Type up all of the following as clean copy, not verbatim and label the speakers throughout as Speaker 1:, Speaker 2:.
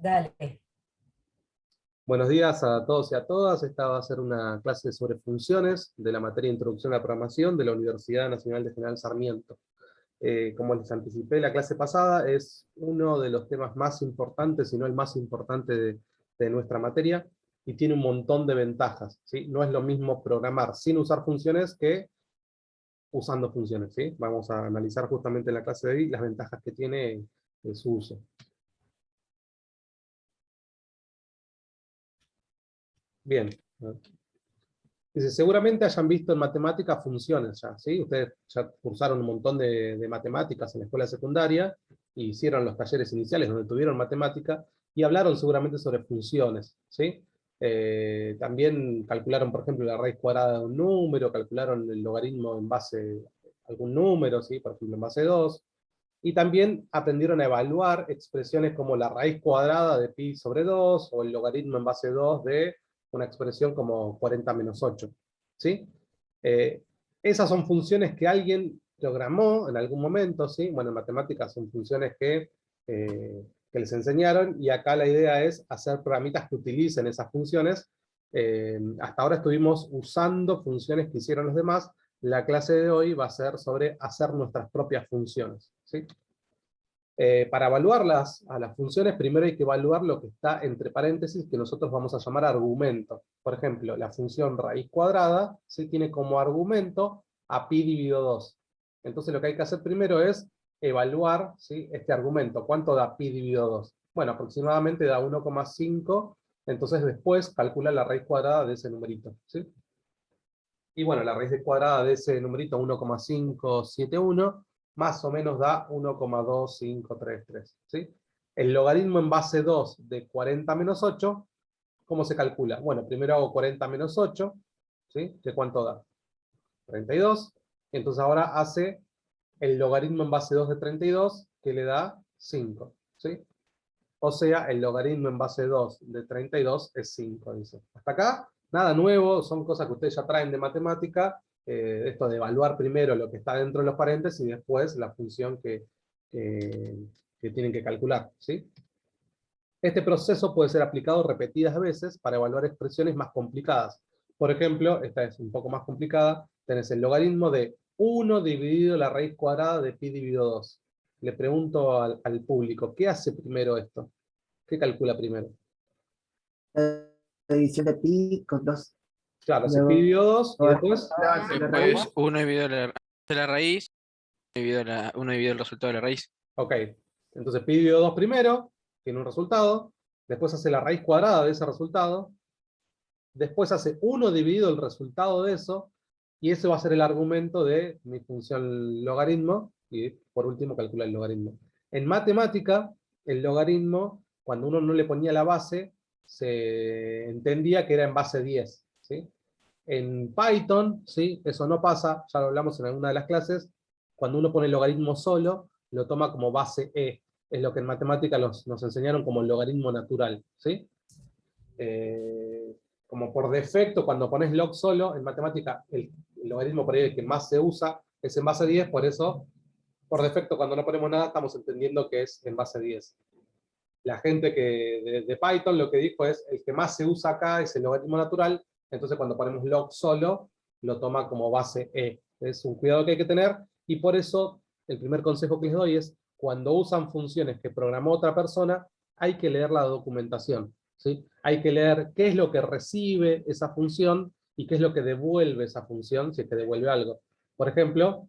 Speaker 1: Dale.
Speaker 2: Buenos días a todos y a todas. Esta va a ser una clase sobre funciones de la materia Introducción a la Programación de la Universidad Nacional de General Sarmiento. Como les anticipé la clase pasada, es uno de los temas más importantes, si no el más importante de nuestra materia, y tiene un montón de ventajas, ¿sí? No es lo mismo programar sin usar funciones que usando funciones, ¿sí? Vamos a analizar justamente en la clase de hoy las ventajas que tiene su uso. Bien. Dice, seguramente hayan visto en matemáticas funciones ya, ¿sí? Ustedes ya cursaron un montón de matemáticas en la escuela secundaria, y hicieron los talleres iniciales donde tuvieron matemática, y hablaron seguramente sobre funciones, ¿sí? También calcularon, por ejemplo, la raíz cuadrada de un número, calcularon el logaritmo en base a algún número, ¿sí? Por ejemplo, en base 2, y también aprendieron a evaluar expresiones como la raíz cuadrada de pi sobre 2, o el logaritmo en base 2 de una expresión como 40 menos 8. ¿Sí? Esas son funciones que alguien programó en algún momento, ¿sí? Bueno, en matemáticas son funciones que les enseñaron, y acá la idea es hacer programitas que utilicen esas funciones. Hasta ahora estuvimos usando funciones que hicieron los demás. La clase de hoy va a ser sobre hacer nuestras propias funciones, ¿sí? Para evaluarlas a las funciones, primero hay que evaluar lo que está entre paréntesis, que nosotros vamos a llamar argumento. Por ejemplo, la función raíz cuadrada, ¿sí? Tiene como argumento a pi dividido 2. Entonces lo que hay que hacer primero es evaluar, ¿sí? Este argumento. ¿Cuánto da pi dividido 2? Bueno, aproximadamente da 1,5. Entonces después calcula la raíz cuadrada de ese numerito, ¿sí? Y bueno, la raíz cuadrada de ese numerito 1,571 más o menos da 1,2533, ¿sí? El logaritmo en base 2 de 40 menos 8, ¿cómo se calcula? Bueno, primero hago 40 menos 8, ¿sí? ¿De cuánto da? 32. Entonces ahora hace el logaritmo en base 2 de 32, que le da 5, ¿sí? O sea, el logaritmo en base 2 de 32 es 5, dice. Hasta acá, nada nuevo, son cosas que ustedes ya traen de matemática, esto de evaluar primero lo que está dentro de los paréntesis y después la función que tienen que calcular, ¿sí? Este proceso puede ser aplicado repetidas veces para evaluar expresiones más complicadas. Por ejemplo, esta es un poco más complicada, tenés el logaritmo de 1 dividido la raíz cuadrada de pi dividido 2. Le pregunto al público, ¿qué hace primero esto? ¿Qué calcula primero?
Speaker 3: La división de pi con 2.
Speaker 2: Claro, hace pi
Speaker 3: Luego
Speaker 2: dividido 2 y después,
Speaker 3: hace la raíz.
Speaker 4: Después 1 dividido la raíz, 1 dividido el resultado de la raíz.
Speaker 2: ok, entonces pi dividido 2 primero, tiene un resultado, después hace la raíz cuadrada de ese resultado, después hace 1 dividido el resultado de eso, y ese va a ser el argumento de mi función logaritmo, y por último calcula el logaritmo. En matemática, el logaritmo, cuando uno no le ponía la base, se entendía que era en base 10, ¿sí? En Python, ¿sí? Eso no pasa, ya lo hablamos en alguna de las clases. Cuando uno pone el logaritmo solo, lo toma como base E. Es lo que en matemática nos enseñaron como el logaritmo natural, ¿sí? Como por defecto, cuando pones log solo, en matemática, el logaritmo por ahí el que más se usa es en base 10, por eso, por defecto, cuando no ponemos nada, estamos entendiendo que es en base 10. La gente de Python lo que dijo es, el que más se usa acá es el logaritmo natural, entonces cuando ponemos log solo, lo toma como base E. Es un cuidado que hay que tener, y por eso el primer consejo que les doy es, cuando usan funciones que programó otra persona, hay que leer la documentación, ¿sí? Hay que leer qué es lo que recibe esa función y qué es lo que devuelve esa función, si es que devuelve algo. Por ejemplo,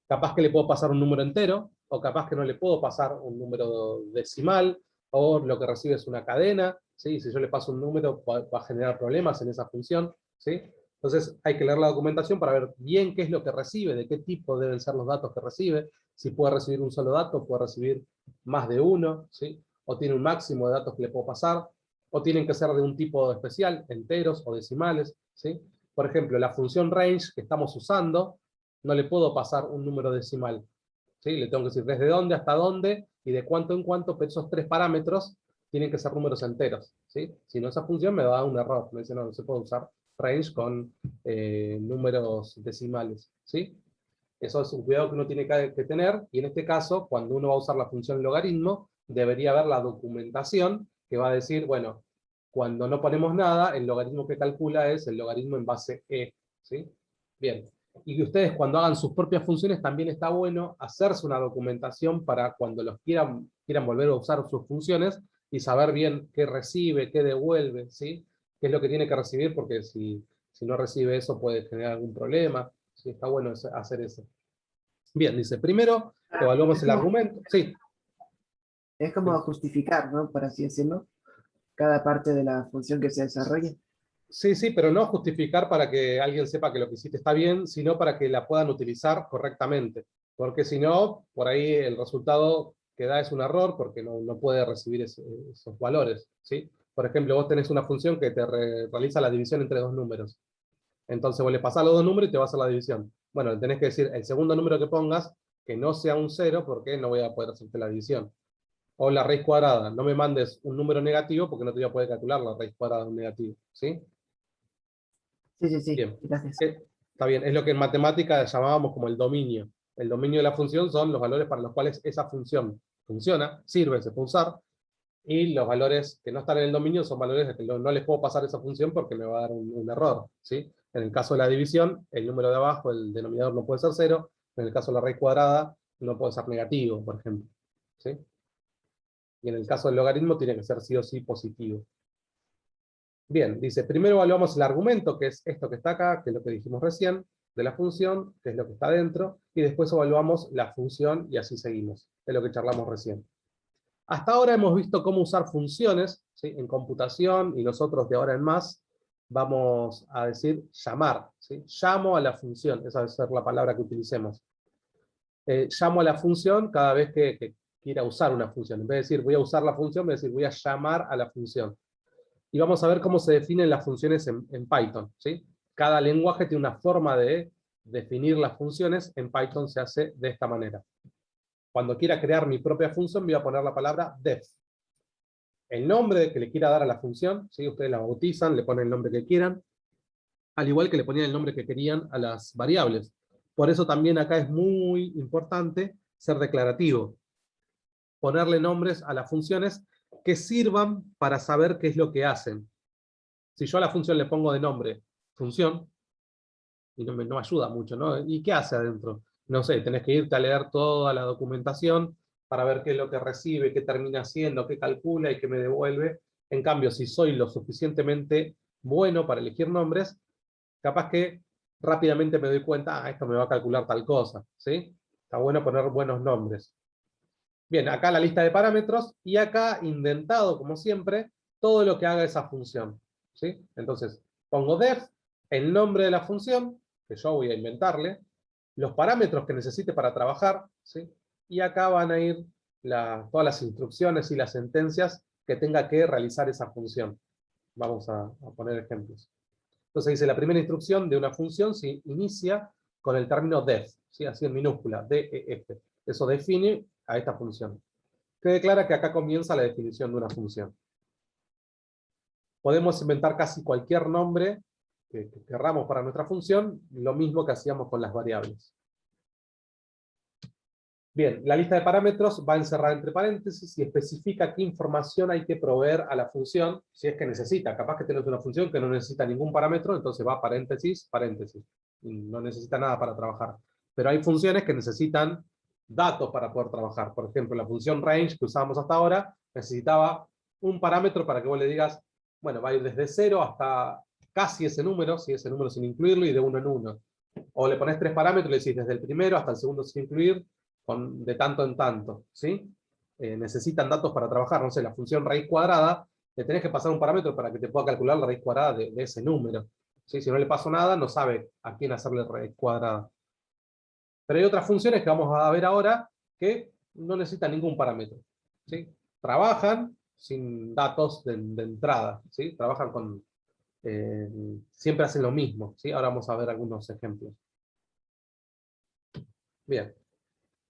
Speaker 2: capaz que le puedo pasar un número entero, o capaz que no le puedo pasar un número decimal, o lo que recibe es una cadena, ¿sí? Si yo le paso un número va a generar problemas en esa función, ¿sí? Entonces hay que leer la documentación para ver bien qué es lo que recibe, de qué tipo deben ser los datos que recibe, si puede recibir un solo dato, puede recibir más de uno, ¿sí? O tiene un máximo de datos que le puedo pasar, o tienen que ser de un tipo especial, enteros o decimales, ¿sí? Por ejemplo, la función range que estamos usando, no le puedo pasar un número decimal, ¿sí? Le tengo que decir desde dónde hasta dónde y de cuánto en cuánto, pero esos 3 parámetros tienen que ser números enteros, ¿sí? Si no, esa función me da un error, me dice no se puede usar range con números decimales, ¿sí? Eso es un cuidado que uno tiene que tener, y en este caso, cuando uno va a usar la función logaritmo, debería haber la documentación que va a decir, bueno, cuando no ponemos nada, el logaritmo que calcula es el logaritmo en base E, ¿sí? Bien. Y que ustedes cuando hagan sus propias funciones también está bueno hacerse una documentación para cuando los quieran volver a usar sus funciones y saber bien qué recibe, qué devuelve, ¿sí? Qué es lo que tiene que recibir, porque si no recibe eso puede generar algún problema, ¿sí? Está bueno hacer eso. Bien, dice, primero evaluamos el argumento. Sí.
Speaker 3: Es como justificar, ¿no? Por así decirlo, cada parte de la función que se desarrolla.
Speaker 2: Sí, sí, pero no justificar para que alguien sepa que lo que hiciste está bien, sino para que la puedan utilizar correctamente. Porque si no, por ahí el resultado que da es un error, porque no puede recibir esos valores, ¿sí? Por ejemplo, vos tenés una función que te realiza la división entre dos números. Entonces vos le pasás los dos números y te va a hacer la división. Bueno, le tenés que decir el segundo número que pongas, que no sea un 0, porque no voy a poder hacerte la división. O la raíz cuadrada, no me mandes un número negativo, porque no te voy a poder calcular la raíz cuadrada de un negativo, ¿sí?
Speaker 3: Sí, sí, sí,
Speaker 2: Bien.
Speaker 3: gracias.
Speaker 2: Está bien, es lo que en matemática llamábamos como el dominio. El dominio de la función son los valores para los cuales esa función funciona, sirve, se puede usar, y los valores que no están en el dominio son valores que no les puedo pasar esa función porque me va a dar un error, ¿sí? En el caso de la división, el número de abajo, el denominador no puede ser 0, en el caso de la raíz cuadrada, no puede ser negativo, por ejemplo, ¿sí? Y en el caso del logaritmo tiene que ser sí o sí positivo. Bien, dice, primero evaluamos el argumento, que es esto que está acá, que es lo que dijimos recién, de la función, que es lo que está dentro, y después evaluamos la función y así seguimos. Es lo que charlamos recién. Hasta ahora hemos visto cómo usar funciones, ¿sí? En computación, y nosotros de ahora en más vamos a decir llamar, ¿sí? Llamo a la función, esa debe ser la palabra que utilicemos. Llamo a la función cada vez que quiera usar una función. En vez de decir voy a usar la función, voy a decir voy a llamar a la función. Y vamos a ver cómo se definen las funciones en Python, ¿sí? Cada lenguaje tiene una forma de definir las funciones, en Python se hace de esta manera. Cuando quiera crear mi propia función, voy a poner la palabra def. El nombre que le quiera dar a la función, ¿sí? Ustedes la bautizan, le ponen el nombre que quieran, al igual que le ponían el nombre que querían a las variables. Por eso también acá es muy importante ser declarativo. Ponerle nombres a las funciones que sirvan para saber qué es lo que hacen. Si yo a la función le pongo de nombre función, y no ayuda mucho, ¿no? ¿Y qué hace adentro? No sé, tenés que irte a leer toda la documentación para ver qué es lo que recibe, qué termina haciendo, qué calcula y qué me devuelve. En cambio, si soy lo suficientemente bueno para elegir nombres, capaz que rápidamente me doy cuenta, esto me va a calcular tal cosa, ¿sí? Está bueno poner buenos nombres. Bien, acá la lista de parámetros, y acá indentado, como siempre, todo lo que haga esa función, ¿sí? Entonces, pongo def, el nombre de la función, que yo voy a inventarle, los parámetros que necesite para trabajar, ¿sí? Y acá van a ir todas las instrucciones y las sentencias que tenga que realizar esa función. Vamos a poner ejemplos. Entonces dice, la primera instrucción de una función se inicia con el término def, ¿sí? Así en minúscula, D-E-F. Eso define a esta función, que declara que acá comienza la definición de una función. Podemos inventar casi cualquier nombre que querramos para nuestra función, lo mismo que hacíamos con las variables. Bien, la lista de parámetros va encerrada entre paréntesis y especifica qué información hay que proveer a la función, si es que necesita. Capaz que tenés una función que no necesita ningún parámetro, entonces va paréntesis, paréntesis. No necesita nada para trabajar. Pero hay funciones que necesitan datos para poder trabajar. Por ejemplo, la función range que usábamos hasta ahora necesitaba un parámetro para que vos le digas, bueno, va a ir desde 0 hasta casi ese número, si ese número sin incluirlo, y de 1 en 1. O le pones 3 parámetros y le decís desde el primero hasta el segundo sin incluir, de tanto en tanto, ¿sí? Necesitan datos para trabajar, no sé, la función raíz cuadrada, le tenés que pasar un parámetro para que te pueda calcular la raíz cuadrada de ese número, ¿sí? Si no le paso nada, no sabe a quién hacerle raíz cuadrada. Pero hay otras funciones que vamos a ver ahora que no necesitan ningún parámetro, ¿sí? Trabajan sin datos de entrada, ¿sí? Trabajan con... siempre hacen lo mismo, ¿sí? Ahora vamos a ver algunos ejemplos. Bien.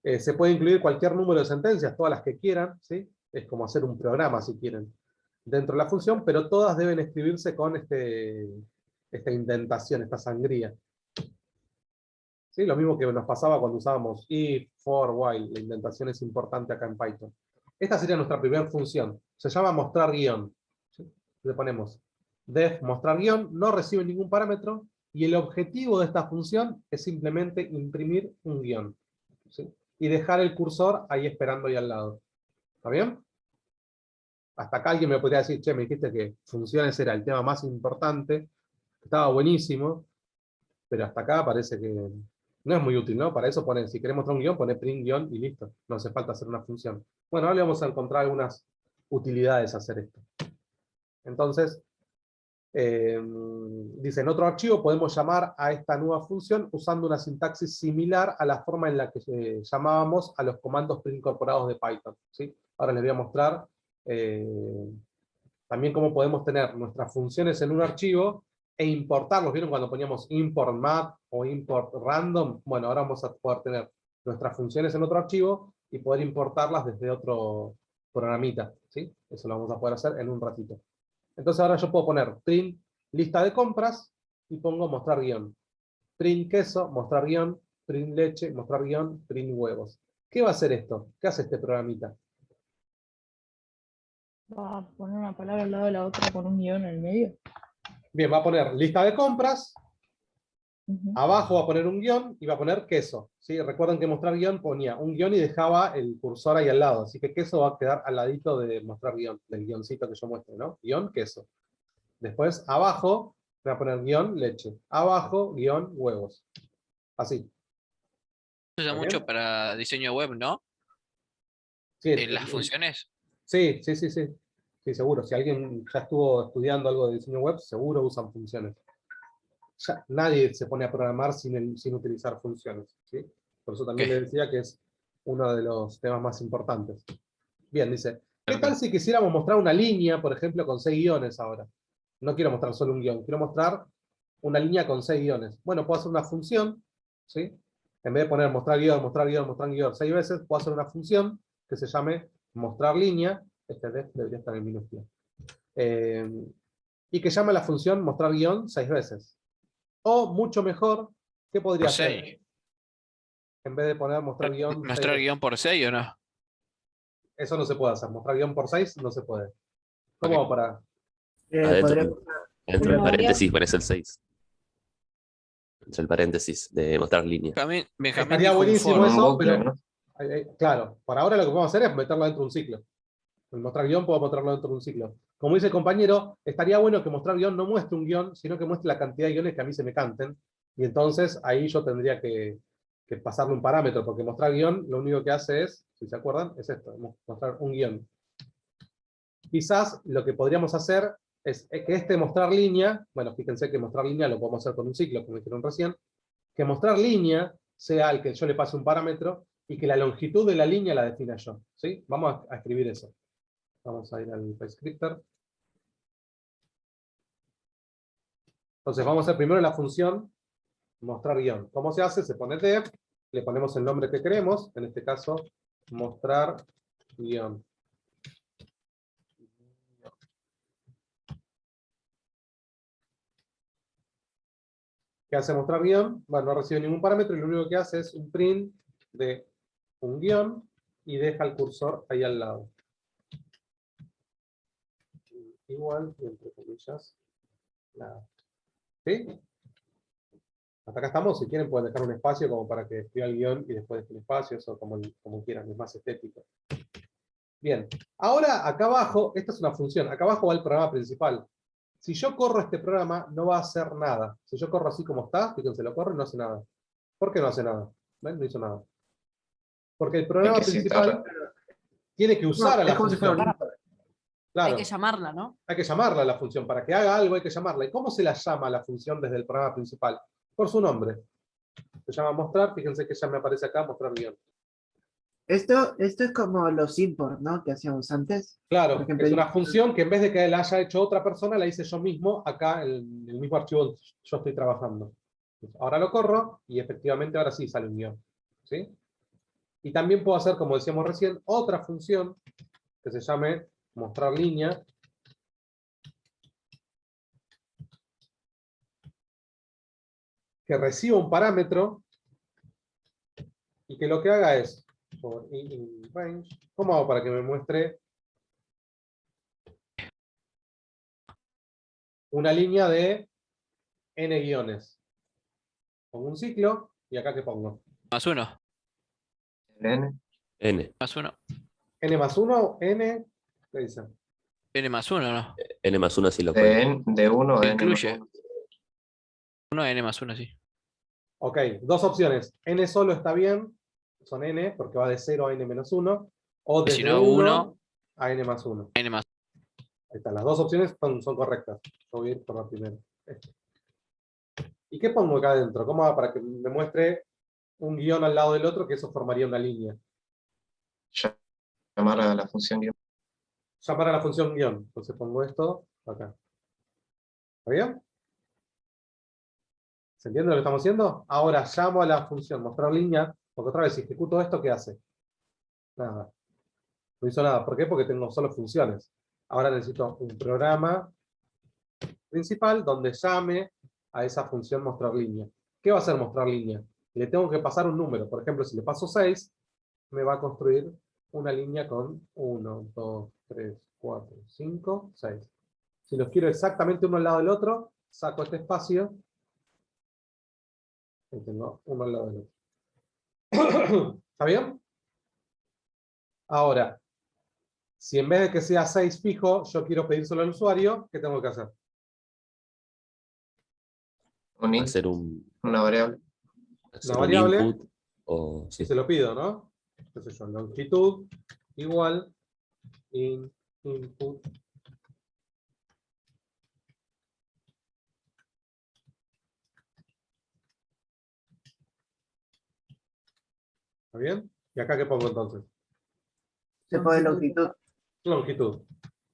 Speaker 2: Se puede incluir cualquier número de sentencias, todas las que quieran, ¿sí? Es como hacer un programa, si quieren, dentro de la función, pero todas deben escribirse con esta indentación, esta sangría. ¿Sí? Lo mismo que nos pasaba cuando usábamos if, for, while. La indentación es importante acá en Python. Esta sería nuestra primera función. Se llama mostrar guión. ¿Sí? Le ponemos def mostrar guión, no recibe ningún parámetro, y el objetivo de esta función es simplemente imprimir un guión. ¿Sí? Y dejar el cursor ahí esperando ahí al lado. ¿Está bien? Hasta acá alguien me podría decir, che, me dijiste que funciones era el tema más importante, estaba buenísimo, pero hasta acá parece que no es muy útil, ¿no? Para eso poner, si queremos mostrar un guión, poner print guión y listo. No hace falta hacer una función. Bueno, ahora le vamos a encontrar algunas utilidades a hacer esto. Entonces, dice, en otro archivo podemos llamar a esta nueva función usando una sintaxis similar a la forma en la que llamábamos a los comandos preincorporados de Python. ¿Sí? Ahora les voy a mostrar también cómo podemos tener nuestras funciones en un archivo e importarlos. ¿Vieron cuando poníamos import map o import random? Bueno, ahora vamos a poder tener nuestras funciones en otro archivo y poder importarlas desde otro programita. ¿Sí? Eso lo vamos a poder hacer en un ratito. Entonces ahora yo puedo poner print lista de compras y pongo mostrar guión. Print queso, mostrar guión, print leche, mostrar guión, print huevos. ¿Qué va a hacer esto? ¿Qué hace este programita?
Speaker 1: Va a poner una palabra al lado de la otra con un guión en el medio.
Speaker 2: Bien, va a poner lista de compras,
Speaker 1: Ujú.
Speaker 2: abajo va a poner un guión y va a poner queso. ¿Sí? Recuerden que mostrar guión ponía un guión y dejaba el cursor ahí al lado. Así que queso va a quedar al ladito de mostrar guión, del guioncito que yo muestre, ¿no? Guión, queso. Después, abajo, voy a poner guión, leche. Abajo, guión, huevos. Así.
Speaker 4: Se usa
Speaker 2: ¿Está
Speaker 4: mucho
Speaker 2: bien?
Speaker 4: para diseño web, ¿no?
Speaker 2: Sí,
Speaker 4: En las funciones.
Speaker 2: sí, sí, sí, sí. Sí, seguro. Si alguien ya estuvo estudiando algo de diseño web, seguro usan funciones. Ya, nadie se pone a programar sin utilizar funciones. ¿Sí? Por eso también le
Speaker 4: ¿Qué?
Speaker 2: decía que es uno de los temas más importantes. Bien, dice, ¿qué
Speaker 4: Claro,
Speaker 2: tal
Speaker 4: claro.
Speaker 2: si quisiéramos mostrar una línea, por ejemplo, con 6 guiones ahora? No quiero mostrar solo un guión, quiero mostrar una línea con 6 guiones. Bueno, puedo hacer una función, ¿sí? En vez de poner mostrar guión, mostrar guión, mostrar guión 6 veces, puedo hacer una función que se llame mostrar línea, este def debería estar en minúscula, y que llame la función mostrar guión 6 veces. O, mucho mejor, ¿qué
Speaker 4: Por
Speaker 2: podría hacer?
Speaker 4: 6.
Speaker 2: En vez de poner mostrar guión 6
Speaker 4: ¿Mostrar
Speaker 2: veces.
Speaker 4: guión por 6 o no?
Speaker 2: Eso no se puede hacer, mostrar guión por 6 no se puede.
Speaker 4: Ok.
Speaker 2: ¿Cómo para?
Speaker 5: Adentro,
Speaker 3: Podría
Speaker 5: dentro del
Speaker 1: Pero habría,
Speaker 5: paréntesis pones el 6. Entre el paréntesis de mostrar línea.
Speaker 4: Benjamín
Speaker 2: Estaría
Speaker 4: dijo un
Speaker 2: buenísimo
Speaker 4: for.
Speaker 6: un
Speaker 2: eso,
Speaker 6: bucle,
Speaker 2: pero
Speaker 6: ¿no?
Speaker 2: claro, por ahora lo que podemos hacer es meterlo dentro de un ciclo. El mostrar guión puedo meterlo dentro de un ciclo. Como dice el compañero, estaría bueno que mostrar guión no muestre un guión, sino que muestre la cantidad de guiones que a mí se me canten. Y entonces ahí yo tendría que pasarle un parámetro, porque mostrar guión lo único que hace es, si se acuerdan, es esto, mostrar un guión. Quizás lo que podríamos hacer es que este mostrar línea, bueno, fíjense que mostrar línea lo podemos hacer con un ciclo, como dijeron recién, que mostrar línea sea el que yo le pase un parámetro y que la longitud de la línea la defina yo. ¿Sí? Vamos a escribir eso. Vamos a ir al PyScripter. Entonces vamos a hacer primero la función mostrar guión. ¿Cómo se hace? Se pone def, le ponemos el nombre que queremos, en este caso mostrar guión. ¿Qué hace mostrar guión? Bueno, no recibe ningún parámetro y lo único que hace es un print de un guión y deja el cursor ahí al lado. Igual, y entre comillas, nada. ¿Sí? Hasta acá estamos. Si quieren pueden dejar un espacio como para que escriba el guión y después deje un espacio, eso como quieran, es más estético. Bien, ahora acá abajo, esta es una función, acá abajo va el programa principal. Si yo corro este programa, no va a hacer nada. Si yo corro así como está, fíjense, lo corro y no hace nada. ¿Por qué no hace nada? ¿Ven? No hizo nada. Porque el
Speaker 6: Hay
Speaker 2: programa
Speaker 6: que citarla.
Speaker 2: principal tiene que usar a
Speaker 3: es
Speaker 2: la
Speaker 3: como si fuera
Speaker 2: función.
Speaker 3: un
Speaker 2: Claro,
Speaker 7: Hay que llamarla, ¿no?
Speaker 2: hay que llamarla a la función. Para que haga algo hay que llamarla. ¿Y cómo se la llama a la función desde el programa principal? Por su nombre. Se llama mostrar, fíjense que ya me aparece acá, mostrar guión.
Speaker 3: Esto es como los import, ¿no? Que hacíamos antes. Por
Speaker 2: Claro,
Speaker 3: ejemplo,
Speaker 2: es una función que en vez de que la haya hecho otra persona, la hice yo mismo acá en el mismo archivo donde yo estoy trabajando. Ahora lo corro y efectivamente ahora sí sale un guión. ¿Sí? Y también puedo hacer, como decíamos recién, otra función que se llame mostrar línea. Que reciba un parámetro y que lo que haga es por i in range. ¿Cómo hago para que me muestre una línea de n guiones? Pongo un ciclo y acá ¿qué pongo?
Speaker 4: Más uno.
Speaker 6: N.
Speaker 5: N.
Speaker 4: Más uno.
Speaker 2: N más 1, N, ¿qué dice?
Speaker 4: N más uno, ¿no?
Speaker 5: N más 1 sí lo
Speaker 6: De,
Speaker 5: cuenta.
Speaker 6: de 1
Speaker 4: Se
Speaker 6: a N más
Speaker 4: incluye.
Speaker 6: 1.
Speaker 4: Uno, N más uno, sí.
Speaker 2: Ok, dos opciones. N solo está bien, son N, porque va de 0 a N menos 1, o
Speaker 4: Y si
Speaker 2: desde
Speaker 4: no,
Speaker 2: 1
Speaker 4: uno.
Speaker 2: a N más 1.
Speaker 4: N más.
Speaker 2: Ahí están, las dos opciones son correctas. Yo voy a ir por la primera. ¿Y qué pongo acá adentro? ¿Cómo hago para que me muestre un guión al lado del otro, que eso formaría una línea?
Speaker 6: Llamar a la función guión.
Speaker 2: Llamar a la función guión. Entonces pongo esto acá. ¿Está bien? ¿Se entiende lo que estamos haciendo? Ahora llamo a la función mostrar línea, porque otra vez si ejecuto esto, ¿qué hace? Nada. No hizo nada. ¿Por qué? Porque tengo solo funciones. Ahora necesito un programa principal donde llame a esa función mostrar línea. ¿Qué va a hacer mostrar línea? Le tengo que pasar un número. Por ejemplo, si le paso 6, me va a construir una línea con 1, 2, 3, 4, 5, 6. Si los quiero exactamente uno al lado del otro, saco este espacio y tengo uno al lado del otro. ¿Está bien? Ahora, si en vez de que sea 6 fijo, yo quiero pedírselo al usuario, ¿qué tengo que hacer?
Speaker 6: Un int,
Speaker 5: Hacer un,
Speaker 6: una variable.
Speaker 5: hacer un
Speaker 2: variable.
Speaker 5: input o
Speaker 2: Y
Speaker 5: sí.
Speaker 2: se lo pido, ¿no? Entonces yo, longitud igual input. ¿Está bien? ¿Y acá qué pongo entonces?
Speaker 3: Se pone longitud.
Speaker 2: Longitud.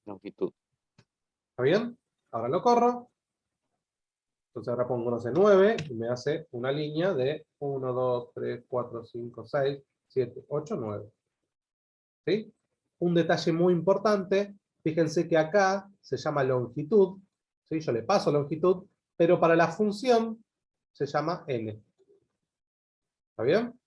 Speaker 5: Longitud.
Speaker 2: ¿Está bien? Ahora lo corro. Entonces ahora pongo, no sé, 9 y me hace una línea de 1, 2, 3, 4, 5, 6, 7, 8, 9. ¿Sí? Un detalle muy importante, fíjense que acá se llama longitud, ¿sí? Yo le paso longitud, pero para la función se llama n. ¿Está bien?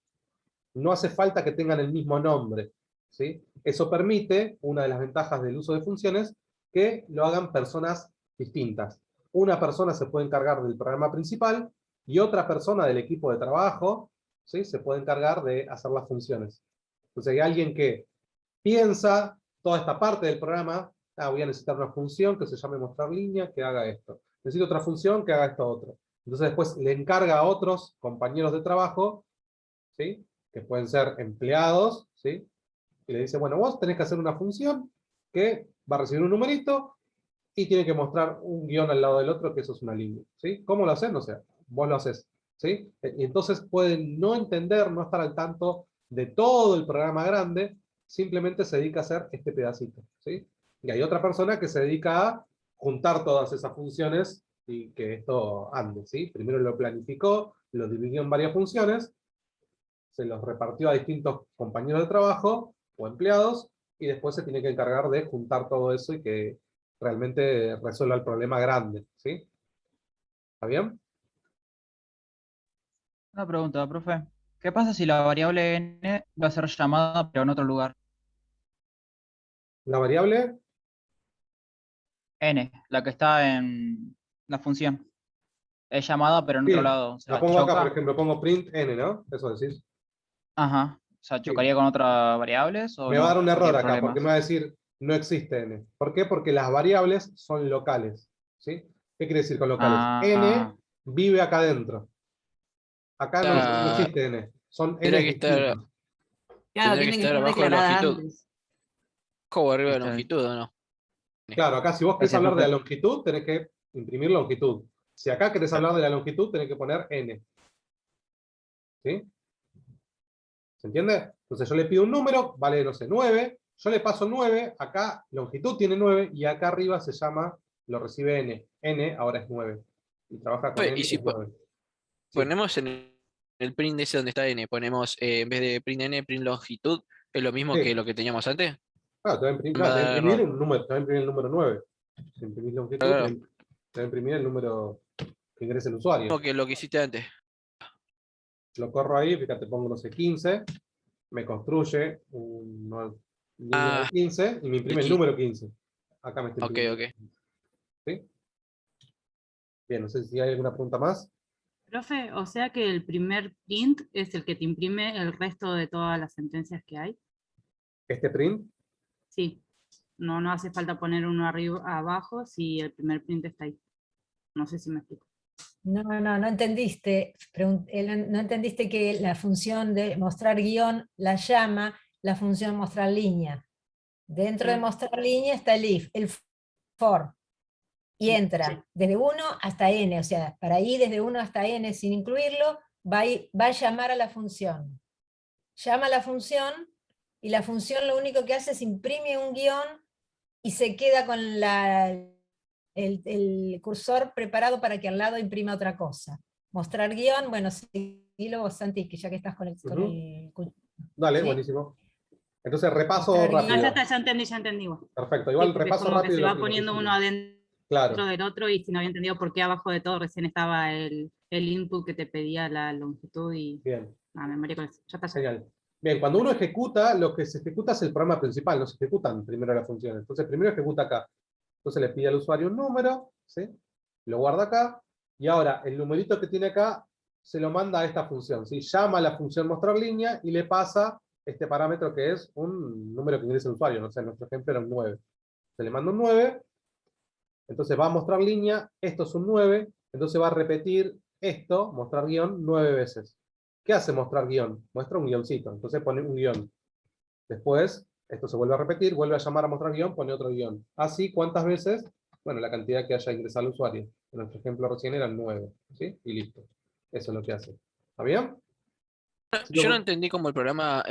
Speaker 2: No hace falta que tengan el mismo nombre, ¿sí? Eso permite, una de las ventajas del uso de funciones, que lo hagan personas distintas. Una persona se puede encargar del programa principal y otra persona del equipo de trabajo, ¿sí? Se puede encargar de hacer las funciones. Entonces hay alguien que piensa toda esta parte del programa, voy a necesitar una función que se llame mostrar línea, que haga esto. Necesito otra función que haga esto otro. Entonces después le encarga a otros compañeros de trabajo, ¿sí? Que pueden ser empleados, ¿sí? Y le dice, bueno, vos tenés que hacer una función que va a recibir un numerito y tiene que mostrar un guión al lado del otro, que eso es una línea, ¿sí? ¿Cómo lo hacen? No sé, vos lo haces, ¿sí? Y entonces pueden no entender, no estar al tanto de todo el programa grande, simplemente se dedica a hacer este pedacito, ¿sí? Y hay otra persona que se dedica a juntar todas esas funciones y que esto ande, ¿sí? Primero lo planificó, lo dividió en varias funciones, se los repartió a distintos compañeros de trabajo o empleados, y después se tiene que encargar de juntar todo eso y que realmente resuelva el problema grande, ¿sí? ¿Está bien?
Speaker 7: Una pregunta, profe. ¿Qué pasa si la variable n va a ser llamada pero en otro lugar?
Speaker 2: La variable,
Speaker 7: N, la que está en la función. Es llamada pero en otro
Speaker 2: sí,
Speaker 7: lado. O
Speaker 2: la
Speaker 7: sea,
Speaker 2: pongo acá, por
Speaker 7: choca.
Speaker 2: ejemplo, pongo print n, ¿no? Eso decís.
Speaker 7: Ajá. O sea,
Speaker 2: Sí.
Speaker 7: ¿chocaría con otras variables o
Speaker 2: Me va a dar
Speaker 7: no?
Speaker 2: un
Speaker 7: ¿No
Speaker 2: error
Speaker 7: tiene
Speaker 2: acá, porque me
Speaker 7: problemas?
Speaker 2: va a decir no existe n. ¿Por qué? Porque las variables son locales, ¿sí? ¿Qué quiere decir con locales?
Speaker 7: Ah,
Speaker 2: N vive acá adentro. Acá no
Speaker 4: Ah,
Speaker 2: existe n. Son
Speaker 4: tendría
Speaker 2: n
Speaker 4: que estar,
Speaker 2: distintos.
Speaker 3: Claro,
Speaker 4: tendría que
Speaker 3: tiene que
Speaker 4: estar
Speaker 3: estar
Speaker 4: abajo de
Speaker 3: declarada
Speaker 4: longitud.
Speaker 3: antes.
Speaker 4: Abajo o arriba de
Speaker 7: está bien.
Speaker 4: longitud, ¿o no?
Speaker 2: Claro, acá si vos querés
Speaker 7: Gracias,
Speaker 2: hablar de la
Speaker 7: profe.
Speaker 2: longitud, tenés que imprimir longitud. Si acá querés hablar de la longitud, tenés que poner n. ¿Sí? ¿Se entiende? Entonces yo le pido un número, vale, no sé, 9. Yo le paso 9, acá longitud tiene 9, y acá arriba se llama, lo recibe n. N ahora es 9. Y trabaja con n,
Speaker 4: Y
Speaker 2: que
Speaker 4: si
Speaker 2: es 9. Sí.
Speaker 4: ponemos en el print ese donde está n, ponemos en vez de print n, print longitud, es lo mismo que
Speaker 2: Sí.
Speaker 4: lo que teníamos antes.
Speaker 2: Claro, te
Speaker 4: Va
Speaker 2: va
Speaker 4: a
Speaker 2: a
Speaker 4: dar
Speaker 2: imprimir
Speaker 4: error.
Speaker 2: un número, te va a imprimir el número 9. Si imprimís longitud,
Speaker 4: Claro,
Speaker 2: te va a imprimir el número que ingrese el usuario.
Speaker 4: mismo que lo que hiciste antes.
Speaker 2: Lo corro ahí, fíjate, pongo, no sé, 15. me construye un línea de
Speaker 4: Ah,
Speaker 2: 15 y me imprime el
Speaker 4: aquí.
Speaker 2: número 15. Acá me está
Speaker 4: Ok,
Speaker 2: imprimiendo.
Speaker 4: ok.
Speaker 2: ¿Sí? Bien, no sé si hay alguna pregunta más.
Speaker 8: Profe, o sea que el primer print es el que te imprime el resto de todas las sentencias que hay.
Speaker 2: Este print,
Speaker 8: Sí, no hace falta poner uno arriba, abajo si el primer print está ahí. No sé si me explico.
Speaker 9: No entendiste. No entendiste que la función de mostrar guión la llama la función mostrar línea. Dentro de mostrar línea está el if, el for. Y entra desde 1 hasta n, o sea, para ir desde 1 hasta n sin incluirlo, va a llamar a la función. Llama a la función, y la función lo único que hace es imprime un guión y se queda con el cursor preparado para que al lado imprima otra cosa. Mostrar guión, bueno, seguilo vos, Santi, que ya que estás con el...
Speaker 2: dale,
Speaker 9: ¿sí?
Speaker 2: buenísimo. Entonces repaso
Speaker 9: Mostrar guión.
Speaker 8: No,
Speaker 2: rápido.
Speaker 8: ya está, ya entendí igual.
Speaker 2: Perfecto,
Speaker 8: Sí,
Speaker 2: igual
Speaker 8: porque es
Speaker 2: repaso
Speaker 8: como que
Speaker 2: rápido.
Speaker 8: se
Speaker 2: lo
Speaker 8: va
Speaker 2: que
Speaker 8: poniendo
Speaker 2: hicimos.
Speaker 8: uno adentro
Speaker 2: Claro,
Speaker 8: del otro y si no había entendido por qué abajo de todo recién estaba el input que te pedía la longitud y
Speaker 2: bien,
Speaker 8: la memoria con eso. Ya está.
Speaker 2: genial. Bien, cuando uno ejecuta, lo que se ejecuta es el programa principal, no se ejecutan primero las funciones. Entonces primero ejecuta acá. Entonces le pide al usuario un número, ¿sí? Lo guarda acá, y ahora el numerito que tiene acá se lo manda a esta función, ¿sí? Llama a la función mostrar línea y le pasa este parámetro que es un número que ingresa el usuario, no sé, en nuestro ejemplo era un 9. Se le manda un 9, entonces va a mostrar línea, esto es un 9, entonces va a repetir esto, mostrar guión, 9 veces. ¿Qué hace mostrar guión? Muestra un guioncito, entonces pone un guión. Después, esto se vuelve a repetir, vuelve a llamar a mostrar guión, pone otro guión. Así, ¿cuántas veces? Bueno, la cantidad que haya ingresado el usuario. En nuestro ejemplo recién eran 9, ¿sí? Y listo. Eso es lo que hace. ¿Está bien?
Speaker 4: Yo no entendí cómo el programa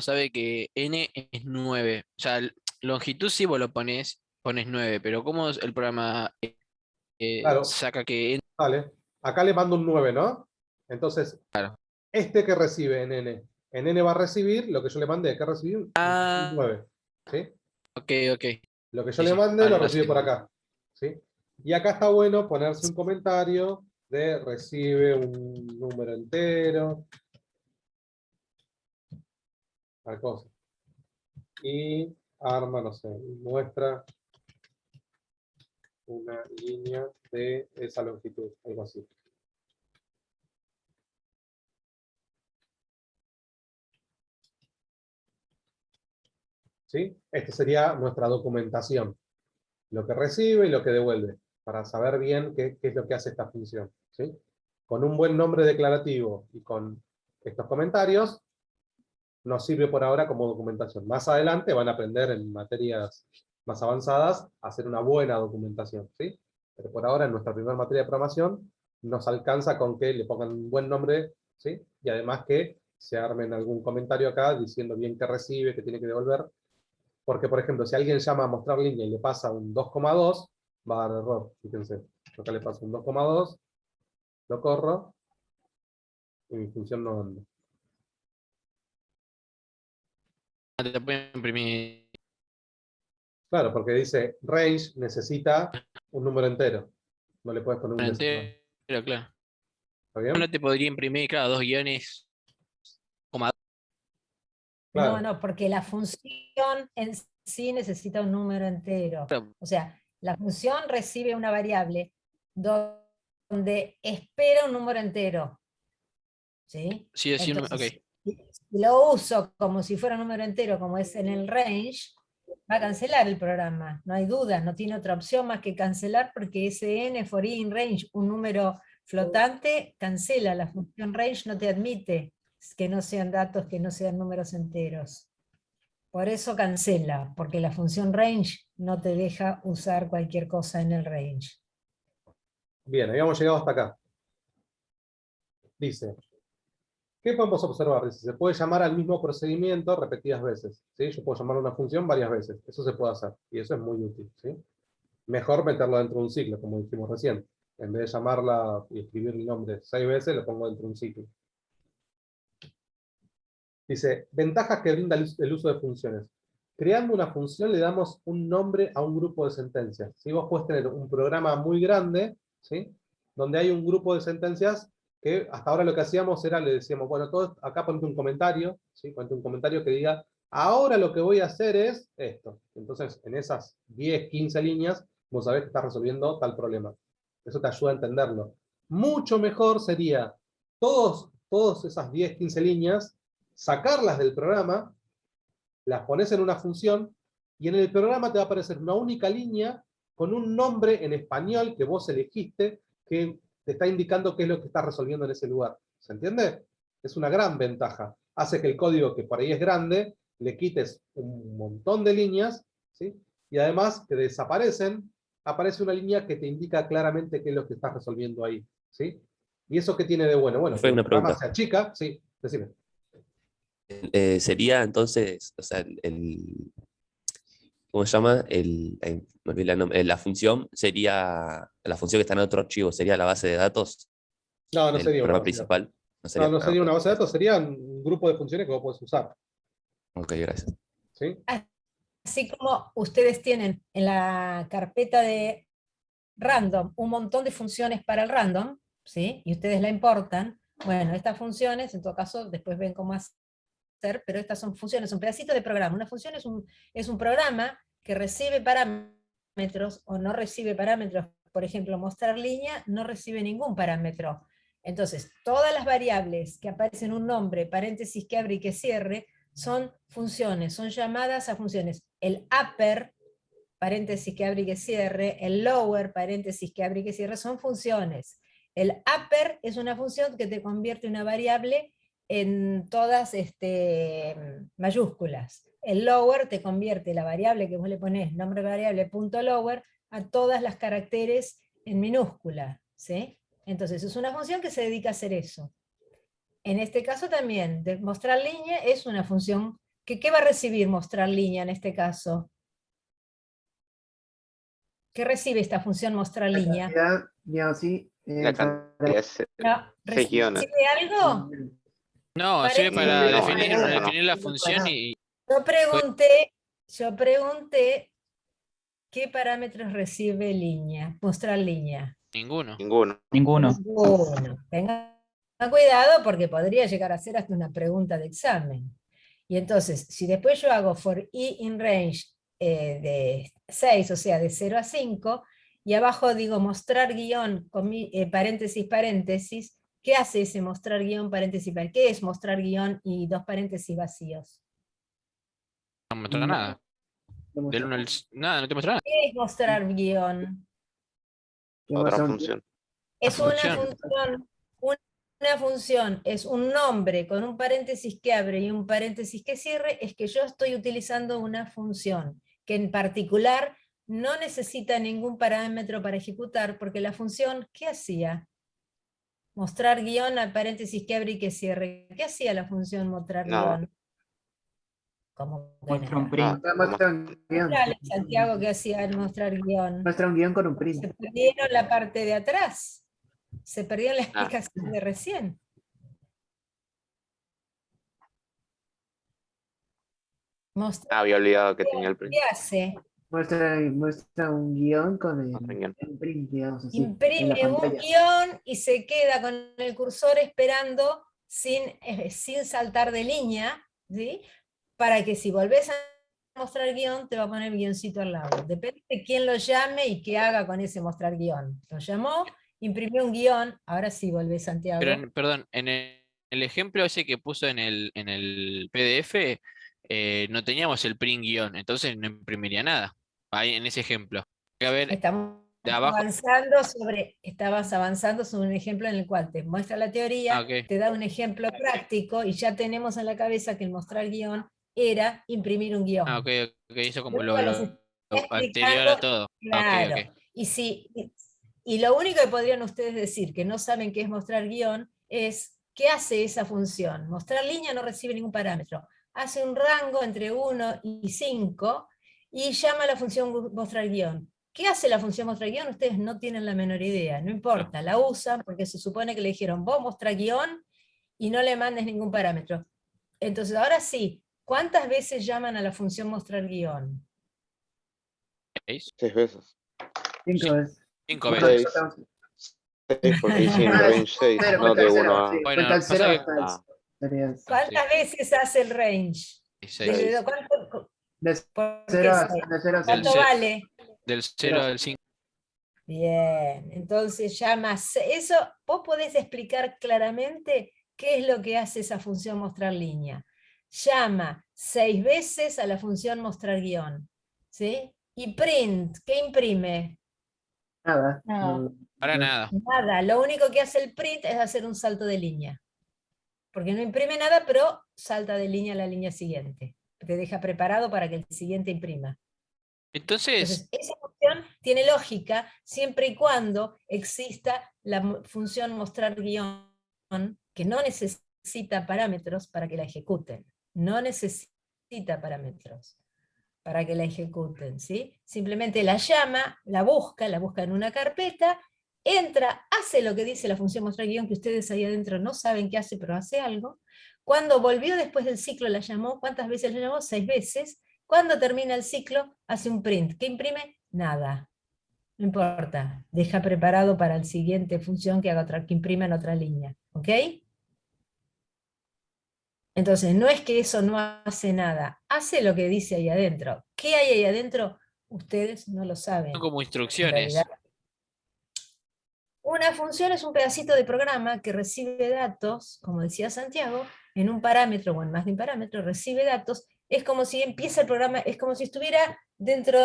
Speaker 4: sabe que n es 9. O sea, longitud sí vos lo pones 9, pero ¿cómo el programa
Speaker 2: Claro,
Speaker 4: saca que n?
Speaker 2: vale. Acá le mando un 9, ¿no? Entonces,
Speaker 4: Claro.
Speaker 2: este que recibe en n va a recibir lo que yo le mandé, que recibir un
Speaker 4: Ah,
Speaker 2: 9. ¿Sí?
Speaker 4: ok, ok.
Speaker 2: Lo que yo
Speaker 4: Sí,
Speaker 2: le
Speaker 4: sí.
Speaker 2: mande lo
Speaker 4: Ahora
Speaker 2: recibe
Speaker 4: sí.
Speaker 2: por acá. ¿Sí? Y acá está bueno ponerse un comentario de recibe un número entero. Tal cosa. Y arma, no sé, muestra una línea de esa longitud, algo así. ¿Sí? Esta sería nuestra documentación. Lo que recibe y lo que devuelve, para saber bien qué es lo que hace esta función. ¿Sí? Con un buen nombre declarativo y con estos comentarios, nos sirve por ahora como documentación. Más adelante van a aprender en materias más avanzadas a hacer una buena documentación. ¿Sí? Pero por ahora en nuestra primera materia de programación nos alcanza con que le pongan un buen nombre, ¿sí? Y además que se armen algún comentario acá diciendo bien qué recibe, qué tiene que devolver. Porque, por ejemplo, si alguien llama a mostrar línea y le pasa un 2,2, va a dar error. Fíjense, acá le paso un 2,2, lo corro, y mi función no anda.
Speaker 4: Te pueden imprimir.
Speaker 2: Claro, porque dice range necesita un número entero. No le puedes poner un decimal.
Speaker 4: Entero, claro.
Speaker 2: ¿Está bien?
Speaker 4: No te podría imprimir, claro, 2 guiones.
Speaker 2: Claro.
Speaker 9: No, porque la función en sí necesita un número entero.
Speaker 4: Claro.
Speaker 9: O sea, la función recibe una variable donde espera un número entero. ¿Sí?
Speaker 4: Sí, sí,
Speaker 9: Entonces,
Speaker 4: ok.
Speaker 9: si lo uso como si fuera un número entero, como es en el range, va a cancelar el programa. No hay duda, no tiene otra opción más que cancelar, porque ese n for in range, un número flotante, cancela. La función range no te admite que no sean datos, que no sean números enteros. Por eso cancela, porque la función range no te deja usar cualquier cosa en el range.
Speaker 2: Bien, habíamos llegado hasta acá. Dice, ¿qué podemos observar? Dice, se puede llamar al mismo procedimiento repetidas veces. ¿Sí? Yo puedo llamar a una función varias veces. Eso se puede hacer. Y eso es muy útil. ¿Sí? Mejor meterlo dentro de un ciclo, como dijimos recién. En vez de llamarla y escribir el nombre 6 veces, lo pongo dentro de un ciclo. Dice, ventajas que brinda el uso de funciones. Creando una función le damos un nombre a un grupo de sentencias. Si vos podés tener un programa muy grande, ¿sí? Donde hay un grupo de sentencias que hasta ahora lo que hacíamos era, le decíamos, bueno, todo, acá ponte un comentario, ¿sí? Ponte un comentario que diga, ahora lo que voy a hacer es esto. Entonces, en esas 10, 15 líneas, vos sabés que estás resolviendo tal problema. Eso te ayuda a entenderlo. Mucho mejor sería todas esas 10, 15 líneas, sacarlas del programa, las pones en una función, y en el programa te va a aparecer una única línea con un nombre en español que vos elegiste, que te está indicando qué es lo que estás resolviendo en ese lugar. ¿Se entiende? Es una gran ventaja. Hace que el código, que por ahí es grande, le quites un montón de líneas, ¿sí? Y además que desaparecen, aparece una línea que te indica claramente qué es lo que estás resolviendo ahí, ¿sí? ¿Y eso qué tiene de bueno? Bueno,
Speaker 5: Fue
Speaker 2: que el
Speaker 5: una
Speaker 2: programa
Speaker 5: pregunta.
Speaker 2: se achica, sí, decime.
Speaker 5: Sería entonces, o sea, ¿cómo se llama? Me olvidé el nombre. La función sería, la función que está en otro archivo, sería la base de datos
Speaker 2: No, no
Speaker 5: del
Speaker 2: sería una
Speaker 5: programa
Speaker 2: base de datos.
Speaker 5: principal. No
Speaker 2: No,
Speaker 5: sería,
Speaker 2: no sería
Speaker 5: ok,
Speaker 2: una base de datos, sería un grupo de funciones que vos podés usar,
Speaker 5: ok, gracias.
Speaker 2: ¿sí?
Speaker 9: Así como ustedes tienen en la carpeta de random un montón de funciones para el random, ¿sí? Y ustedes la importan, bueno, estas funciones, en todo caso, después ven cómo hacer, pero estas son funciones, un pedacito de programa. Una función es un programa que recibe parámetros o no recibe parámetros. Por ejemplo, mostrar línea no recibe ningún parámetro. Entonces, todas las variables que aparecen un nombre, paréntesis que abre y que cierre, son funciones, son llamadas a funciones. El upper, paréntesis que abre y que cierre, el lower, paréntesis que abre y que cierre, son funciones. El upper es una función que te convierte una variable en todas mayúsculas. El lower te convierte la variable que vos le ponés, nombre variable punto lower, a todas las caracteres en minúscula, ¿sí? Entonces es una función que se dedica a hacer eso. En este caso también, de mostrar línea es una función que ¿qué va a recibir mostrar línea en este caso? ¿Qué recibe esta función mostrar línea?
Speaker 10: La cantidad
Speaker 9: No,
Speaker 10: se guiona.
Speaker 9: ¿recibe algo?
Speaker 4: No, sirve
Speaker 9: Parece
Speaker 4: para
Speaker 10: No,
Speaker 4: definir,
Speaker 10: eso no.
Speaker 4: definir la función y
Speaker 9: Yo pregunté qué parámetros recibe línea, mostrar línea.
Speaker 4: ninguno.
Speaker 10: Ninguno.
Speaker 7: Ninguno.
Speaker 9: Ninguno. Tengan cuidado porque podría llegar a ser hasta una pregunta de examen. Y entonces, si después yo hago for i in range de 6, o sea, de 0 a 5, y abajo digo mostrar guión, paréntesis, paréntesis, ¿qué hace ese mostrar guión, paréntesis, paréntesis? ¿Qué es mostrar guión y dos paréntesis vacíos?
Speaker 4: No me muestra nada. Del 1 al... Nada, no te muestra nada.
Speaker 9: ¿Qué es mostrar guión?
Speaker 10: Otra función.
Speaker 9: Es
Speaker 4: Una
Speaker 9: una función, es un nombre con un paréntesis que abre y un paréntesis que cierre, es que yo estoy utilizando una función, que en particular no necesita ningún parámetro para ejecutar, porque la función, ¿qué hacía? Mostrar guión al paréntesis que abre y que cierre. ¿Qué hacía la función mostrar
Speaker 10: Nada.
Speaker 9: guión? Como que
Speaker 7: Muestra un
Speaker 9: nada.
Speaker 7: print.
Speaker 3: Muestra un guión.
Speaker 9: Dale, Santiago, ¿qué hacía al mostrar guión?
Speaker 3: Muestra un guión con un print.
Speaker 9: Se perdieron la parte de atrás. Se perdió la
Speaker 10: Ah.
Speaker 9: explicación de recién. Mostrar
Speaker 10: Había olvidado que tenía el print.
Speaker 9: ¿qué hace?
Speaker 3: Muestra un guión con
Speaker 10: Muestra un guión.
Speaker 3: el print, digamos así, en la
Speaker 9: Imprime un
Speaker 3: pantalla.
Speaker 9: guión y se queda con el cursor esperando sin saltar de línea, ¿sí? Para que si volvés a mostrar guión, te va a poner guioncito al lado. Depende de quién lo llame y qué haga con ese mostrar guión. Lo llamó, imprimió un guión, ahora sí volvés, Santiago.
Speaker 4: Pero, perdón, en el ejemplo ese que puso en el PDF, no teníamos el print guión, entonces no imprimiría nada. Ahí en ese ejemplo. A ver,
Speaker 9: Estamos
Speaker 4: de abajo.
Speaker 9: estabas avanzando sobre un ejemplo en el cual te muestra la teoría,
Speaker 4: Ah, ok.
Speaker 9: te da un ejemplo práctico y ya tenemos en la cabeza que el mostrar guión era imprimir un guión.
Speaker 4: Ah, ok, ok, eso como
Speaker 9: Luego les
Speaker 4: lo
Speaker 9: estoy
Speaker 4: anterior a
Speaker 9: explicando,
Speaker 4: todo.
Speaker 9: claro.
Speaker 4: Ok, ok.
Speaker 9: Y lo único que podrían ustedes decir que no saben qué es mostrar guión es ¿qué hace esa función? Mostrar línea no recibe ningún parámetro. Hace un rango entre 1 y 5 y llama a la función mostrar guión. ¿Qué hace la función mostrar guión? Ustedes no tienen la menor idea, no importa, la usan porque se supone que le dijeron vos mostrar guión y no le mandes ningún parámetro. Entonces ahora sí, ¿cuántas veces llaman a la función mostrar guión?
Speaker 4: 6
Speaker 10: 6 veces.
Speaker 3: 5 veces.
Speaker 4: 5
Speaker 3: Bueno,
Speaker 4: veces.
Speaker 10: Seis. 6 porque dice in range 6,
Speaker 3: Cero,
Speaker 10: no de
Speaker 3: cuenta el
Speaker 10: 1
Speaker 3: cero,
Speaker 10: a...
Speaker 3: sí,
Speaker 4: Bueno,
Speaker 3: cuenta el
Speaker 4: pasa
Speaker 3: cero
Speaker 4: que-
Speaker 3: hasta el-
Speaker 10: Ah,
Speaker 3: sería
Speaker 9: ¿Cuántas veces hace el range?
Speaker 4: Y seis.
Speaker 9: Desde ¿cuánto,
Speaker 3: de
Speaker 9: por qué
Speaker 3: cero a
Speaker 9: seis?
Speaker 3: de cero a
Speaker 4: Del
Speaker 9: ¿Cuánto
Speaker 4: ce-
Speaker 9: vale?
Speaker 4: Del 0 al 5.
Speaker 9: Bien, entonces llama, eso, vos podés explicar claramente qué es lo que hace esa función mostrar línea. Llama 6 veces a la función mostrar guión, ¿sí? Y print, ¿qué imprime?
Speaker 3: nada.
Speaker 1: Nada.
Speaker 3: no-
Speaker 4: Para
Speaker 3: no-
Speaker 4: nada.
Speaker 9: Nada, lo único que hace el print es hacer un salto de línea. Porque no imprime nada, pero salta de línea a la línea siguiente. Te deja preparado para que el siguiente imprima.
Speaker 4: Entonces,
Speaker 9: Entonces, esa función tiene lógica siempre y cuando exista la función mostrar guión, que no necesita parámetros para que la ejecuten. No necesita parámetros para que la ejecuten, ¿sí? Simplemente la llama, la busca en una carpeta, entra, hace lo que dice la función mostrar guión, que ustedes ahí adentro no saben qué hace, pero hace algo. Cuando volvió después del ciclo la llamó, ¿cuántas veces la llamó? 6 veces. Cuando termina el ciclo, hace un print. ¿Qué imprime? Nada. No importa. Deja preparado para el siguiente función que haga otra, que imprima en otra línea. ¿Ok? Entonces, no es que eso no hace nada. Hace lo que dice ahí adentro. ¿Qué hay ahí adentro? Ustedes no lo saben.
Speaker 4: son como
Speaker 9: En
Speaker 4: instrucciones.
Speaker 9: realidad, una función es un pedacito de programa que recibe datos, como decía Santiago, en un parámetro o en más de un parámetro, recibe datos. Es como si empieza el programa, es como si estuviera dentro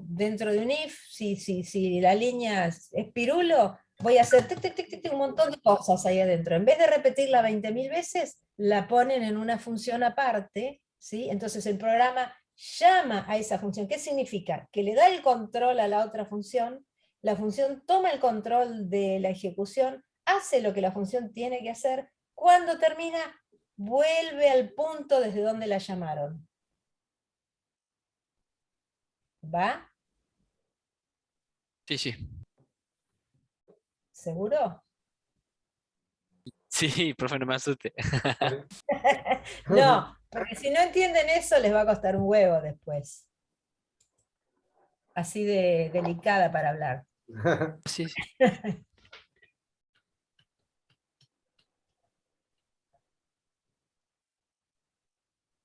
Speaker 9: de un if, si la línea es pirulo, voy a hacer tic, tic, tic, tic, un montón de cosas ahí adentro. En vez de repetirla 20.000 veces, la ponen en una función aparte, ¿sí? Entonces el programa llama a esa función. ¿Qué significa? Que le da el control a la otra función, la función toma el control de la ejecución, hace lo que la función tiene que hacer, cuando termina, vuelve al punto desde donde la llamaron. ¿Va?
Speaker 4: Sí, sí.
Speaker 9: ¿Seguro?
Speaker 4: Sí, profe, no me asuste.
Speaker 9: No, porque si no entienden eso les va a costar un huevo después. Así de delicada para hablar.
Speaker 4: Sí, sí.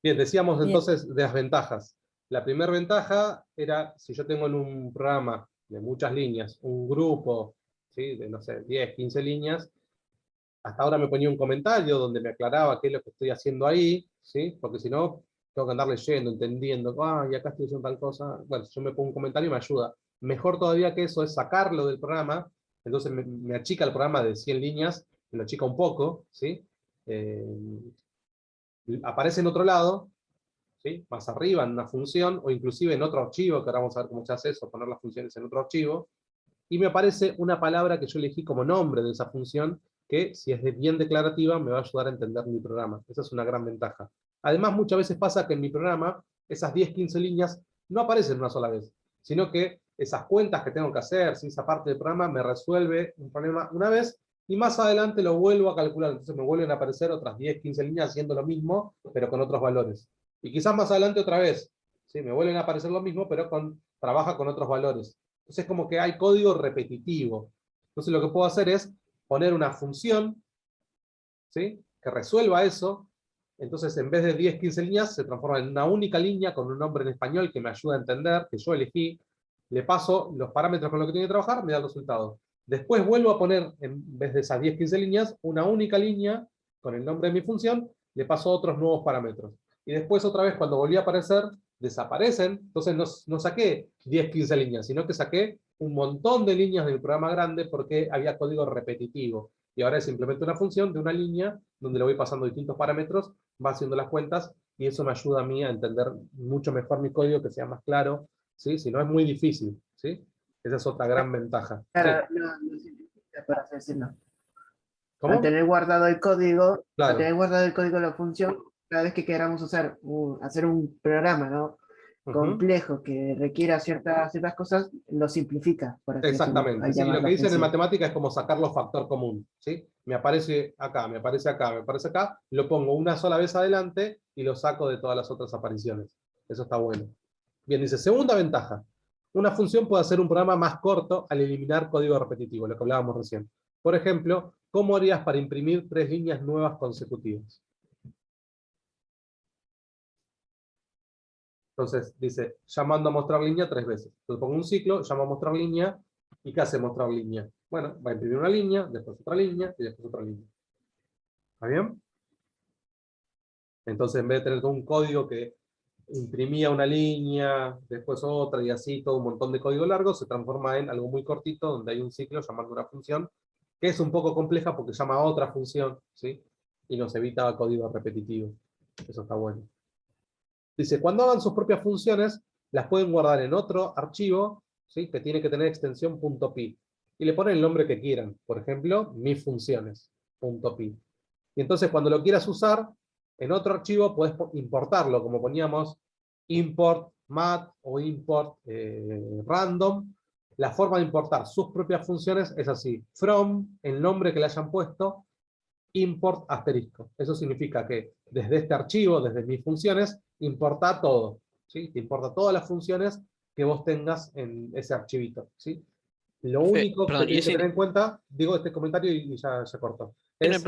Speaker 2: Bien, decíamos
Speaker 9: Bien.
Speaker 2: entonces de las ventajas. La primera ventaja era, si yo tengo en un programa de muchas líneas, un grupo, ¿sí? De, no sé, 10, 15 líneas, hasta ahora me ponía un comentario donde me aclaraba qué es lo que estoy haciendo ahí, ¿sí? Porque si no, tengo que andar leyendo, entendiendo, y acá estoy haciendo tal cosa. Bueno, si yo me pongo un comentario me ayuda. Mejor todavía que eso es sacarlo del programa, entonces me achica el programa de 100 líneas, me lo achica un poco, ¿sí? Aparece en otro lado, ¿sí? Más arriba en una función, o inclusive en otro archivo, que ahora vamos a ver cómo se hace eso, poner las funciones en otro archivo, y me aparece una palabra que yo elegí como nombre de esa función, que si es bien declarativa me va a ayudar a entender mi programa. Esa es una gran ventaja. Además, muchas veces pasa que en mi programa, esas 10, 15 líneas no aparecen una sola vez, sino que esas cuentas que tengo que hacer, ¿sí? Esa parte del programa me resuelve un problema una vez, y más adelante lo vuelvo a calcular. Entonces me vuelven a aparecer otras 10, 15 líneas haciendo lo mismo, pero con otros valores. Y quizás más adelante otra vez, ¿sí? Me vuelven a aparecer lo mismo, pero trabaja con otros valores. Entonces es como que hay código repetitivo. Entonces lo que puedo hacer es poner una función, ¿sí? Que resuelva eso. Entonces en vez de 10, 15 líneas, se transforma en una única línea con un nombre en español que me ayuda a entender, que yo elegí. Le paso los parámetros con los que tiene que trabajar, me da el resultado. Después vuelvo a poner, en vez de esas 10, 15 líneas, una única línea con el nombre de mi función, le paso otros nuevos parámetros. Y después otra vez cuando volví a aparecer, desaparecen. Entonces no saqué 10, 15 líneas, sino que saqué un montón de líneas de mi programa grande porque había código repetitivo. Y ahora es simplemente una función de una línea donde le voy pasando distintos parámetros, va haciendo las cuentas, y eso me ayuda a mí a entender mucho mejor mi código, que sea más claro, ¿sí? Si no es muy difícil, ¿sí? Esa es otra gran ventaja.
Speaker 3: Claro,
Speaker 2: Sí.
Speaker 3: no simplifica, por así decirlo.
Speaker 2: ¿Cómo?
Speaker 3: Al tener guardado el código,
Speaker 2: Claro.
Speaker 3: al tener guardado el código de la función, cada vez que queramos hacer hacer un programa, ¿no? Complejo que requiera ciertas cosas, lo simplifica, por así
Speaker 2: Exactamente.
Speaker 3: decirlo,
Speaker 2: Sí,
Speaker 3: al
Speaker 2: lo
Speaker 3: llamar
Speaker 2: que
Speaker 3: la
Speaker 2: dicen en
Speaker 3: función.
Speaker 2: matemática es como sacarlo factor común, ¿sí? Me aparece acá, me aparece acá, me aparece acá, lo pongo una sola vez adelante y lo saco de todas las otras apariciones. Eso está bueno. Bien, dice, segunda ventaja. Una función puede hacer un programa más corto al eliminar código repetitivo, lo que hablábamos recién. Por ejemplo, ¿cómo harías para imprimir 3 líneas nuevas consecutivas? Entonces dice, llamando a mostrar línea 3 veces. Entonces pongo un ciclo, llamo a mostrar línea, ¿y qué hace mostrar línea? Bueno, va a imprimir una línea, después otra línea, y después otra línea. ¿Está bien? Entonces en vez de tener todo un código que imprimía una línea, después otra, y así todo un montón de código largo, se transforma en algo muy cortito, donde hay un ciclo llamando una función, que es un poco compleja porque llama a otra función, ¿sí? Y nos evita código repetitivo. Eso está bueno. Dice, cuando hagan sus propias funciones, las pueden guardar en otro archivo, ¿sí? Que tiene que tener extensión .py. Y le ponen el nombre que quieran. Por ejemplo, mis funciones.py. Y entonces cuando lo quieras usar, en otro archivo puedes importarlo, como poníamos import mat o import random. La forma de importar sus propias funciones es así. From, el nombre que le hayan puesto, import asterisco. Eso significa que desde este archivo, desde mis funciones, importa todo. ¿Sí? Te importa todas las funciones que vos tengas en ese archivito. ¿Sí? Lo único que tienes que tener en cuenta, digo este comentario y ya corto, es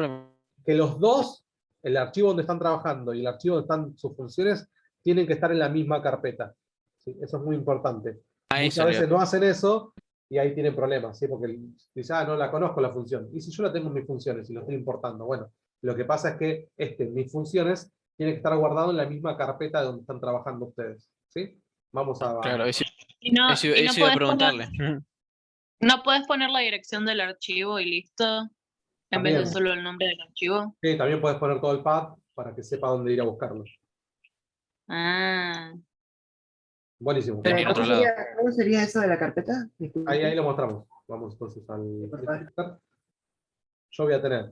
Speaker 2: que los dos, el archivo donde están trabajando y el archivo donde están sus funciones, tienen que estar en la misma carpeta. ¿Sí? Eso es muy importante. Muchas veces no hacen eso y ahí tienen problemas, ¿sí? Porque dice, no la conozco la función. Y si yo la tengo en mis funciones y lo estoy importando, bueno, lo que pasa es que mis funciones tienen que estar guardado en la misma carpeta donde están trabajando ustedes. ¿Sí? Vamos a...
Speaker 4: Claro,
Speaker 11: Y no
Speaker 4: eso iba a
Speaker 11: puedes
Speaker 4: preguntarle.
Speaker 11: no puedes poner la dirección del archivo y listo, en vez de
Speaker 2: También.
Speaker 11: solo el nombre del archivo.
Speaker 2: Sí, también puedes poner todo el path para que sepa dónde ir a buscarlo.
Speaker 11: Ah.
Speaker 2: Buenísimo.
Speaker 4: Tenía otro
Speaker 3: ¿Cómo sería eso de la carpeta? Disculpe.
Speaker 2: Ahí lo mostramos. Vamos entonces al... Yo voy a tener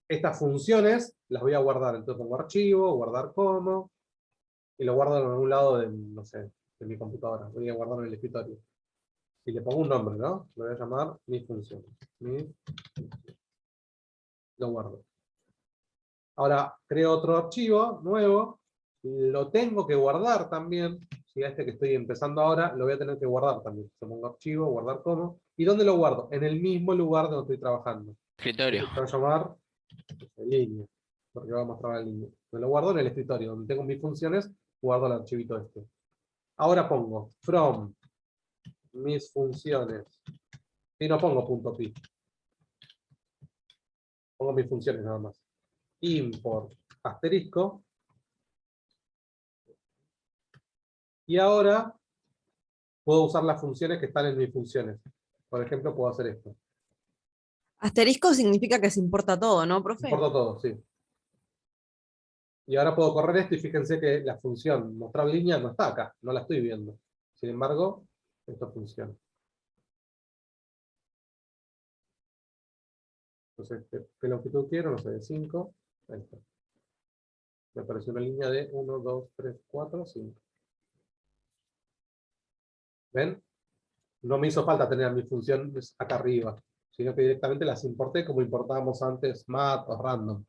Speaker 2: estas funciones, las voy a guardar. Entonces pongo archivo, guardar como, y lo guardo en algún lado de, no sé, de mi computadora. Voy a guardarlo en el escritorio. Y le pongo un nombre, ¿no? Lo voy a llamar mis funciones. Lo guardo. Ahora creo otro archivo nuevo. Lo tengo que guardar también. Si a este que estoy empezando ahora, lo voy a tener que guardar también. Yo pongo archivo, guardar como. ¿Y dónde lo guardo? En el mismo lugar donde estoy trabajando.
Speaker 4: Escritorio.
Speaker 2: Lo voy a llamar línea, porque va a mostrar la línea. Me lo guardo en el escritorio, donde tengo mis funciones, guardo el archivito este. Ahora pongo from mis funciones. Y no pongo .py. Pongo mis funciones nada más. Import asterisco. Y ahora puedo usar las funciones que están en mis funciones. Por ejemplo, puedo hacer esto.
Speaker 12: Asterisco significa que se importa todo, ¿no, profe?
Speaker 2: Importa todo, sí. Y ahora puedo correr esto y fíjense que la función mostrar línea no está acá, no la estoy viendo. Sin embargo, esto funciona. Entonces, ¿qué longitud quiero? No sé, de 5. Ahí está. Me apareció una línea de 1, 2, 3, 4, 5. ¿Ven? No me hizo falta tener mis funciones acá arriba, sino que directamente las importé como importábamos antes mat o random.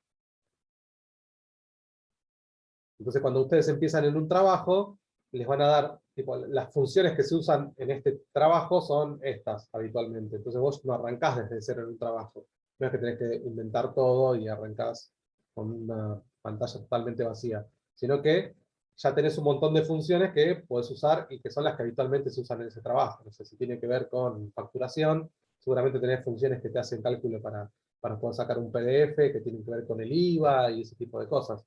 Speaker 2: Entonces cuando ustedes empiezan en un trabajo, les van a dar, tipo, las funciones que se usan en este trabajo son estas habitualmente. Entonces vos no arrancás desde cero en un trabajo. No es que tenés que inventar todo y arrancás con una pantalla totalmente vacía, sino que ya tenés un montón de funciones que podés usar y que son las que habitualmente se usan en ese trabajo. No sé, si tiene que ver con facturación, seguramente tenés funciones que te hacen cálculo para poder sacar un PDF, que tienen que ver con el IVA y ese tipo de cosas.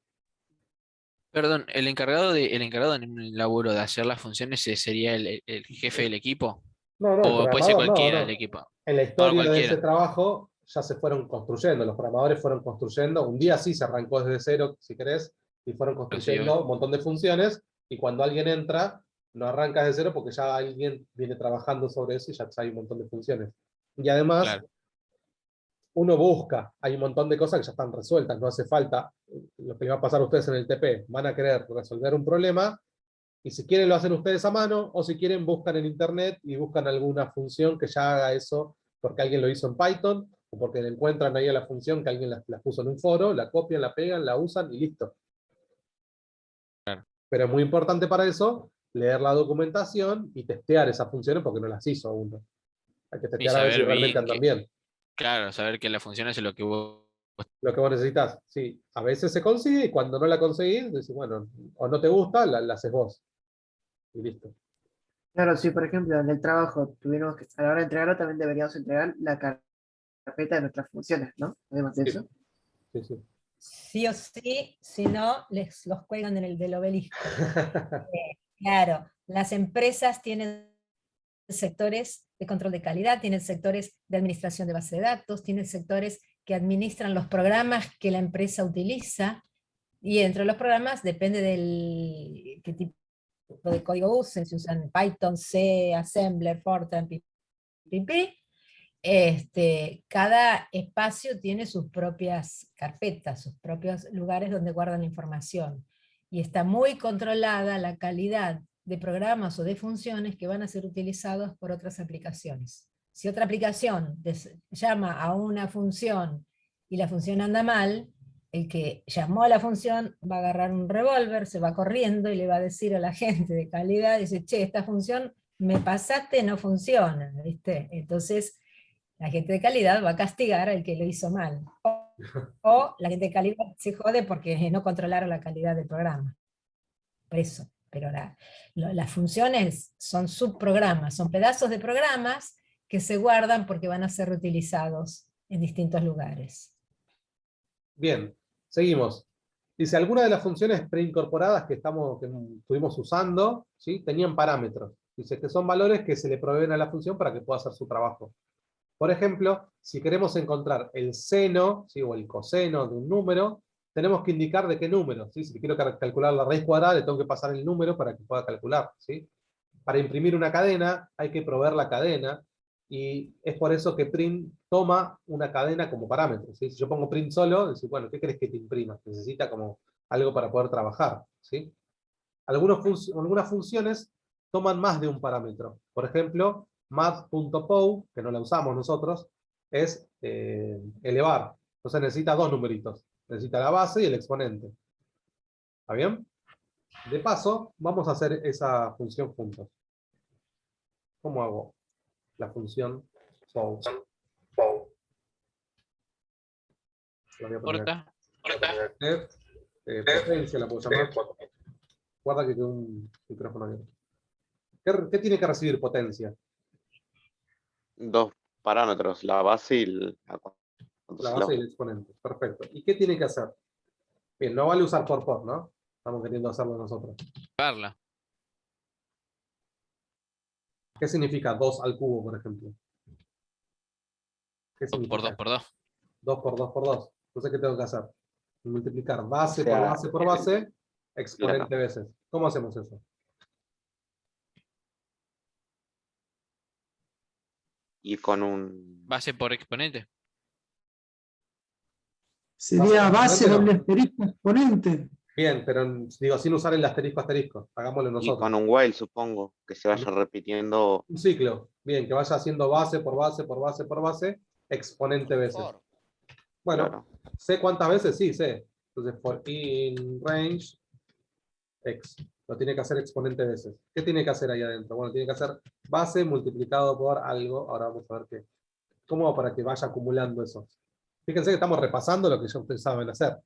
Speaker 4: Perdón, el encargado en un laburo de hacer las funciones sería el jefe del equipo.
Speaker 2: No,
Speaker 4: O puede ser cualquiera
Speaker 2: no.
Speaker 4: del equipo.
Speaker 2: En la historia de
Speaker 4: cualquiera.
Speaker 2: ese trabajo ya se fueron construyendo, los programadores fueron construyendo, un día sí se arrancó desde cero, si querés, y fueron construyendo un montón de funciones, y cuando alguien entra, no arranca desde cero porque ya alguien viene trabajando sobre eso y ya hay un montón de funciones. Y además,
Speaker 4: Claro.
Speaker 2: uno busca, hay un montón de cosas que ya están resueltas, no hace falta, lo que le va a pasar a ustedes en el TP, van a querer resolver un problema, y si quieren lo hacen ustedes a mano, o si quieren buscan en internet y buscan alguna función que ya haga eso, porque alguien lo hizo en Python, o porque le encuentran ahí a la función que alguien la puso en un foro, la copian, la pegan, la usan y listo.
Speaker 4: Claro.
Speaker 2: Pero es muy importante para eso leer la documentación y testear esas funciones porque no las hizo uno. Hay que
Speaker 4: Y
Speaker 2: testear a ver si
Speaker 4: saber
Speaker 2: realmente
Speaker 4: bien
Speaker 2: andan
Speaker 4: que,
Speaker 2: bien.
Speaker 4: claro, saber que la función es lo que vos.
Speaker 2: Lo que vos necesitas, sí. A veces se consigue y cuando no la conseguís, decís, bueno, o no te gusta, la haces vos. Y listo.
Speaker 3: Claro, sí, por ejemplo, en el trabajo tuvimos que, a la hora de entregarlo, también deberíamos entregar la carpeta de nuestras funciones, ¿no? Además de
Speaker 2: Sí,
Speaker 3: eso.
Speaker 2: sí, sí.
Speaker 9: Sí o sí, si no, los cuelgan en el del obelisco. Claro, las empresas tienen sectores de control de calidad, tienen sectores de administración de base de datos, tienen sectores que administran los programas que la empresa utiliza, y entre los programas depende del qué tipo de código usen, si usan Python, C, Assembler, Fortran, PPP. Cada espacio tiene sus propias carpetas, sus propios lugares donde guardan la información, y está muy controlada la calidad de programas o de funciones que van a ser utilizados por otras aplicaciones. Si otra aplicación llama a una función y la función anda mal, el que llamó a la función va a agarrar un revólver, se va corriendo y le va a decir a la gente de calidad, dice, che, esta función me pasaste, no funciona, ¿viste? Entonces, la gente de calidad va a castigar al que lo hizo mal. O la gente de calidad se jode porque no controlaron la calidad del programa. Por eso. Pero las funciones son subprogramas, son pedazos de programas que se guardan porque van a ser reutilizados en distintos lugares.
Speaker 2: Bien, seguimos. Dice, algunas de las funciones preincorporadas que estuvimos usando, ¿sí? Tenían parámetros. Dice que son valores que se le proveen a la función para que pueda hacer su trabajo. Por ejemplo, si queremos encontrar el seno, ¿sí? O el coseno de un número, tenemos que indicar de qué número, ¿sí? Si quiero calcular la raíz cuadrada, le tengo que pasar el número para que pueda calcular, ¿sí? Para imprimir una cadena, hay que proveer la cadena, y es por eso que print toma una cadena como parámetro, ¿sí? Si yo pongo print solo, decir, bueno, ¿qué querés que te imprima? Necesita como algo para poder trabajar, ¿sí? Algunas funciones toman más de un parámetro. Por ejemplo, math.pow, que no la usamos nosotros, es elevar. Entonces necesita dos numeritos. Necesita la base y el exponente. ¿Está bien? De paso, vamos a hacer esa función juntos. ¿Cómo hago la función pow? La voy a poner
Speaker 4: Corta.
Speaker 2: potencia, la puedo llamar. Guarda que quedó un micrófono abierto. ¿Qué tiene que recibir potencia?
Speaker 10: Dos parámetros, la base y
Speaker 2: La base y el exponente. Perfecto. ¿Y qué tiene que hacer? Bien, no vale usar por, ¿no? Estamos queriendo hacerlo nosotros.
Speaker 4: Parla.
Speaker 2: ¿Qué significa 2 al cubo, por ejemplo? ¿Qué
Speaker 4: 2 por 2
Speaker 2: significa?
Speaker 4: por 2.
Speaker 2: 2 por 2 por 2. Entonces, ¿qué tengo que hacer? Multiplicar base
Speaker 10: O sea,
Speaker 2: por base por base, exponente
Speaker 10: claro.
Speaker 2: veces. ¿Cómo hacemos eso?
Speaker 10: Y con un...
Speaker 4: Base por exponente.
Speaker 13: Sería base
Speaker 2: ¿Exponente
Speaker 13: doble
Speaker 2: no?
Speaker 13: asterisco exponente.
Speaker 2: Bien, pero digo, sin usar el asterisco. Hagámoslo
Speaker 10: Y
Speaker 2: nosotros.
Speaker 10: con un while, supongo, que se vaya repitiendo.
Speaker 2: Un ciclo. Bien, que vaya haciendo base por base por base por base, exponente veces. Bueno,
Speaker 10: Claro.
Speaker 2: ¿sé cuántas veces? Sí, sé. Entonces, for in range x. Lo tiene que hacer exponente veces. ¿Qué tiene que hacer ahí adentro? Bueno, tiene que hacer base multiplicado por algo. Ahora vamos a ver qué. ¿Cómo hago para que vaya acumulando eso? Fíjense que estamos repasando lo que ya ustedes saben hacer.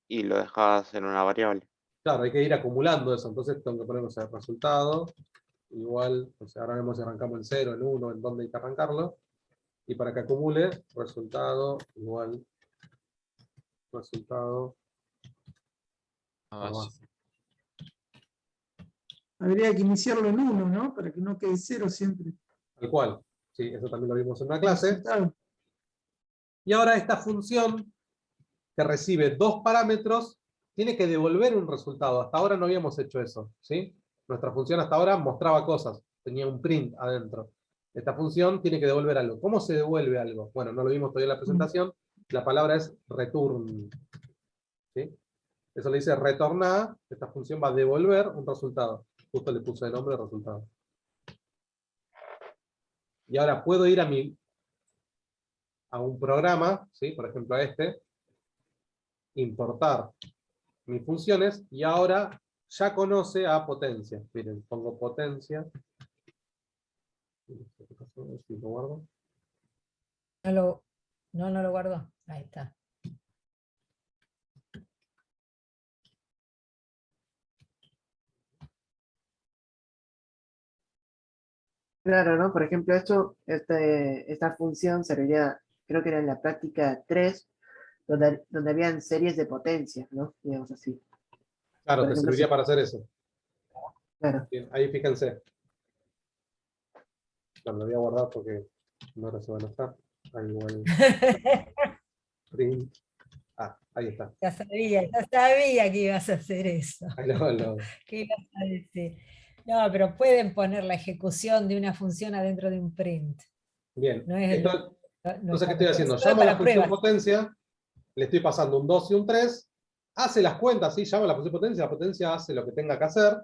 Speaker 10: Y lo dejas en una variable.
Speaker 2: Claro, hay que ir acumulando eso. Entonces tengo que poner, o sea, resultado igual, o sea, ahora vemos si arrancamos en 0, en 1, en dónde hay que arrancarlo. Y para que acumule, resultado igual, resultado por base.
Speaker 13: Habría que iniciarlo en 1, ¿no? Para que no quede 0 siempre.
Speaker 2: Tal cual. Sí, eso también lo vimos en una clase. Y ahora esta función que recibe dos parámetros tiene que devolver un resultado. Hasta ahora no habíamos hecho eso, ¿sí? Nuestra función hasta ahora mostraba cosas, tenía un print adentro. Esta función tiene que devolver algo. ¿Cómo se devuelve algo? Bueno, no lo vimos todavía en la presentación. La palabra es return. ¿Sí? Eso le dice retornar. Esta función va a devolver un resultado. Justo le puse el nombre de resultado. Y ahora puedo ir a un programa, ¿sí? Por ejemplo a este, importar mis funciones, y ahora ya conoce a potencia. Miren, pongo potencia. Si lo guardo.
Speaker 9: No lo guardo. Ahí está.
Speaker 3: Claro, ¿no? Por ejemplo, esta función serviría, creo que era en la práctica 3, donde habían series de potencias, ¿no? Digamos así.
Speaker 2: Claro,
Speaker 3: Por
Speaker 2: te
Speaker 3: ejemplo,
Speaker 2: serviría
Speaker 3: si-
Speaker 2: para hacer eso.
Speaker 3: Claro.
Speaker 2: Bien, ahí fíjense. Bueno, lo voy a guardar porque no ahora se va a enojar. Ahí igual. Print. Ah, ahí está.
Speaker 9: Ya sabía que ibas a hacer eso.
Speaker 2: Ahí
Speaker 9: ¿Qué ibas a decir? No, pero pueden poner la ejecución de una función adentro de un print.
Speaker 2: Bien.
Speaker 9: No es
Speaker 2: Entonces,
Speaker 9: no
Speaker 2: ¿qué estoy haciendo?
Speaker 9: solo
Speaker 2: Llamo a la
Speaker 9: para
Speaker 2: función
Speaker 9: pruebas.
Speaker 2: potencia, le estoy pasando un 2 y un 3, hace las cuentas, ¿sí? Llama a la potencia hace lo que tenga que hacer,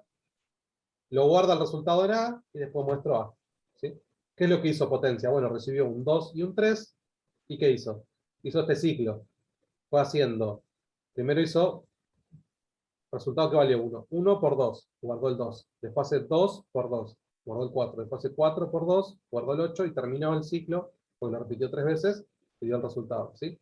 Speaker 2: lo guarda el resultado en A y después muestro A. ¿Sí? ¿Qué es lo que hizo potencia? Bueno, recibió un 2 y un 3, ¿y qué hizo? Hizo este ciclo. Fue haciendo, primero hizo, resultado que valió 1. 1 por 2, guardó el 2. Después hace 2 por 2, guardó el 4. Después hace 4 por 2, guardó el 8 y terminó el ciclo, porque lo repitió 3 veces y dio el resultado. ¿Sí?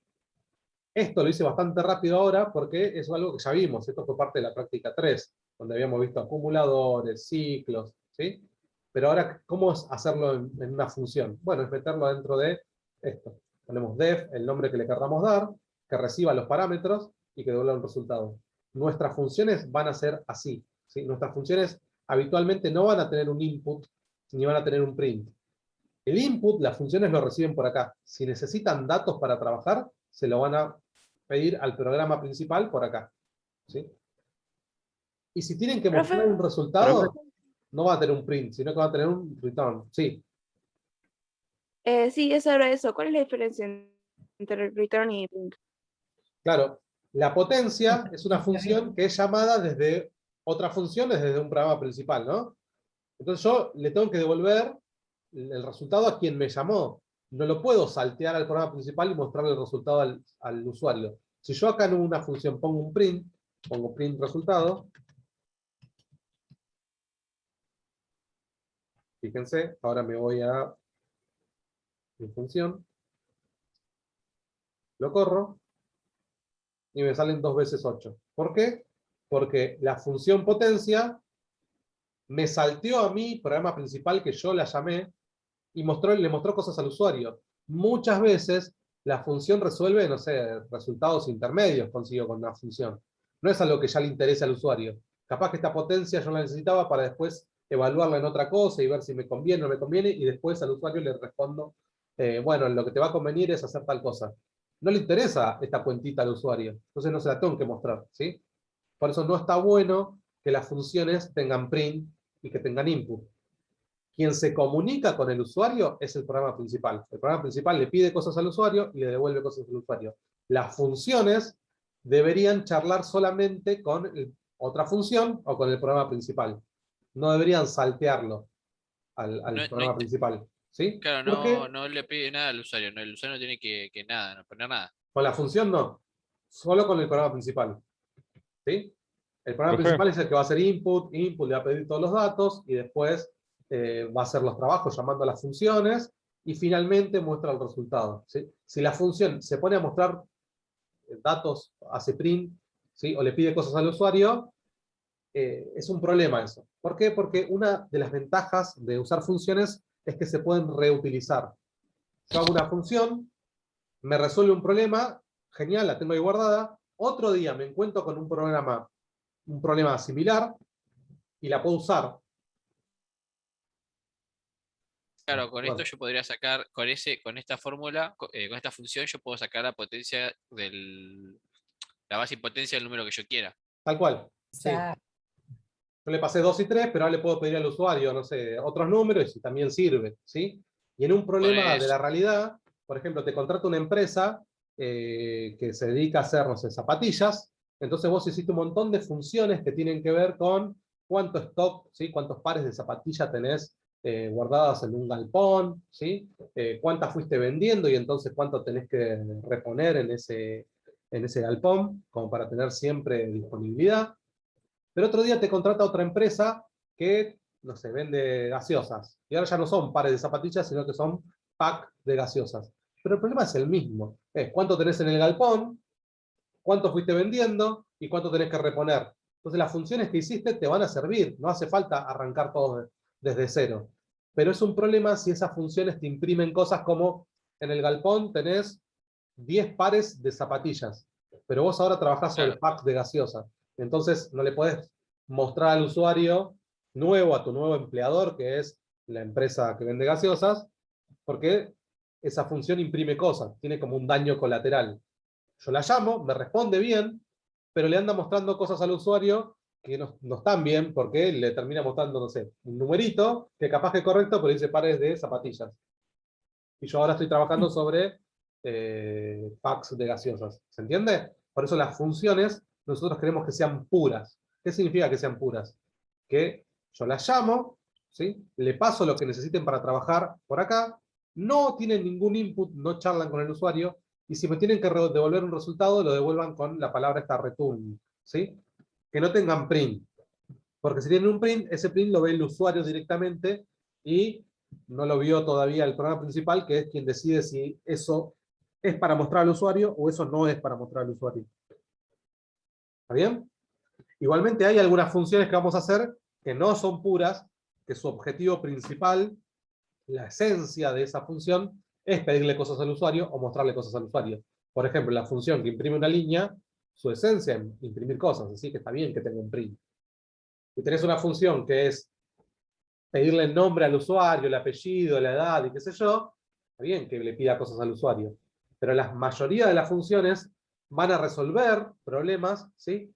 Speaker 2: Esto lo hice bastante rápido ahora porque es algo que ya vimos. Esto fue parte de la práctica 3, donde habíamos visto acumuladores, ciclos, ¿sí? Pero ahora, ¿cómo es hacerlo en una función? Bueno, es meterlo dentro de esto. Ponemos def, el nombre que le querramos dar, que reciba los parámetros y que devuelva un resultado. Nuestras funciones van a ser así, ¿sí? Nuestras funciones habitualmente no van a tener un input, ni van a tener un print. El input, las funciones lo reciben por acá. Si necesitan datos para trabajar, se lo van a pedir al programa principal por acá. ¿Sí? Y si tienen que mostrar un resultado, no va a tener un print, sino que va a tener un return. Sí.
Speaker 12: Sí, es ahora eso. ¿Cuál es la diferencia entre return y print?
Speaker 2: Claro, la potencia es una función que es llamada desde otra función, desde un programa principal, ¿no? Entonces yo le tengo que devolver el resultado a quien me llamó. No lo puedo saltear al programa principal y mostrarle el resultado al usuario. Si yo acá en una función pongo print resultado, fíjense, ahora me voy a mi función, lo corro, y me salen 2 veces 8. ¿Por qué? Porque la función potencia me salteó a mi programa principal que yo la llamé, y le mostró cosas al usuario. Muchas veces la función resuelve, no sé, resultados intermedios consigo con una función. No es algo que ya le interese al usuario. Capaz que esta potencia yo la necesitaba para después evaluarla en otra cosa y ver si me conviene o no me conviene, y después al usuario le respondo, bueno, lo que te va a convenir es hacer tal cosa. No le interesa esta cuentita al usuario, entonces no se la tengo que mostrar, ¿sí? Por eso no está bueno que las funciones tengan print y que tengan input. Quien se comunica con el usuario es el programa principal. El programa principal le pide cosas al usuario y le devuelve cosas al usuario. Las funciones deberían charlar solamente con otra función o con el programa principal. No deberían saltearlo al programa principal. ¿Sí?
Speaker 4: Claro,
Speaker 2: Porque
Speaker 4: no le pide nada al usuario, no, el usuario no tiene que nada, no poner nada.
Speaker 2: con la función no. Solo con el programa principal. ¿Sí? El programa principal es el que va a hacer input le va a pedir todos los datos y después va a hacer los trabajos llamando a las funciones y finalmente muestra el resultado. ¿Sí? Si la función se pone a mostrar datos, hace print, ¿sí? O le pide cosas al usuario, es un problema eso. ¿Por qué? Porque una de las ventajas de usar funciones es que se pueden reutilizar. Yo hago una función, me resuelve un problema, genial, la tengo ahí guardada. Otro día me encuentro con un problema similar y la puedo usar.
Speaker 4: Claro, con esto yo podría sacar, con esta fórmula, con esta función, yo puedo sacar la potencia la base y potencia del número que yo quiera.
Speaker 2: Tal cual. Sí. Yo le pasé 2 y 3, pero ahora le puedo pedir al usuario, no sé, otros números y también sirve, ¿sí? Y en un problema de la realidad, por ejemplo, te contrata una empresa que se dedica a hacer, no sé, zapatillas, entonces vos hiciste un montón de funciones que tienen que ver con cuánto stock, ¿sí? Cuántos pares de zapatillas tenés guardadas en un galpón, ¿sí? Cuántas fuiste vendiendo y entonces cuánto tenés que reponer en ese galpón, como para tener siempre disponibilidad. Pero otro día te contrata otra empresa que, no sé, vende gaseosas. Y ahora ya no son pares de zapatillas, sino que son pack de gaseosas. Pero el problema es el mismo. Es cuánto tenés en el galpón, cuánto fuiste vendiendo y cuánto tenés que reponer. Entonces las funciones que hiciste te van a servir. No hace falta arrancar todo desde cero. Pero es un problema si esas funciones te imprimen cosas como en el galpón tenés 10 pares de zapatillas. Pero vos ahora trabajás sobre el pack de gaseosas. Entonces no le podés mostrar al usuario nuevo, a tu nuevo empleador, que es la empresa que vende gaseosas, porque esa función imprime cosas, tiene como un daño colateral. Yo la llamo, me responde bien, pero le anda mostrando cosas al usuario que no están bien, porque le termina mostrando, no sé, un numerito, que capaz que es correcto, pero dice pares de zapatillas. Y yo ahora estoy trabajando sobre packs de gaseosas. ¿Se entiende? Por eso las funciones nosotros queremos que sean puras. ¿Qué significa que sean puras? Que yo las llamo, ¿sí? Le paso lo que necesiten para trabajar por acá, no tienen ningún input, no charlan con el usuario, y si me tienen que devolver un resultado, lo devuelvan con la palabra esta return, ¿sí? Que no tengan print. Porque si tienen un print, ese print lo ve el usuario directamente y no lo vio todavía el programa principal, que es quien decide si eso es para mostrar al usuario o eso no es para mostrar al usuario. ¿Está bien? Igualmente hay algunas funciones que vamos a hacer que no son puras, que su objetivo principal, la esencia de esa función, es pedirle cosas al usuario o mostrarle cosas al usuario. Por ejemplo, la función que imprime una línea, su esencia es imprimir cosas, así que está bien que tenga un print. Si tenés una función que es pedirle el nombre al usuario, el apellido, la edad y qué sé yo, está bien que le pida cosas al usuario. Pero la mayoría de las funciones van a resolver problemas, ¿sí?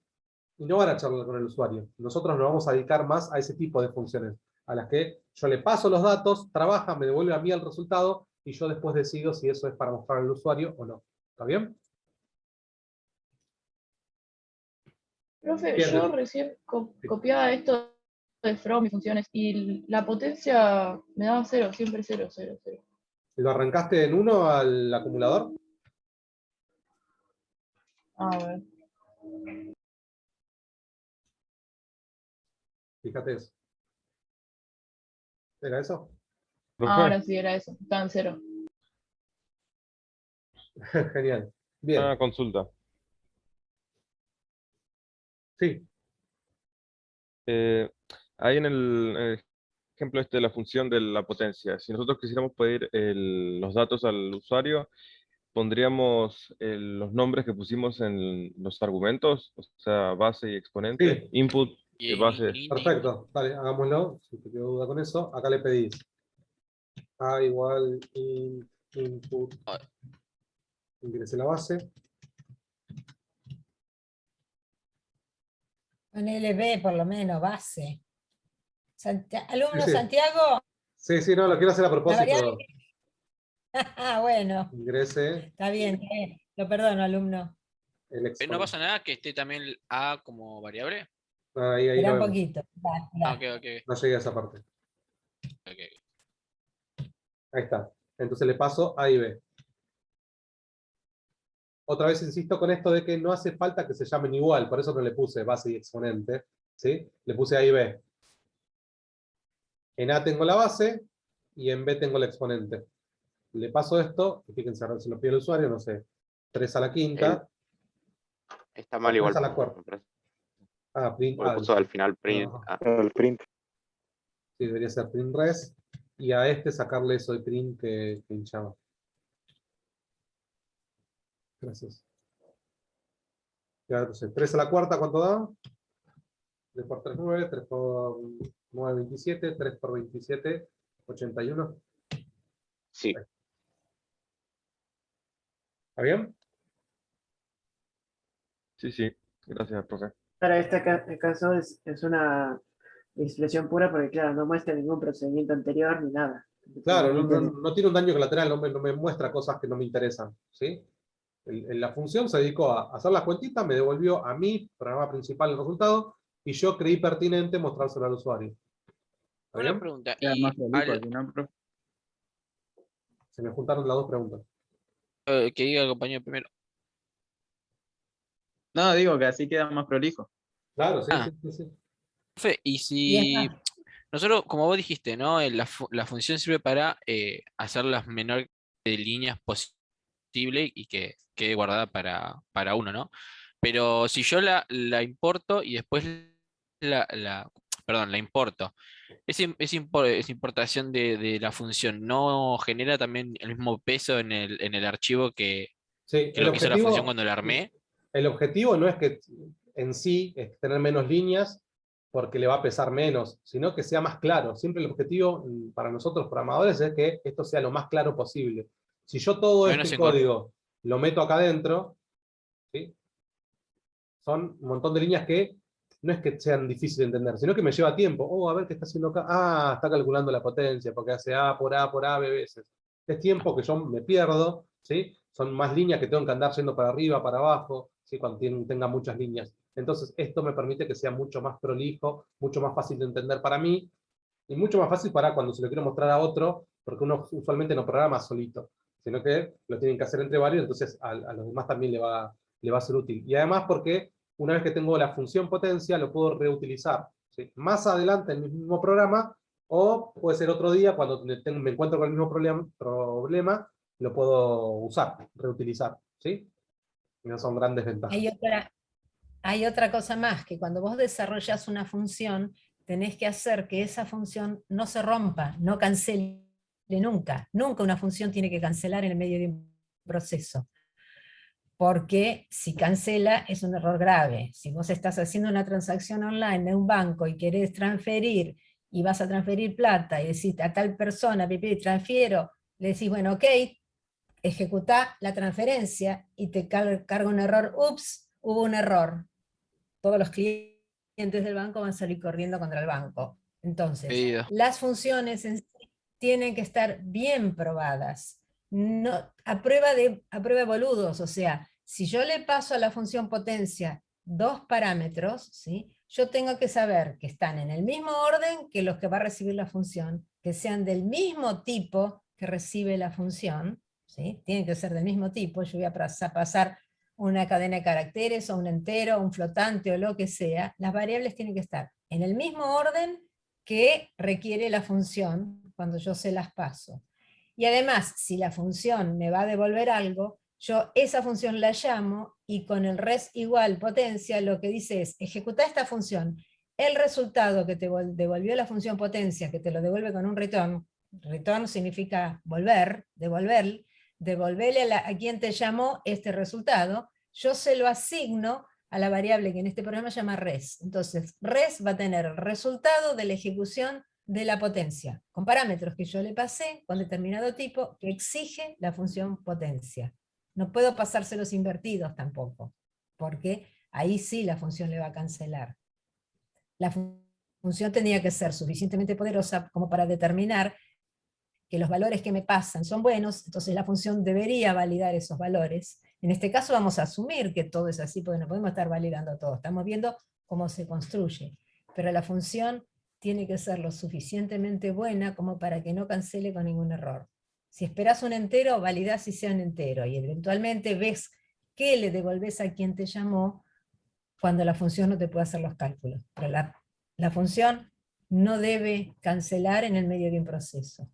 Speaker 2: Y no van a charlar con el usuario. Nosotros nos vamos a dedicar más a ese tipo de funciones, a las que yo le paso los datos, trabaja, me devuelve a mí el resultado, y yo después decido si eso es para mostrar al usuario o no. ¿Está bien?
Speaker 1: Profe,
Speaker 2: Bien.
Speaker 1: yo recién copiaba esto de from y funciones y la potencia me daba 0, siempre 0, 0, 0.
Speaker 2: ¿Lo arrancaste en 1 al acumulador?
Speaker 1: A ver.
Speaker 2: Fíjate eso. ¿Era eso?
Speaker 1: Ahora sí era eso, estaba en 0.
Speaker 2: Genial. Bien.
Speaker 14: Una consulta.
Speaker 2: Sí.
Speaker 14: Ahí en el ejemplo este de la función de la potencia, si nosotros quisiéramos pedir los datos al usuario, pondríamos los nombres que pusimos en los argumentos, o sea, base y exponente,
Speaker 2: Sí.
Speaker 14: input y base.
Speaker 2: Perfecto, dale, hagámoslo. Si te quedó duda con eso, acá le pedís A igual input, ingrese la base.
Speaker 9: Con LB por lo menos, base. ¿Alumno
Speaker 2: Sí, sí.
Speaker 9: Santiago?
Speaker 2: Sí, sí, no, lo quiero hacer a
Speaker 9: La variable...
Speaker 2: propósito.
Speaker 9: Ah, bueno.
Speaker 2: Ingrese
Speaker 9: Está bien. Lo perdono, alumno.
Speaker 2: el
Speaker 4: No
Speaker 2: exponente.
Speaker 4: pasa nada que esté también el A como variable.
Speaker 2: Ahí
Speaker 9: Espera
Speaker 2: lo
Speaker 9: un
Speaker 2: vemos.
Speaker 9: poquito.
Speaker 4: Ah, ok, ok.
Speaker 2: No llegué a esa parte.
Speaker 4: Ok.
Speaker 2: Ahí está. Entonces le paso A y B. Otra vez insisto con esto de que no hace falta que se llamen igual, por eso no le puse base y exponente, ¿sí? Le puse A y B. En A tengo la base y en B tengo el exponente. Le paso esto, y fíjense, ahora se lo pide el usuario, no sé, 3 a la quinta.
Speaker 10: Está mal
Speaker 2: o
Speaker 10: igual.
Speaker 2: 3 a la cuarta.
Speaker 10: Me parece.
Speaker 2: Ah, print.
Speaker 10: Porque puso al final print.
Speaker 2: Ajá.
Speaker 10: El print.
Speaker 2: Sí, debería ser print res. Y a este sacarle eso de print que hinchaba. Gracias. Ya, entonces, 3 a la cuarta, ¿cuánto da? 3 por 3, 9, 3 por 9, 27, 3 por 27, 81.
Speaker 10: Sí.
Speaker 2: ¿Está bien?
Speaker 14: Sí, sí. Gracias, profe.
Speaker 3: Para este caso es una expresión pura porque, claro, no muestra ningún procedimiento anterior ni nada.
Speaker 2: Claro, no tiene un daño colateral, no me muestra cosas que no me interesan, ¿sí? La función se dedicó a hacer las cuentitas, me devolvió a mi programa principal el resultado, y yo creí pertinente mostrárselo al usuario. ¿Está
Speaker 4: Una
Speaker 2: bien?
Speaker 4: pregunta.
Speaker 2: Se me juntaron las dos preguntas.
Speaker 4: Que diga el compañero primero.
Speaker 15: No, digo que así queda más prolijo.
Speaker 2: Claro, sí,
Speaker 4: Ah.
Speaker 2: sí, sí.
Speaker 4: Profe, y
Speaker 9: Y es
Speaker 4: si
Speaker 9: más,
Speaker 4: nosotros, como vos dijiste, ¿no? La función sirve para hacer las menores de líneas posible y que quede guardada para uno, ¿no? Pero si yo la importo y después perdón, la importo, esa importación de la función no genera también el mismo peso en el archivo
Speaker 2: Sí,
Speaker 4: que lo que hizo la función cuando la
Speaker 2: sí,
Speaker 4: armé.
Speaker 2: el objetivo no es que en sí es tener menos líneas porque le va a pesar menos, sino que sea más claro. Siempre el objetivo para nosotros programadores es que esto sea lo más claro posible. Si yo todo
Speaker 4: Menos
Speaker 2: este
Speaker 4: en cor-
Speaker 2: código lo meto acá adentro, ¿sí? Son un montón de líneas que no es que sean difíciles de entender, sino que me lleva tiempo. Oh, a ver qué está haciendo acá. Ah, está calculando la potencia, porque hace A por A veces. Es tiempo que yo me pierdo, ¿sí? Son más líneas que tengo que andar yendo para arriba, para abajo, ¿sí? Cuando tenga muchas líneas. Entonces, esto me permite que sea mucho más prolijo, mucho más fácil de entender para mí, y mucho más fácil para cuando se lo quiero mostrar a otro, porque uno usualmente no programa solito, sino que lo tienen que hacer entre varios, entonces a los demás también le va a ser útil. Y además porque una vez que tengo la función potencia, lo puedo reutilizar, ¿sí? Más adelante en el mismo programa, o puede ser otro día, cuando me encuentro con el mismo problema, lo puedo usar, reutilizar, ¿sí? Y no son grandes ventajas.
Speaker 9: hay otra cosa más, que cuando vos desarrollas una función, tenés que hacer que esa función no se rompa, no cancele nunca. Nunca una función tiene que cancelar en el medio de un proceso. Porque si cancela es un error grave. Si vos estás haciendo una transacción online de un banco y querés transferir, y vas a transferir plata, y decís a tal persona, transfiero, le decís, bueno, ok, ejecutá la transferencia, y te carga un error, ups, hubo un error. Todos los clientes del banco van a salir corriendo contra el banco. Entonces,
Speaker 4: Pedido.
Speaker 9: las funciones en sí tienen que estar bien probadas, no, a prueba de boludos. O sea, si yo le paso a la función potencia 2 parámetros, ¿sí? Yo tengo que saber que están en el mismo orden que los que va a recibir la función, que sean del mismo tipo que recibe la función, ¿sí? Tienen que ser del mismo tipo. Yo voy a pasar una cadena de caracteres, o un entero, un flotante, o lo que sea. Las variables tienen que estar en el mismo orden que requiere la función cuando yo se las paso. Y además, si la función me va a devolver algo, yo esa función la llamo, y con el res igual potencia lo que dice es, ejecuta esta función. El resultado que te devolvió la función potencia, que te lo devuelve con un return, return significa volver, devolverle a quien te llamó este resultado, yo se lo asigno a la variable que en este programa se llama res. Entonces, res va a tener el resultado de la ejecución de la potencia, con parámetros que yo le pasé con determinado tipo que exige la función potencia. No puedo pasárselos invertidos tampoco, porque ahí sí la función le va a cancelar. La función tenía que ser suficientemente poderosa como para determinar que los valores que me pasan son buenos, entonces la función debería validar esos valores. En este caso vamos a asumir que todo es así, porque no podemos estar validando todo, estamos viendo cómo se construye, pero la función tiene que ser lo suficientemente buena como para que no cancele con ningún error. Si esperas un entero, validás si sea un entero, y eventualmente ves qué le devolves a quien te llamó cuando la función no te puede hacer los cálculos. Pero la función no debe cancelar en el medio de un proceso.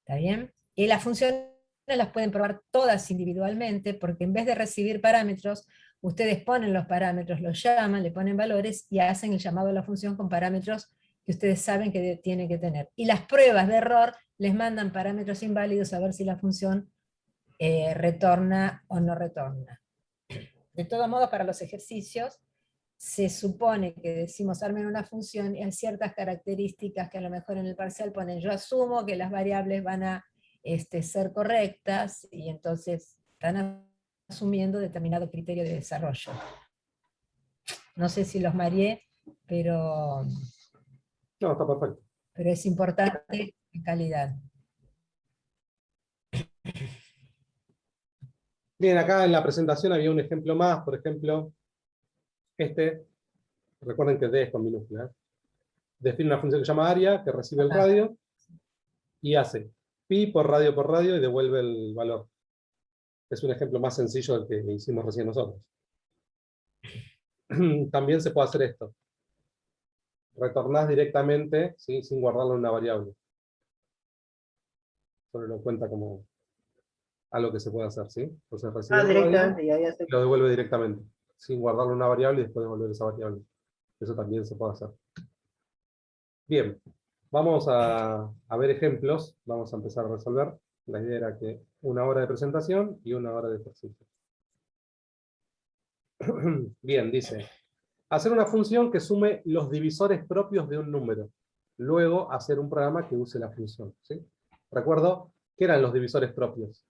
Speaker 9: ¿Está bien? Y las funciones las pueden probar todas individualmente, porque en vez de recibir parámetros, ustedes ponen los parámetros, los llaman, le ponen valores y hacen el llamado a la función con parámetros que ustedes saben que tiene que tener. Y las pruebas de error les mandan parámetros inválidos a ver si la función retorna o no retorna. De todos modos, para los ejercicios, se supone que decimos armen una función y hay ciertas características que a lo mejor en el parcial ponen, yo asumo que las variables van a ser correctas, y entonces están asumiendo determinado criterio de desarrollo. No sé si los mareé, pero
Speaker 2: No, está perfecto.
Speaker 9: pero es importante la calidad.
Speaker 2: Bien, acá en la presentación había un ejemplo más, por ejemplo, recuerden que D es con minúscula, ¿eh? Define una función que se llama aria, que recibe el radio, y hace pi por radio, y devuelve el valor. Es un ejemplo más sencillo del que hicimos recién nosotros. también se puede hacer esto. Retornás directamente, ¿sí? Sin guardarlo en una variable. Solo lo cuenta como algo que se puede hacer, ¿sí? Entonces recibe el código
Speaker 3: Directamente, y ahí hace.
Speaker 2: y lo devuelve directamente, sin guardarlo en una variable y después devolver esa variable. Eso también se puede hacer. Bien, vamos a ver ejemplos. Vamos a empezar a resolver. La idea era que 1 hora de presentación y 1 hora de ejercicio. Bien, dice, hacer una función que sume los divisores propios de un número. Luego, hacer un programa que use la función, ¿sí? Recuerdo, ¿qué eran los divisores propios?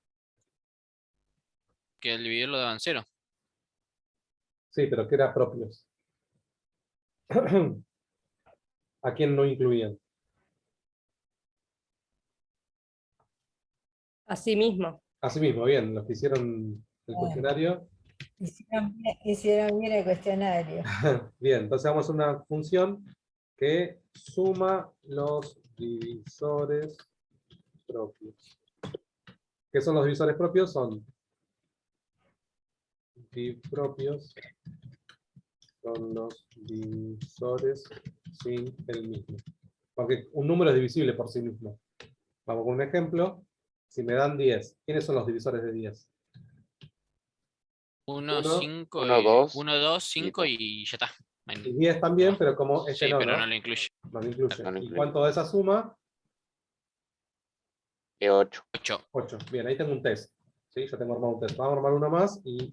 Speaker 4: Que el dividir lo daban 0.
Speaker 2: Sí, pero ¿qué eran propios? ¿A quién no incluían?
Speaker 12: Así mismo.
Speaker 2: Así mismo, bien, los que hicieron el cuestionario.
Speaker 9: Hicieron bien el cuestionario.
Speaker 2: Bien, entonces vamos a una función que suma los divisores propios. ¿Qué son los divisores propios? Son propios, son los divisores sin el mismo. Porque un número es divisible por sí mismo. Vamos con un ejemplo. Si me dan 10, ¿quiénes son los divisores de 10?
Speaker 4: 1, 5,
Speaker 10: 1, 2,
Speaker 4: 1, 2, 5 y ya está.
Speaker 2: Y 10 también, pero como este
Speaker 4: Sí,
Speaker 2: no,
Speaker 4: pero
Speaker 2: ¿no?
Speaker 4: no lo incluye.
Speaker 2: No lo incluye.
Speaker 10: No lo
Speaker 2: ¿Y
Speaker 10: incluye.
Speaker 2: cuánto de esa suma?
Speaker 10: 8.
Speaker 2: 8. Bien, ahí tengo un test. ¿Sí? Yo tengo armado un test. Vamos a armar uno más y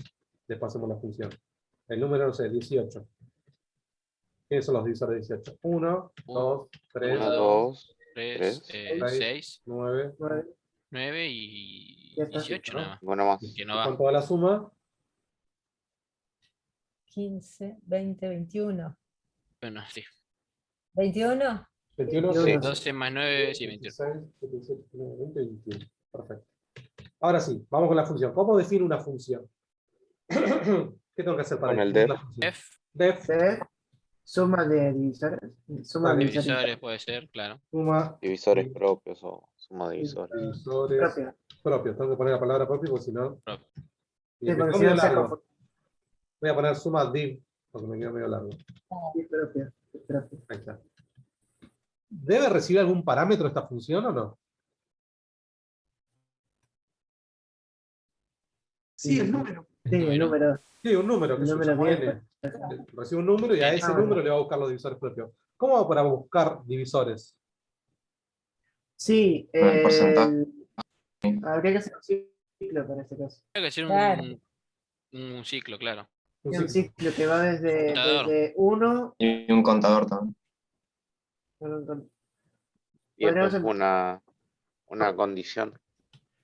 Speaker 2: después hacemos la función. El número, no sé, 18. ¿Quiénes son los divisores de 18? 1, 2, 3,
Speaker 10: 1, 2,
Speaker 4: 3,
Speaker 10: 3,
Speaker 4: 6,
Speaker 2: 9.
Speaker 4: 9 y
Speaker 3: Ya está.
Speaker 4: 18 nada más.
Speaker 10: Bueno, más.
Speaker 4: Que no
Speaker 2: ¿Y
Speaker 4: va.
Speaker 2: cuánto da la suma?
Speaker 9: 15, 20, 21.
Speaker 4: Bueno, sí.
Speaker 9: ¿21?
Speaker 2: 21.
Speaker 3: Sí.
Speaker 4: 12 más 9, sí, 21.
Speaker 2: 16, 17, 19, 20, 21. Perfecto. Ahora sí, vamos con la función. ¿Cómo defino una función? ¿Qué tengo que hacer para
Speaker 10: Con el
Speaker 2: definir
Speaker 10: def.
Speaker 2: la función?
Speaker 4: Def,
Speaker 2: Def,
Speaker 3: Suma de divisores. Suma de
Speaker 2: Vale.
Speaker 3: divisores
Speaker 4: divisores puede ser, claro.
Speaker 2: suma
Speaker 10: Divisores propios o suma de divisores.
Speaker 2: divisores
Speaker 3: propios.
Speaker 2: propios. Tengo que poner la palabra propio porque si no...
Speaker 4: Propio.
Speaker 2: Y
Speaker 3: Sí,
Speaker 2: me
Speaker 3: porque
Speaker 2: quedó
Speaker 3: si
Speaker 2: medio
Speaker 3: no se
Speaker 2: largo.
Speaker 3: confunde.
Speaker 2: Voy a poner suma div porque me quedó medio largo.
Speaker 3: Sí, propio.
Speaker 2: Ahí está. ¿Debe recibir algún parámetro esta función o no?
Speaker 13: Sí, el número.
Speaker 3: Sí, el número.
Speaker 2: Sí, un número que
Speaker 3: El
Speaker 2: se
Speaker 3: número
Speaker 2: llama
Speaker 3: 10,
Speaker 2: n. Recibe un número y a ese número le va a buscar los divisores propios. ¿Cómo hago para buscar divisores?
Speaker 3: Sí,
Speaker 6: el porcentaje.
Speaker 3: habría que hacer un ciclo para este caso.
Speaker 4: Hay que hacer
Speaker 9: Claro.
Speaker 4: un ciclo, claro.
Speaker 3: Un ciclo que va
Speaker 4: Contador.
Speaker 3: desde 1.
Speaker 6: Y un contador también.
Speaker 10: Y esto
Speaker 3: Podríamos
Speaker 10: es una condición.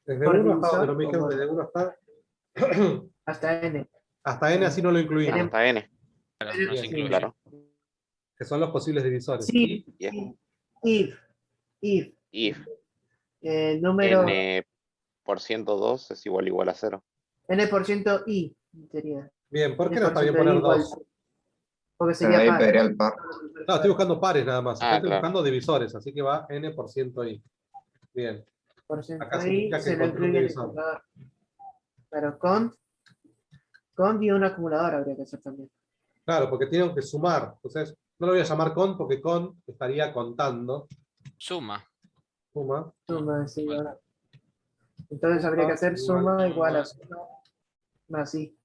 Speaker 2: Desde
Speaker 3: por
Speaker 2: 1 hasta
Speaker 3: divisor,
Speaker 2: donde me dijeron,
Speaker 3: o
Speaker 2: desde 1 hasta...
Speaker 3: hasta n.
Speaker 2: hasta n, así no lo incluimos.
Speaker 10: Hasta n.
Speaker 4: Claro,
Speaker 3: Bien,
Speaker 4: no se
Speaker 3: sí,
Speaker 4: incluye.
Speaker 10: Claro.
Speaker 2: Que son los posibles divisores.
Speaker 3: Sí,
Speaker 10: Y
Speaker 3: if,
Speaker 10: if
Speaker 3: número
Speaker 10: n por 102 es igual a 0.
Speaker 3: n% i sería.
Speaker 2: Bien, ¿por qué no
Speaker 3: N%
Speaker 2: está bien
Speaker 3: i
Speaker 2: poner
Speaker 3: igual
Speaker 2: 2?
Speaker 3: cero. Porque
Speaker 6: Pero
Speaker 3: sería
Speaker 6: ahí
Speaker 3: par.
Speaker 6: pediría el par.
Speaker 2: No, estoy buscando pares nada más.
Speaker 10: Ah,
Speaker 2: Estoy
Speaker 10: claro.
Speaker 2: buscando divisores, así que va n% i. Bien.
Speaker 3: Porcentaje
Speaker 2: Acá significa que
Speaker 3: se lo
Speaker 2: encontré un
Speaker 3: incluye en el
Speaker 2: divisor.
Speaker 3: contador. Pero con y un acumulador habría que hacer también.
Speaker 2: Claro, porque tengo que sumar. Entonces, no lo voy a llamar con porque con estaría contando.
Speaker 4: Suma.
Speaker 2: Suma.
Speaker 3: Suma, sí, ahora. Entonces habría que hacer suma igual a suma más i.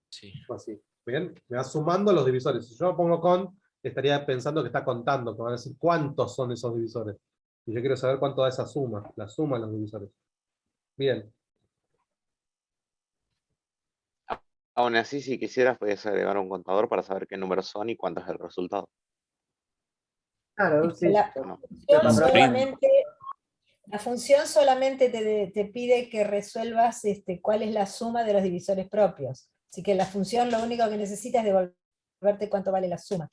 Speaker 4: Sí.
Speaker 2: Así. Bien, me va sumando los divisores. Si yo pongo con, estaría pensando que está contando, que van a decir cuántos son esos divisores. Y yo quiero saber cuánto da esa suma, la suma de los divisores. Bien.
Speaker 10: Aún así, si quisieras, podías agregar un contador para saber qué números son y cuánto es el resultado.
Speaker 3: Claro, sí.
Speaker 9: La
Speaker 10: No.
Speaker 9: función solamente te pide que resuelvas cuál es la suma de los divisores propios. Así que la función lo único que necesita es devolverte cuánto vale la suma.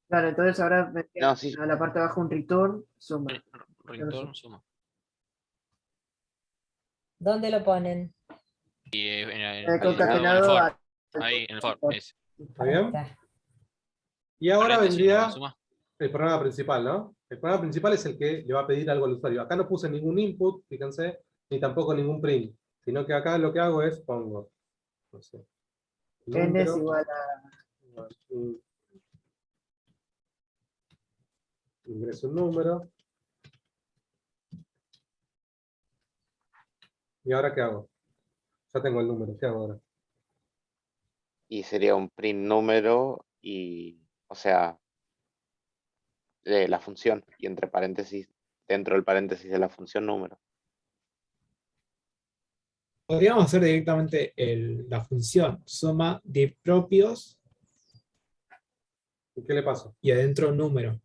Speaker 3: Claro, entonces ahora
Speaker 10: No, sí.
Speaker 3: a la parte de abajo un return, suma.
Speaker 4: Return, suma.
Speaker 9: ¿Dónde lo ponen?
Speaker 4: Y
Speaker 3: Concatenado a-
Speaker 4: ahí, en el for. ese.
Speaker 2: ¿Está bien? Y ahora
Speaker 4: Paréntesis,
Speaker 2: vendría
Speaker 4: suma.
Speaker 2: el programa principal, ¿no? El programa principal es el que le va a pedir algo al usuario. Acá no puse ningún input, fíjense, ni tampoco ningún print, sino que acá lo que hago es pongo, no sé,
Speaker 3: n es
Speaker 2: número,
Speaker 3: igual a
Speaker 2: Ingreso un número. ¿Y ahora qué hago? Ya tengo el número, ¿qué hago ahora?
Speaker 10: Y sería un print número y, o sea, de la función y entre paréntesis, dentro del paréntesis de la función número.
Speaker 15: Podríamos hacer directamente la función suma de propios
Speaker 2: ¿Y qué le paso?
Speaker 15: y adentro número.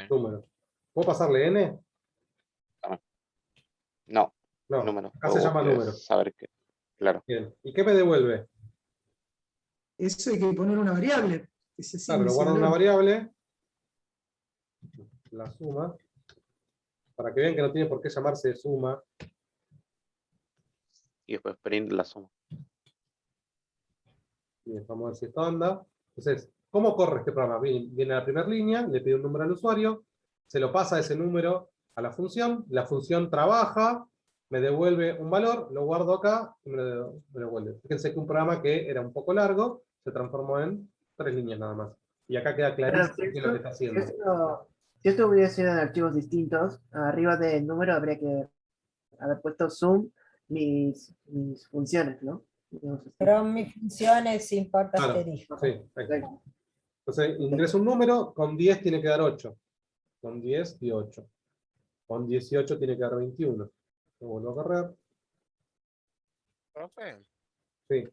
Speaker 2: Número. ¿Puedo pasarle n?
Speaker 10: No,
Speaker 2: No,
Speaker 10: número.
Speaker 2: acá se llama
Speaker 10: querés
Speaker 2: número.
Speaker 10: saber qué. Claro.
Speaker 2: Bien. ¿Y qué me devuelve?
Speaker 13: Eso hay que poner una variable. Que se
Speaker 2: Claro,
Speaker 13: asigne
Speaker 2: lo
Speaker 13: ese
Speaker 2: guardo en una
Speaker 13: valor.
Speaker 2: variable. La suma. Para que vean que no tiene por qué llamarse suma.
Speaker 10: Y después print la suma.
Speaker 2: Bien, vamos a ver si esto anda. Entonces, ¿cómo corre este programa? Viene a la primera línea, le pide un número al usuario, se lo pasa ese número a la función trabaja, me devuelve un valor, lo guardo acá y me lo devuelve. Fíjense que un programa que era un poco largo se transformó en 3 líneas nada más. Y acá queda clarísimo qué es lo que está haciendo.
Speaker 3: Si esto hubiera sido en archivos distintos, arriba del número habría que haber puesto sum mis funciones, ¿no? Digamos así.
Speaker 9: Pero mis funciones importa
Speaker 2: Claro,
Speaker 9: asterisco.
Speaker 2: sí, ahí está. Entonces, ingreso un número, con 10 tiene que dar 8. Con 10, 18. Con 18 tiene que dar 21. Lo vuelvo a correr.
Speaker 16: Profe,
Speaker 2: Sí.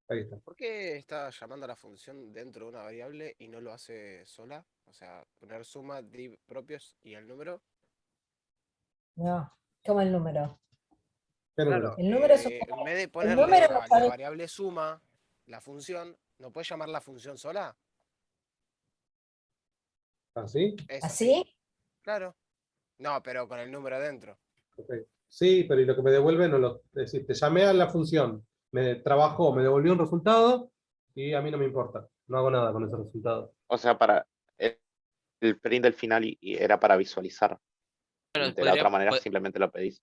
Speaker 2: Ahí está.
Speaker 16: ¿por qué está llamando a la función dentro de una variable y no lo hace sola? O sea, poner suma, div propios y el número.
Speaker 9: No, como el número.
Speaker 2: ¿Qué número?
Speaker 16: Claro,
Speaker 9: El número es un
Speaker 16: en vez de
Speaker 9: el
Speaker 16: ponerle
Speaker 9: número no
Speaker 16: a la
Speaker 9: sabe-
Speaker 16: variable suma, la función, ¿no puede llamar la función sola?
Speaker 2: ¿Así?
Speaker 16: ¿Es
Speaker 9: ¿Así?
Speaker 16: Claro. No, pero con el número dentro.
Speaker 2: Ok. Sí, pero y lo que me devuelve no lo. Es decir, te llamé a la función, me trabajó, me devolvió un resultado y a mí no me importa. No hago nada con ese resultado.
Speaker 10: O sea, para el print del final y era para visualizar.
Speaker 4: Claro,
Speaker 10: De la otra manera
Speaker 4: pod-
Speaker 10: simplemente lo pedís.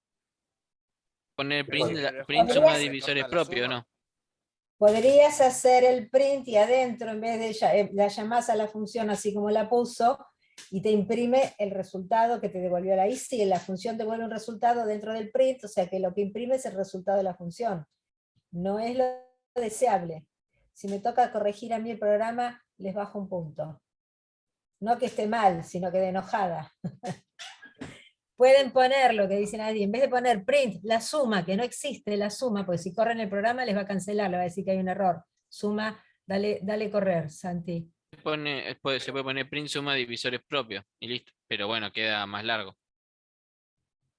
Speaker 4: poner
Speaker 2: Sí,
Speaker 4: print,
Speaker 16: pero es
Speaker 4: print
Speaker 16: cuando
Speaker 4: suma
Speaker 16: se
Speaker 4: divisores
Speaker 16: retorna la
Speaker 4: propios,
Speaker 16: suma.
Speaker 4: ¿no?
Speaker 9: Podrías hacer el print y adentro, en vez de la llamás a la función así como la puso, y te imprime el resultado que te devolvió la ICI. La función devuelve un resultado dentro del print, o sea que lo que imprime es el resultado de la función. No es lo deseable. Si me toca corregir a mí el programa, les bajo un punto. No que esté mal, sino que de enojada. Pueden poner lo que dicen ahí, en vez de poner print, la suma, que no existe la suma, porque si corren el programa les va a cancelar, le va a decir que hay un error. Suma, dale correr, Santi.
Speaker 4: Se puede poner print suma divisores propios y listo. Pero bueno, queda más largo.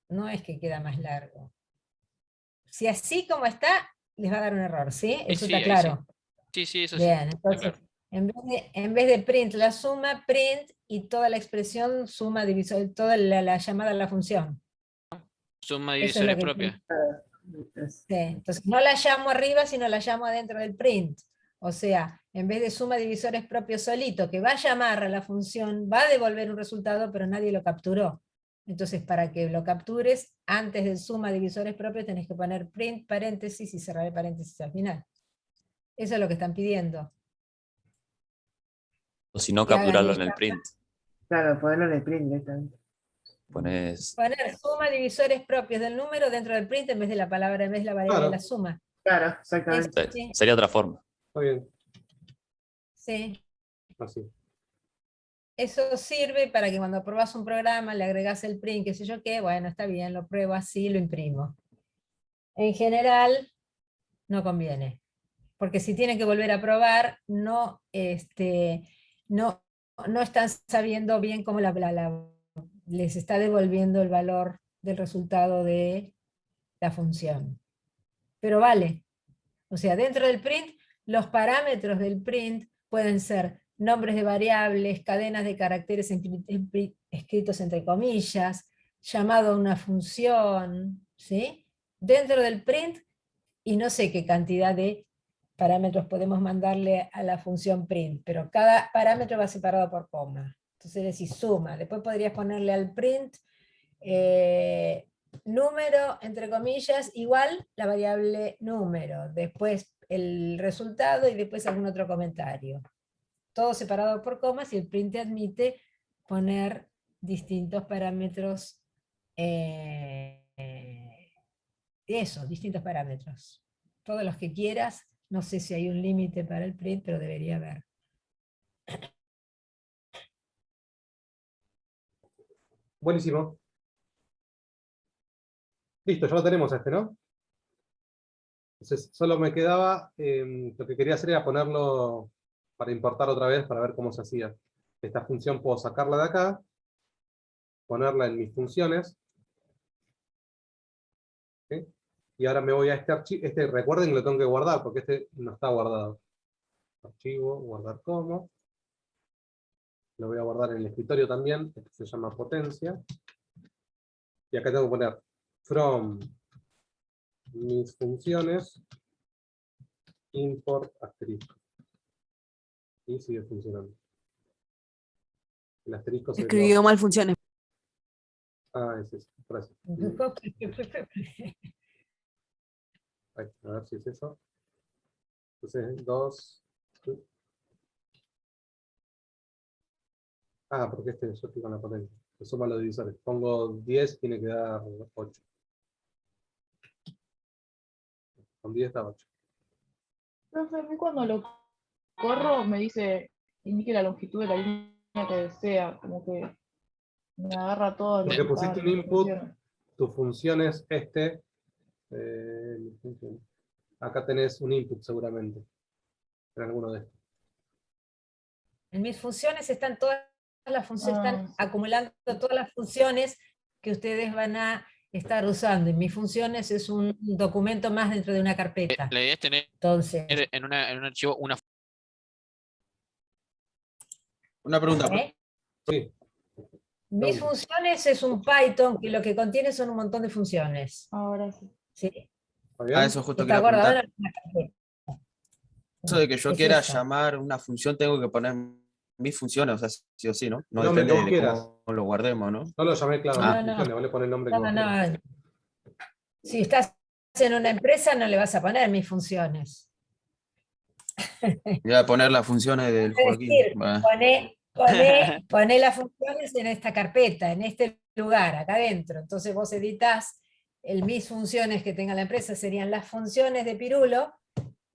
Speaker 9: No es que queda más largo. Si así como está, les va a dar un error, ¿sí? Eso
Speaker 4: sí,
Speaker 9: está
Speaker 4: ahí
Speaker 9: claro.
Speaker 4: Sí, sí, eso sí.
Speaker 9: Bien,
Speaker 4: está
Speaker 9: entonces,
Speaker 4: claro.
Speaker 9: en vez de print la suma, print y toda la expresión suma divisor, toda la llamada a la función.
Speaker 4: Suma
Speaker 9: Eso es lo
Speaker 4: divisores
Speaker 9: que
Speaker 4: propios.
Speaker 9: sí, entonces no la llamo arriba, sino la llamo adentro del print. O sea, en vez de suma divisores propios solito, que va a llamar a la función, va a devolver un resultado, pero nadie lo capturó. Entonces, para que lo captures, antes de suma divisores propios, tenés que poner print, paréntesis y cerrar el paréntesis al final. Eso es lo que están pidiendo.
Speaker 5: O si no,
Speaker 9: Que hagan
Speaker 5: capturarlo en el
Speaker 9: esta-
Speaker 5: print.
Speaker 3: Claro, ponerlo en el print directamente.
Speaker 5: Pones.
Speaker 9: Poner suma divisores propios del número dentro del print en vez de la palabra, en vez de la variable de la suma.
Speaker 3: Claro, exactamente.
Speaker 9: Sí.
Speaker 5: Sería otra forma.
Speaker 2: Está bien.
Speaker 9: Sí.
Speaker 2: Así.
Speaker 9: Eso sirve para que cuando probás un programa, le agregás el print, qué sé yo qué, bueno, está bien, lo pruebo así, lo imprimo. En general, no conviene. Porque si tienen que volver a probar, no están sabiendo bien cómo les está devolviendo el valor del resultado de la función. Pero vale. O sea, dentro del print, los parámetros del print pueden ser nombres de variables, cadenas de caracteres escritos entre comillas, llamado a una función, ¿sí? Dentro del print, y no sé qué cantidad de parámetros podemos mandarle a la función print, pero cada parámetro va separado por coma. Entonces decís suma, después podrías ponerle al print número, entre comillas, igual la variable número, después el resultado y después algún otro comentario. Todo separado por comas y el print admite poner distintos parámetros, distintos parámetros. Todos los que quieras, no sé si hay un límite para el print, pero debería haber.
Speaker 2: Buenísimo. Listo, ya lo tenemos ¿no? Entonces, solo me quedaba, lo que quería hacer era ponerlo para importar otra vez, para ver cómo se hacía. Esta función puedo sacarla de acá, ponerla en mis funciones. ¿Sí? Y ahora me voy a este archivo. Recuerden que lo tengo que guardar, porque este no está guardado. Archivo, guardar como. Lo voy a guardar en el escritorio también, este se llama potencia. Y acá tengo que poner from mis funciones import asterisco. Y sigue funcionando. El asterisco se
Speaker 12: Escribió mal funciones.
Speaker 2: Es eso. Gracias. Ahí, a ver si es eso. Entonces, 2. Porque yo estoy con la potencia. Se suma los divisores. Pongo 10, tiene que dar 8. Con 10 da 8.
Speaker 1: Profe, a mí cuando lo corro me dice, indique la longitud de la línea que desea, como que me agarra todo.
Speaker 2: Porque pusiste un input, tu función es acá tenés un input seguramente, en alguno de estos.
Speaker 9: En mis funciones están todas las funciones, están acumulando todas las funciones que ustedes van a estar usando. En mis funciones es un documento más dentro de una carpeta.
Speaker 4: La idea es tener
Speaker 9: Entonces,
Speaker 4: en un archivo
Speaker 17: Una pregunta.
Speaker 2: Sí.
Speaker 9: Mis funciones es un Python que lo que contiene son un montón de funciones.
Speaker 1: Ahora sí.
Speaker 9: ¿Sí?
Speaker 17: Eso justo
Speaker 9: Está
Speaker 17: quería
Speaker 9: guardado
Speaker 17: preguntar.
Speaker 9: en una carpeta.
Speaker 17: Eso de que yo
Speaker 9: Es
Speaker 17: quiera
Speaker 9: eso.
Speaker 17: llamar una función, tengo que poner mis funciones, o sea, sí o sí, ¿no? No
Speaker 2: Nombre que
Speaker 17: depende
Speaker 2: vos
Speaker 17: de
Speaker 2: quieras.
Speaker 17: cómo lo guardemos, ¿no?
Speaker 2: No lo llamé, claro,
Speaker 17: Ah.
Speaker 2: no, le poner el nombre que vos quieras.
Speaker 9: Si estás en una empresa no le vas a poner mis funciones.
Speaker 17: Voy a poner las funciones del
Speaker 9: Es
Speaker 17: Joaquín.
Speaker 9: decir,
Speaker 17: Va.
Speaker 9: poné las funciones en esta carpeta, en este lugar, acá adentro. Entonces vos editás mis funciones que tenga la empresa, serían las funciones de Pirulo,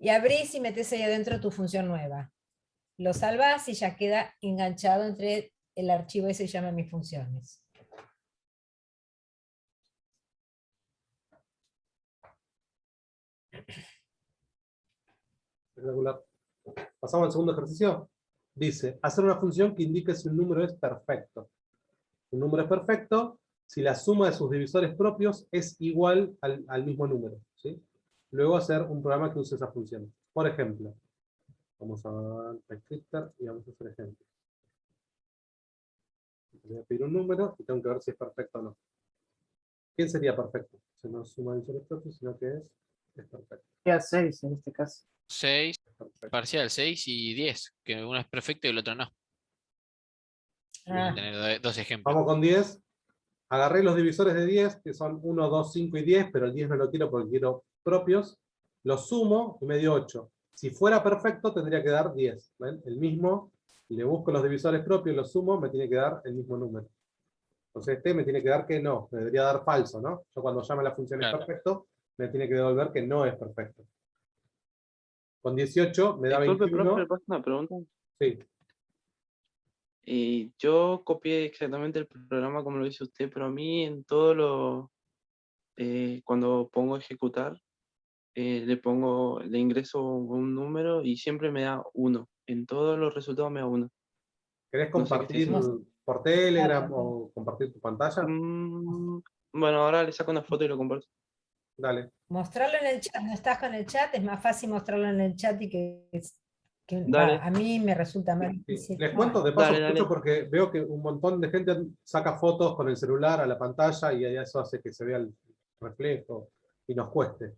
Speaker 9: y abrís y metés ahí adentro tu función nueva. Lo salvás y ya queda enganchado entre el archivo ese que se llama mis funciones.
Speaker 2: Espectacular. Pasamos al segundo ejercicio. Dice, hacer una función que indique si un número es perfecto. Un número es perfecto si la suma de sus divisores propios es igual al mismo número. ¿Sí? Luego hacer un programa que use esa función. Por ejemplo, vamos a TypeScripter y vamos a hacer ejemplo. Voy a pedir un número y tengo que ver si es perfecto o no. ¿Quién sería perfecto? Si no suma divisores propios, sino que es perfecto.
Speaker 3: Queda 6 en este caso.
Speaker 4: 6, parcial 6 y 10, que uno es perfecto y el otro no. Voy a tener dos ejemplos.
Speaker 2: Vamos con 10. Agarré los divisores de 10, que son 1, 2, 5 y 10, pero el 10 no lo quiero porque quiero propios. Los sumo y me dio 8. Si fuera perfecto, tendría que dar 10. ¿Ven? El mismo, le busco los divisores propios, los sumo, me tiene que dar el mismo número. Entonces me tiene que dar que no, me debería dar falso, ¿no? Yo cuando llame la función es perfecto, me tiene que devolver que no es perfecto. Con 18 me da 21.
Speaker 18: Profe, ¿le paso una pregunta?
Speaker 2: Sí.
Speaker 18: Y yo copié exactamente el programa como lo dice usted, pero a mí en todo lo... cuando pongo ejecutar, le ingreso un número y siempre me da 1. En todos los resultados me da 1.
Speaker 2: ¿Querés compartir por Telegram o compartir tu pantalla?
Speaker 18: Bueno, ahora le saco una foto y lo comparto.
Speaker 2: Dale.
Speaker 9: Mostrarlo en el chat, no estás con el chat, es más fácil mostrarlo en el chat y que
Speaker 18: Dale.
Speaker 9: a mí me resulta más difícil.
Speaker 2: Les cuento, de paso, mucho porque veo que un montón de gente saca fotos con el celular a la pantalla y eso hace que se vea el reflejo y nos cueste.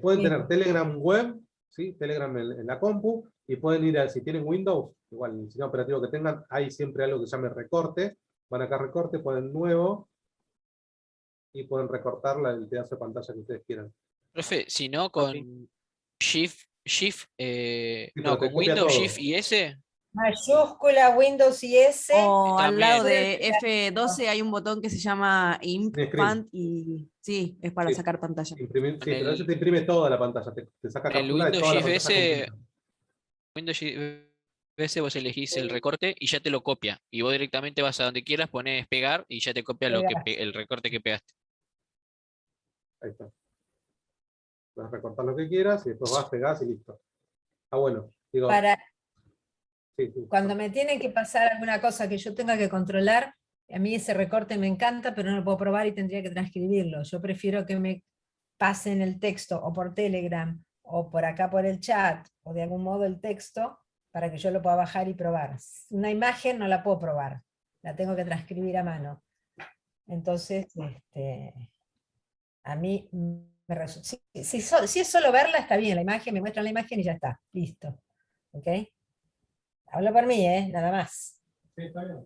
Speaker 2: Pueden tener Telegram web, ¿sí? Telegram en la compu, y pueden ir si tienen Windows, igual el sistema operativo que tengan, hay siempre algo que se llame recorte. Van acá a recorte, ponen nuevo, y pueden recortar el pedazo de pantalla que ustedes quieran.
Speaker 4: Profe, si no, con Shift Shift,
Speaker 2: pero
Speaker 4: no,
Speaker 2: te
Speaker 4: con
Speaker 2: copia
Speaker 4: Windows,
Speaker 2: todo.
Speaker 4: Shift y S.
Speaker 9: Mayúscula, Windows y S.
Speaker 12: O al lado
Speaker 4: También.
Speaker 12: de F12 hay un botón que se llama
Speaker 2: Screen.
Speaker 12: Impant y sí, es para
Speaker 2: Sí.
Speaker 12: sacar pantalla.
Speaker 2: Imprimir, sí,
Speaker 4: En
Speaker 2: pero ese
Speaker 4: el-
Speaker 2: te imprime toda la pantalla, te saca
Speaker 4: En el
Speaker 2: captura de
Speaker 4: Windows
Speaker 2: toda la
Speaker 4: Shift
Speaker 2: pantalla
Speaker 4: S,
Speaker 2: completa.
Speaker 4: Windows Shift S vos elegís el recorte y ya te lo copia. Y vos directamente vas a donde quieras, pones pegar y ya te copia el recorte que pegaste.
Speaker 2: Ahí está. Vas a recortar lo que quieras y después vas, pegás y listo. Ah, bueno. Digo, sí, sí.
Speaker 9: Cuando me tienen que pasar alguna cosa que yo tenga que controlar, a mí ese recorte me encanta, pero no lo puedo probar y tendría que transcribirlo. Yo prefiero que me pasen el texto o por Telegram o por acá por el chat o de algún modo el texto para que yo lo pueda bajar y probar. Una imagen no la puedo probar, la tengo que transcribir a mano. Entonces, a mí me resulta... Si es solo verla, está bien, la imagen, me muestran la imagen y ya está, listo. ¿Ok? Hablo por mí, nada más.
Speaker 2: Sí, está bien.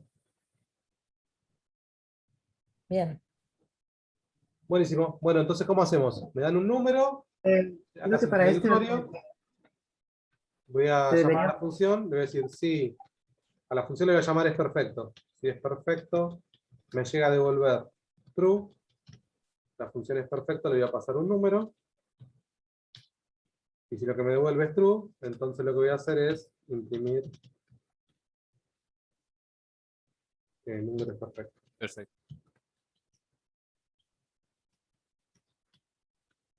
Speaker 9: Bien.
Speaker 2: Buenísimo. Bueno, entonces, ¿cómo hacemos? Me dan un número.
Speaker 3: Creo que para este
Speaker 2: voy a
Speaker 3: te
Speaker 2: llamar
Speaker 3: debería-
Speaker 2: a la función. Le voy a decir sí. A la función le voy a llamar es perfecto. Si es perfecto, me llega a devolver true. La función es perfecto, le voy a pasar un número. Y si lo que me devuelve es true, entonces lo que voy a hacer es imprimir que el número es perfecto.
Speaker 4: Perfecto.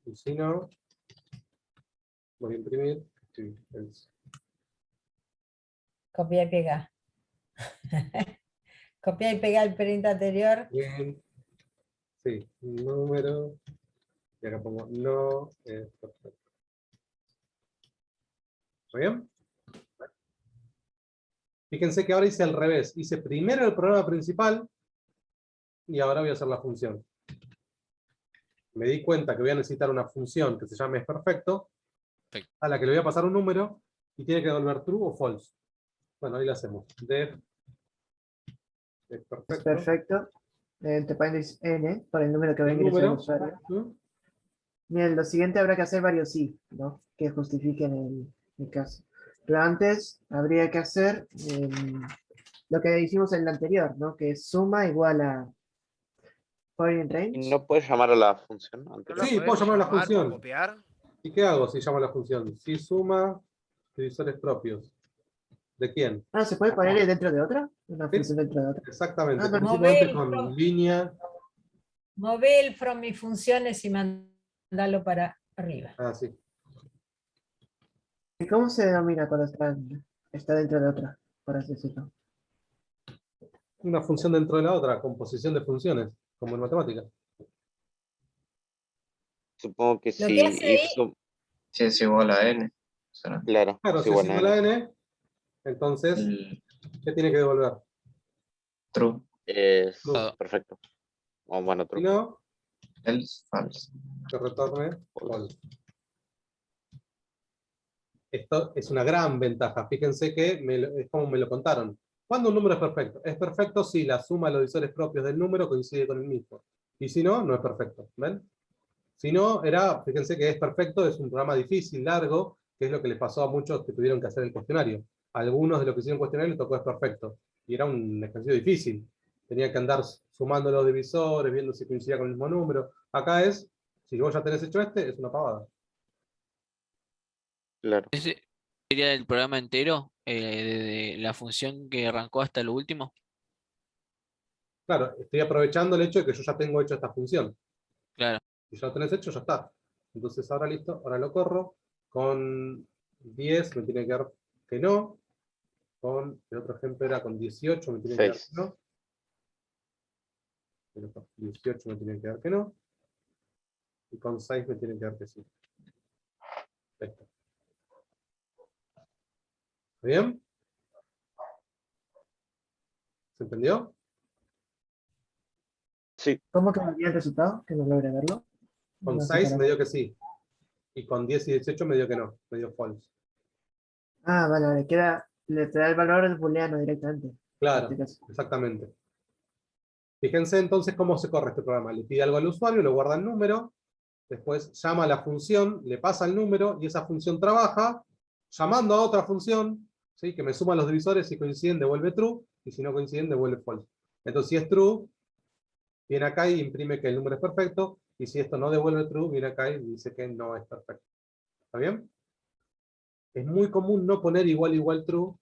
Speaker 2: Y si no, voy a imprimir. Sí,
Speaker 9: Copia y pega. Copia y pega el print anterior.
Speaker 2: bien. Sí, número. Y acá pongo no es perfecto. ¿Está bien? Fíjense que ahora hice al revés. Hice primero el programa principal y ahora voy a hacer la función. Me di cuenta que voy a necesitar una función que se llame es perfecto, a la que le voy a pasar un número y tiene que devolver true o false. Bueno, ahí lo hacemos. Def es perfecto.
Speaker 3: Perfecto. Entre paréntesis n, por el número que va a
Speaker 2: El
Speaker 3: ingresar el
Speaker 2: número.
Speaker 3: usuario. Bien, lo siguiente habrá que hacer varios if, ¿no? Que justifiquen el caso. Pero antes habría que hacer lo que hicimos en el anterior, ¿no? Que es suma igual a foreign range.
Speaker 10: ¿No puedes llamar a la función anterior?
Speaker 2: Sí, puedo llamar a la
Speaker 16: llamar por
Speaker 2: función.
Speaker 16: copiar?
Speaker 2: ¿Y qué hago si llamo a la función? Si suma divisores propios. ¿De quién?
Speaker 3: Ah, ¿se puede poner dentro de otra? Una
Speaker 2: Sí.
Speaker 3: función dentro de otra.
Speaker 2: Exactamente.
Speaker 3: Ah, no,
Speaker 2: Principalmente
Speaker 9: mover,
Speaker 2: con línea.
Speaker 9: Mover el from mis funciones y mandarlo para arriba.
Speaker 2: Ah, sí.
Speaker 3: ¿Y cómo se denomina cuando está dentro de otra? Por así decirlo.
Speaker 2: Una función dentro de la otra, composición de funciones, como en matemática.
Speaker 10: Supongo que
Speaker 9: Lo
Speaker 10: si
Speaker 9: que hace
Speaker 10: if
Speaker 9: ahí-
Speaker 10: sum-
Speaker 6: Si es igual a n. será.
Speaker 10: Claro,
Speaker 2: Claro,
Speaker 10: es
Speaker 2: si es
Speaker 10: igual a
Speaker 2: igual a
Speaker 10: n.
Speaker 2: n, entonces,
Speaker 6: El
Speaker 2: ¿qué tiene que devolver?
Speaker 6: true.
Speaker 10: Es
Speaker 2: True.
Speaker 10: perfecto. O bueno,
Speaker 2: Si
Speaker 10: true.
Speaker 2: no,
Speaker 6: Else false.
Speaker 2: que retorne false. Esto es una gran ventaja. Fíjense que es como me lo contaron. ¿Cuándo un número es perfecto? Es perfecto si la suma de los divisores propios del número coincide con el mismo. Y si no, no es perfecto. ¿Ven? Si no, fíjense que es perfecto, es un programa difícil, largo, que es lo que les pasó a muchos que tuvieron que hacer el cuestionario. A algunos de los que hicieron el cuestionario les tocó es perfecto. Y era un ejercicio difícil. Tenían que andar sumando los divisores, viendo si coincidía con el mismo número. Acá es, si vos ya tenés hecho es una pavada.
Speaker 10: Claro.
Speaker 4: ¿Ese sería el programa entero? De la función que arrancó hasta lo último.
Speaker 2: Claro, estoy aprovechando el hecho de que yo ya tengo hecho esta función.
Speaker 4: Claro.
Speaker 2: Si ya lo tenés hecho, ya está. Entonces ahora listo, ahora lo corro. Con 10 me tiene que dar que no. Con el otro ejemplo era con 18 me tiene que dar que
Speaker 10: 6.
Speaker 2: no. Pero con 18 me tiene que dar que no. Y con 6 me tiene que dar que sí. Listo. ¿Está bien? ¿Se entendió?
Speaker 10: Sí.
Speaker 3: ¿Cómo quedaría el resultado? Que no logre verlo.
Speaker 2: Con
Speaker 3: No sé
Speaker 2: 6
Speaker 3: para-
Speaker 2: me dio que sí. Y con 10 y 18 me dio que no. Me dio false.
Speaker 3: Ah, vale, le te da el valor del booleano directamente.
Speaker 2: Claro,
Speaker 3: En este caso.
Speaker 2: exactamente. Fíjense entonces cómo se corre este programa. Le pide algo al usuario, le guarda el número, después llama a la función, le pasa el número, y esa función trabaja llamando a otra función, ¿sí? Que me suma los divisores, si coinciden devuelve true, y si no coinciden devuelve false. Entonces si es true, viene acá y imprime que el número es perfecto, y si esto no devuelve true, viene acá y dice que no es perfecto. ¿Está bien? Es muy común no poner igual true,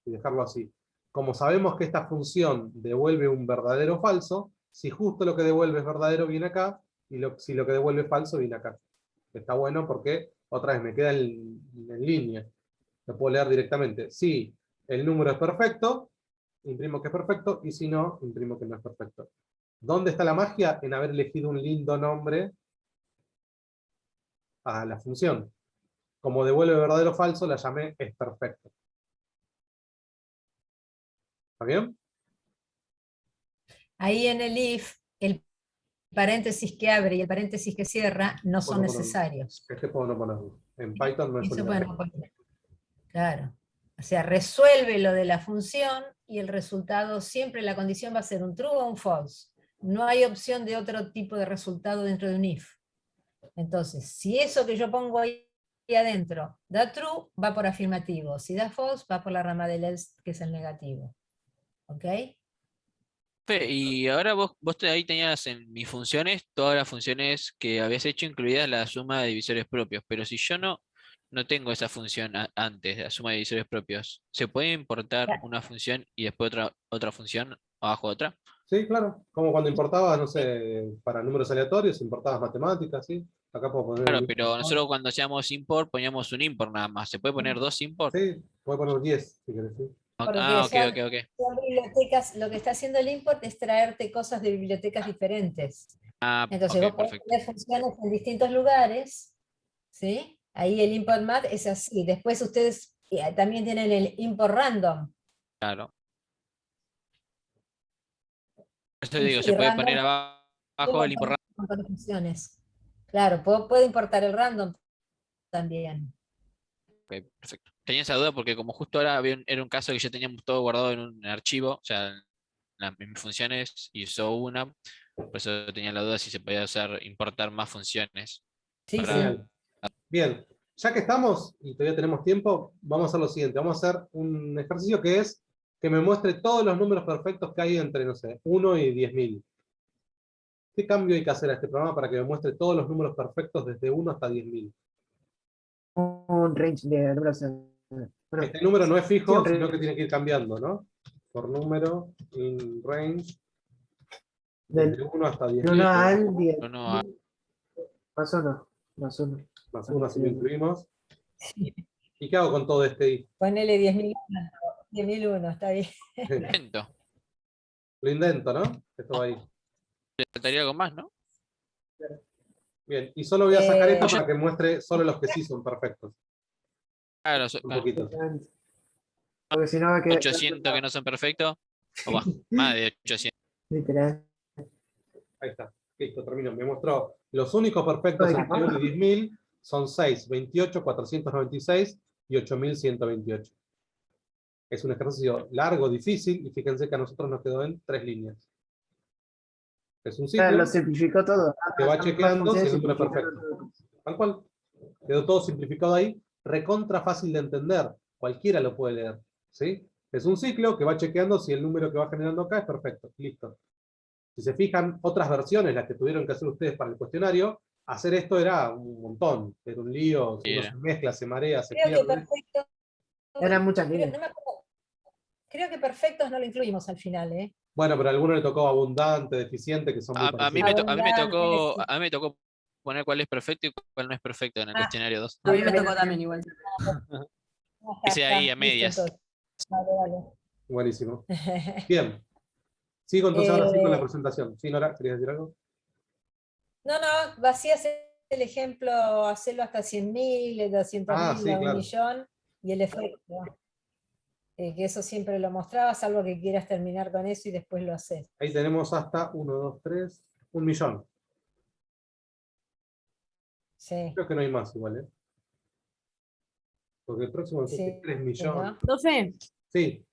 Speaker 2: y dejarlo así. Como sabemos que esta función devuelve un verdadero o falso, si justo lo que devuelve es verdadero, viene acá, y si lo que devuelve es falso, viene acá. Está bueno porque, otra vez, me queda en línea. Lo puedo leer directamente. Si el número es perfecto, imprimo que es perfecto, y si no, imprimo que no es perfecto. ¿Dónde está la magia? En haber elegido un lindo nombre a la función. Como devuelve verdadero o falso, la llamé es perfecto. ¿Está bien?
Speaker 9: Ahí en el if, el paréntesis que abre y el paréntesis que cierra no son
Speaker 2: Puedo ponerlo.
Speaker 9: necesarios.
Speaker 2: Este puedo no ponerlo. En Python no es
Speaker 9: Eso
Speaker 2: obligatorio.
Speaker 9: bueno, claro. O sea, resuelve lo de la función y el resultado siempre la condición va a ser un true o un false. No hay opción de otro tipo de resultado dentro de un if. Entonces, si eso que yo pongo ahí adentro da true, va por afirmativo. Si da false, va por la rama del else, que es el negativo. ¿Ok?
Speaker 4: Fe, y ahora vos ahí tenías en mis funciones todas las funciones que habías hecho, incluidas la suma de divisores propios, pero si yo no tengo esa función antes de la suma de divisores propios, ¿se puede importar una función y después otra función abajo de otra?
Speaker 2: Sí, claro. Como cuando importabas, no sé, para números aleatorios, importabas matemáticas, ¿sí? Acá puedo poner...
Speaker 4: Claro, pero nosotros cuando hacíamos import poníamos un import nada más. ¿Se puede poner dos import?
Speaker 2: Sí, puedo poner 10, si querés, sí.
Speaker 9: Porque
Speaker 4: Ah, ok,
Speaker 9: son-
Speaker 4: ok, ok.
Speaker 9: son bibliotecas, lo que está haciendo el import es traerte cosas de bibliotecas diferentes.
Speaker 4: Ah,
Speaker 9: Entonces
Speaker 4: ok,
Speaker 9: vos podés
Speaker 4: perfecto.
Speaker 9: tener funciones en distintos lugares, ¿sí? Ahí el import math es así. Después ustedes también tienen el import random.
Speaker 4: Claro. Eso
Speaker 9: Y,
Speaker 4: digo,
Speaker 9: y
Speaker 4: se puede
Speaker 9: random
Speaker 4: poner
Speaker 9: tiene
Speaker 4: abajo el import.
Speaker 9: un montón de funciones. Claro, puedo importar el random también.
Speaker 4: Ok, perfecto. Tenía esa duda porque como justo ahora era un caso que ya teníamos todo guardado en un archivo, o sea, en mis funciones, y usó una, por eso tenía la duda si se podía importar más funciones.
Speaker 9: Sí,
Speaker 4: para-
Speaker 9: sí.
Speaker 2: Genial. Bien, ya que estamos y todavía tenemos tiempo, vamos a hacer lo siguiente. Vamos a hacer un ejercicio que es que me muestre todos los números perfectos que hay entre, no sé, 1 y 10.000. ¿Qué cambio hay que hacer a este programa para que me muestre todos los números perfectos desde 1 hasta 10.000?
Speaker 3: Un range de números. Bueno,
Speaker 2: Este número no es
Speaker 3: sí,
Speaker 2: fijo,
Speaker 3: un
Speaker 2: sino
Speaker 3: range.
Speaker 2: que tiene que ir cambiando, ¿no? Por número, in range,
Speaker 3: Del
Speaker 2: desde 1 hasta
Speaker 3: 1
Speaker 2: 10.000.
Speaker 3: al 10.
Speaker 4: Uno a-
Speaker 3: Más uno. Más uno.
Speaker 2: Más 1 si lo incluimos. ¿Y qué hago con todo este i?
Speaker 9: Ponele 10.001, 10.001, está bien.
Speaker 4: Lento.
Speaker 2: Lo indento, ¿no? Esto va ahí.
Speaker 4: Le faltaría algo más, ¿no?
Speaker 2: Bien, y solo voy a sacar esto
Speaker 4: Yo-
Speaker 2: para que muestre solo los que sí son perfectos.
Speaker 4: Claro,
Speaker 2: Un poquito.
Speaker 3: Porque si no va a quedar
Speaker 4: 800 que no son perfectos, o va, más de 800.
Speaker 3: literal.
Speaker 2: Ahí está. Listo, termino. Me mostró los únicos perfectos entre 1 y 10.000 son 6, 28, 496 y 8.128. Es un ejercicio largo, difícil, y fíjense que a nosotros nos quedó en 3 líneas. Es un ciclo
Speaker 3: Lo simplificó todo.
Speaker 2: que va
Speaker 3: Más
Speaker 2: chequeando si
Speaker 3: funciones,
Speaker 2: el número es
Speaker 3: simplificando
Speaker 2: perfecto.
Speaker 3: todo.
Speaker 2: Tal cual. Quedó todo simplificado ahí, recontra fácil de entender. Cualquiera lo puede leer. ¿Sí? Es un ciclo que va chequeando si el número que va generando acá es perfecto. Listo. Si se fijan, otras versiones, las que tuvieron que hacer ustedes para el cuestionario, hacer esto era un montón. Era un lío, uno se mezcla, se marea, se
Speaker 9: Creo que
Speaker 2: pierde.
Speaker 9: perfecto.
Speaker 3: Eran muchas
Speaker 9: Creo,
Speaker 3: líneas.
Speaker 9: no me acuerdo. Creo que perfectos no lo incluimos al final, ¿eh?
Speaker 2: Bueno, pero a alguno le tocó abundante, deficiente, que son muy
Speaker 4: A mí
Speaker 2: parecidos.
Speaker 4: a mí me tocó poner cuál es perfecto y cuál no es perfecto en el cuestionario 2.
Speaker 12: A mí me tocó también igual.
Speaker 4: Ese ahí a
Speaker 9: Listo,
Speaker 4: medias.
Speaker 9: entonces. Vale, vale.
Speaker 2: Buenísimo. Bien. Sigo entonces ahora sí con la
Speaker 9: Eh,
Speaker 2: presentación. ¿Sí, Nora? ¿Querías decir algo?
Speaker 9: No, vacías el ejemplo, hacerlo hasta 100.000, 200.000,
Speaker 2: Ah, sí,
Speaker 9: a un
Speaker 2: claro.
Speaker 9: millón, y el efecto. Que eso siempre lo mostraba, salvo que quieras terminar con eso y después lo haces.
Speaker 2: Ahí tenemos hasta 1, 2, 3, 1 millón.
Speaker 9: Sí.
Speaker 2: Creo que no hay más igual, ¿eh? Porque el próximo es
Speaker 9: Sí,
Speaker 2: 3 millones.
Speaker 9: ¿no?
Speaker 12: Profe,
Speaker 2: Sí.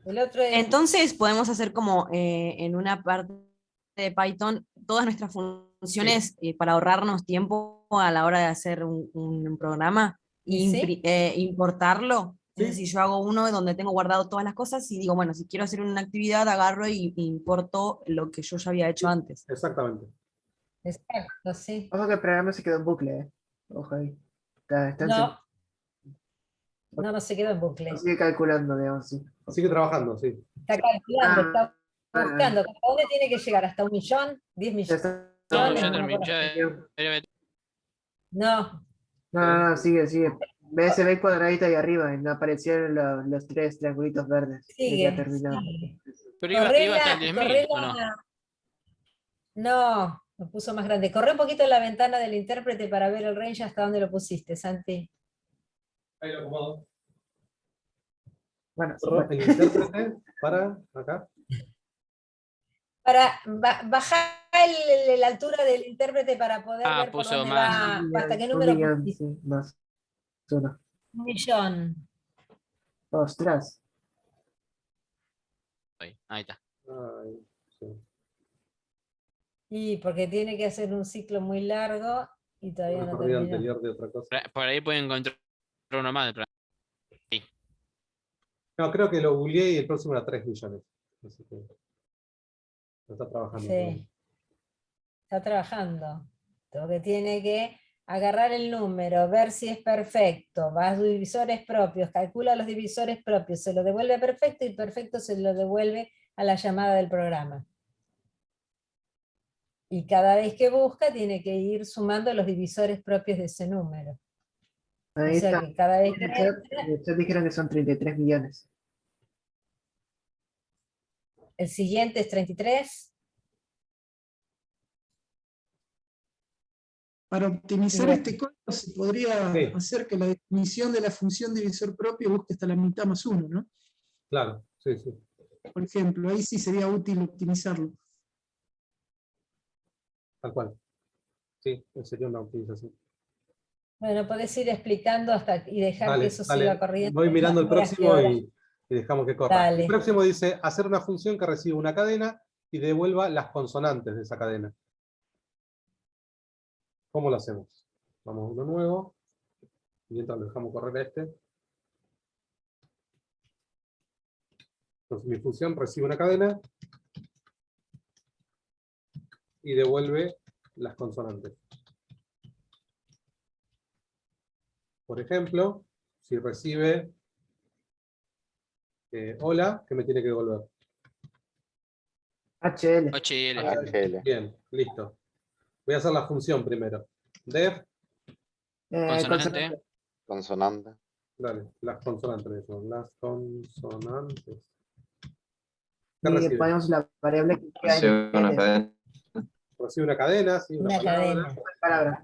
Speaker 9: El otro es...
Speaker 12: entonces podemos hacer como en una parte de Python, todas nuestras funciones para ahorrarnos tiempo a la hora de hacer un programa
Speaker 9: ¿Y sí?
Speaker 12: importarlo. Es decir, yo hago uno donde tengo guardado todas las cosas y digo, bueno, si quiero hacer una actividad, agarro y importo lo que yo ya había hecho antes.
Speaker 2: Exactamente.
Speaker 9: Exacto, sí.
Speaker 3: Ojo que el programa se quedó en bucle, Ojo ahí.
Speaker 9: No. No se quedó en bucle.
Speaker 3: Sigue calculando, digamos, sí.
Speaker 2: Sigue trabajando, sí.
Speaker 9: Está calculando, está buscando. ¿Hasta dónde tiene que llegar? ¿Hasta 1 millón? ¿10 millones?
Speaker 4: No,
Speaker 9: No,
Speaker 4: ya
Speaker 9: no,
Speaker 4: terminé.
Speaker 9: No.
Speaker 3: No, sigue. Ves ese cuadradito ahí arriba y no aparecieron los 3 triangulitos verdes.
Speaker 9: Sigue,
Speaker 3: Ya terminó.
Speaker 4: Pero iba hasta el 10.000, ¿o no?
Speaker 9: No, lo puso más grande. Corre un poquito la ventana del intérprete para ver el range hasta dónde lo pusiste, Santi.
Speaker 2: Ahí lo acomodo.
Speaker 3: Bueno,
Speaker 2: el intérprete para acá.
Speaker 9: Para bajar la altura del intérprete para poder ver por
Speaker 4: puso
Speaker 9: dónde
Speaker 4: más.
Speaker 9: va. ¿Hasta qué número
Speaker 3: 1 millón,
Speaker 9: pusiste?
Speaker 3: sí, más. 1.
Speaker 9: 1 millón.
Speaker 3: Ostras.
Speaker 4: Ahí está.
Speaker 2: Ay, sí.
Speaker 9: Y porque tiene que hacer un ciclo muy largo y todavía no
Speaker 2: Recorrido
Speaker 9: terminó.
Speaker 2: anterior de otra cosa.
Speaker 4: Por ahí pueden encontrar uno más.
Speaker 2: No, creo que lo googleé y el próximo era 3 millones. Así que lo está trabajando.
Speaker 9: Sí. Está trabajando. Porque tiene que agarrar el número, ver si es perfecto, va a los divisores propios, calcula los divisores propios, se lo devuelve perfecto y perfecto se lo devuelve a la llamada del programa. Y cada vez que busca tiene que ir sumando los divisores propios de ese número.
Speaker 3: Ahí
Speaker 9: O sea
Speaker 3: está.
Speaker 9: que cada vez que
Speaker 3: Ustedes dijeron que son 33 millones.
Speaker 9: el siguiente es 33.
Speaker 13: Para optimizar
Speaker 9: Bien.
Speaker 13: este código se podría hacer que la definición de la función divisor propio busque hasta la mitad más 1, ¿no?
Speaker 2: Claro, sí.
Speaker 13: Por ejemplo, ahí sí sería útil optimizarlo.
Speaker 2: Tal cual. Sí, sería una optimización.
Speaker 9: Bueno, podés ir explicando hasta y dejar
Speaker 2: Dale,
Speaker 9: que eso
Speaker 2: dale.
Speaker 9: siga corriendo.
Speaker 2: Voy mirando el
Speaker 9: las horas que
Speaker 2: próximo
Speaker 9: horas.
Speaker 2: y dejamos que corra.
Speaker 9: Dale.
Speaker 2: El próximo dice hacer una función que recibe una cadena y devuelva las consonantes de esa cadena. ¿Cómo lo hacemos? Vamos a uno nuevo. Mientras lo dejamos correr este. Entonces mi función recibe una cadena y devuelve las consonantes. Por ejemplo, si recibe hola, ¿qué me tiene que devolver?
Speaker 3: HL.
Speaker 2: Bien, listo. Voy a hacer la función primero. Def.
Speaker 4: Consonante.
Speaker 10: Consonante.
Speaker 2: Dale, las consonantes. Las consonantes. ¿Qué
Speaker 3: Y
Speaker 2: recibe?
Speaker 3: ponemos la variable que
Speaker 6: Recibe una cadena.
Speaker 2: Recibe una cadena, sí, una palabra.
Speaker 3: palabra.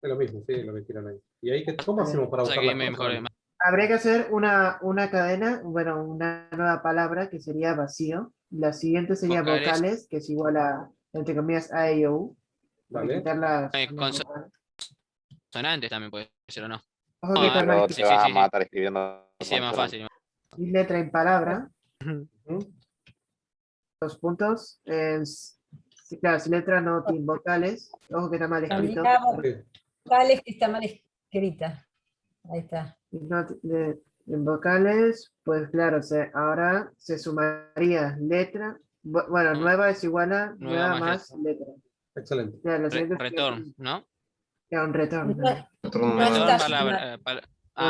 Speaker 2: Es lo mismo, sí, lo que quieran ahí. ¿Y ahí cómo hacemos para usar las consonantes?
Speaker 3: Habría que hacer una cadena, bueno, una nueva palabra que sería vacío. La siguiente sería
Speaker 4: Vocales.
Speaker 3: vocales, que es igual a, entre comillas, A, E, U. Para
Speaker 2: Vale.
Speaker 3: quitar las
Speaker 4: Consonantes también puede ser o no.
Speaker 3: Ojo que está mal
Speaker 10: Pero
Speaker 3: escrito.
Speaker 10: te va a matar escribiendo.
Speaker 4: Sí, es más fácil.
Speaker 3: Y letra en palabra. Los puntos. Sí, claro, si letra no tiene vocales. Ojo que está mal escrito.
Speaker 9: Vocales que está mal escrita. Ahí está.
Speaker 3: Y en vocales, pues claro, ahora se sumaría letra. Bueno, nueva es igual a nueva más letra.
Speaker 2: Excelente.
Speaker 3: Ya, la siguiente
Speaker 4: Return, ¿no?
Speaker 3: ya, un retorno.
Speaker 4: Return palabra.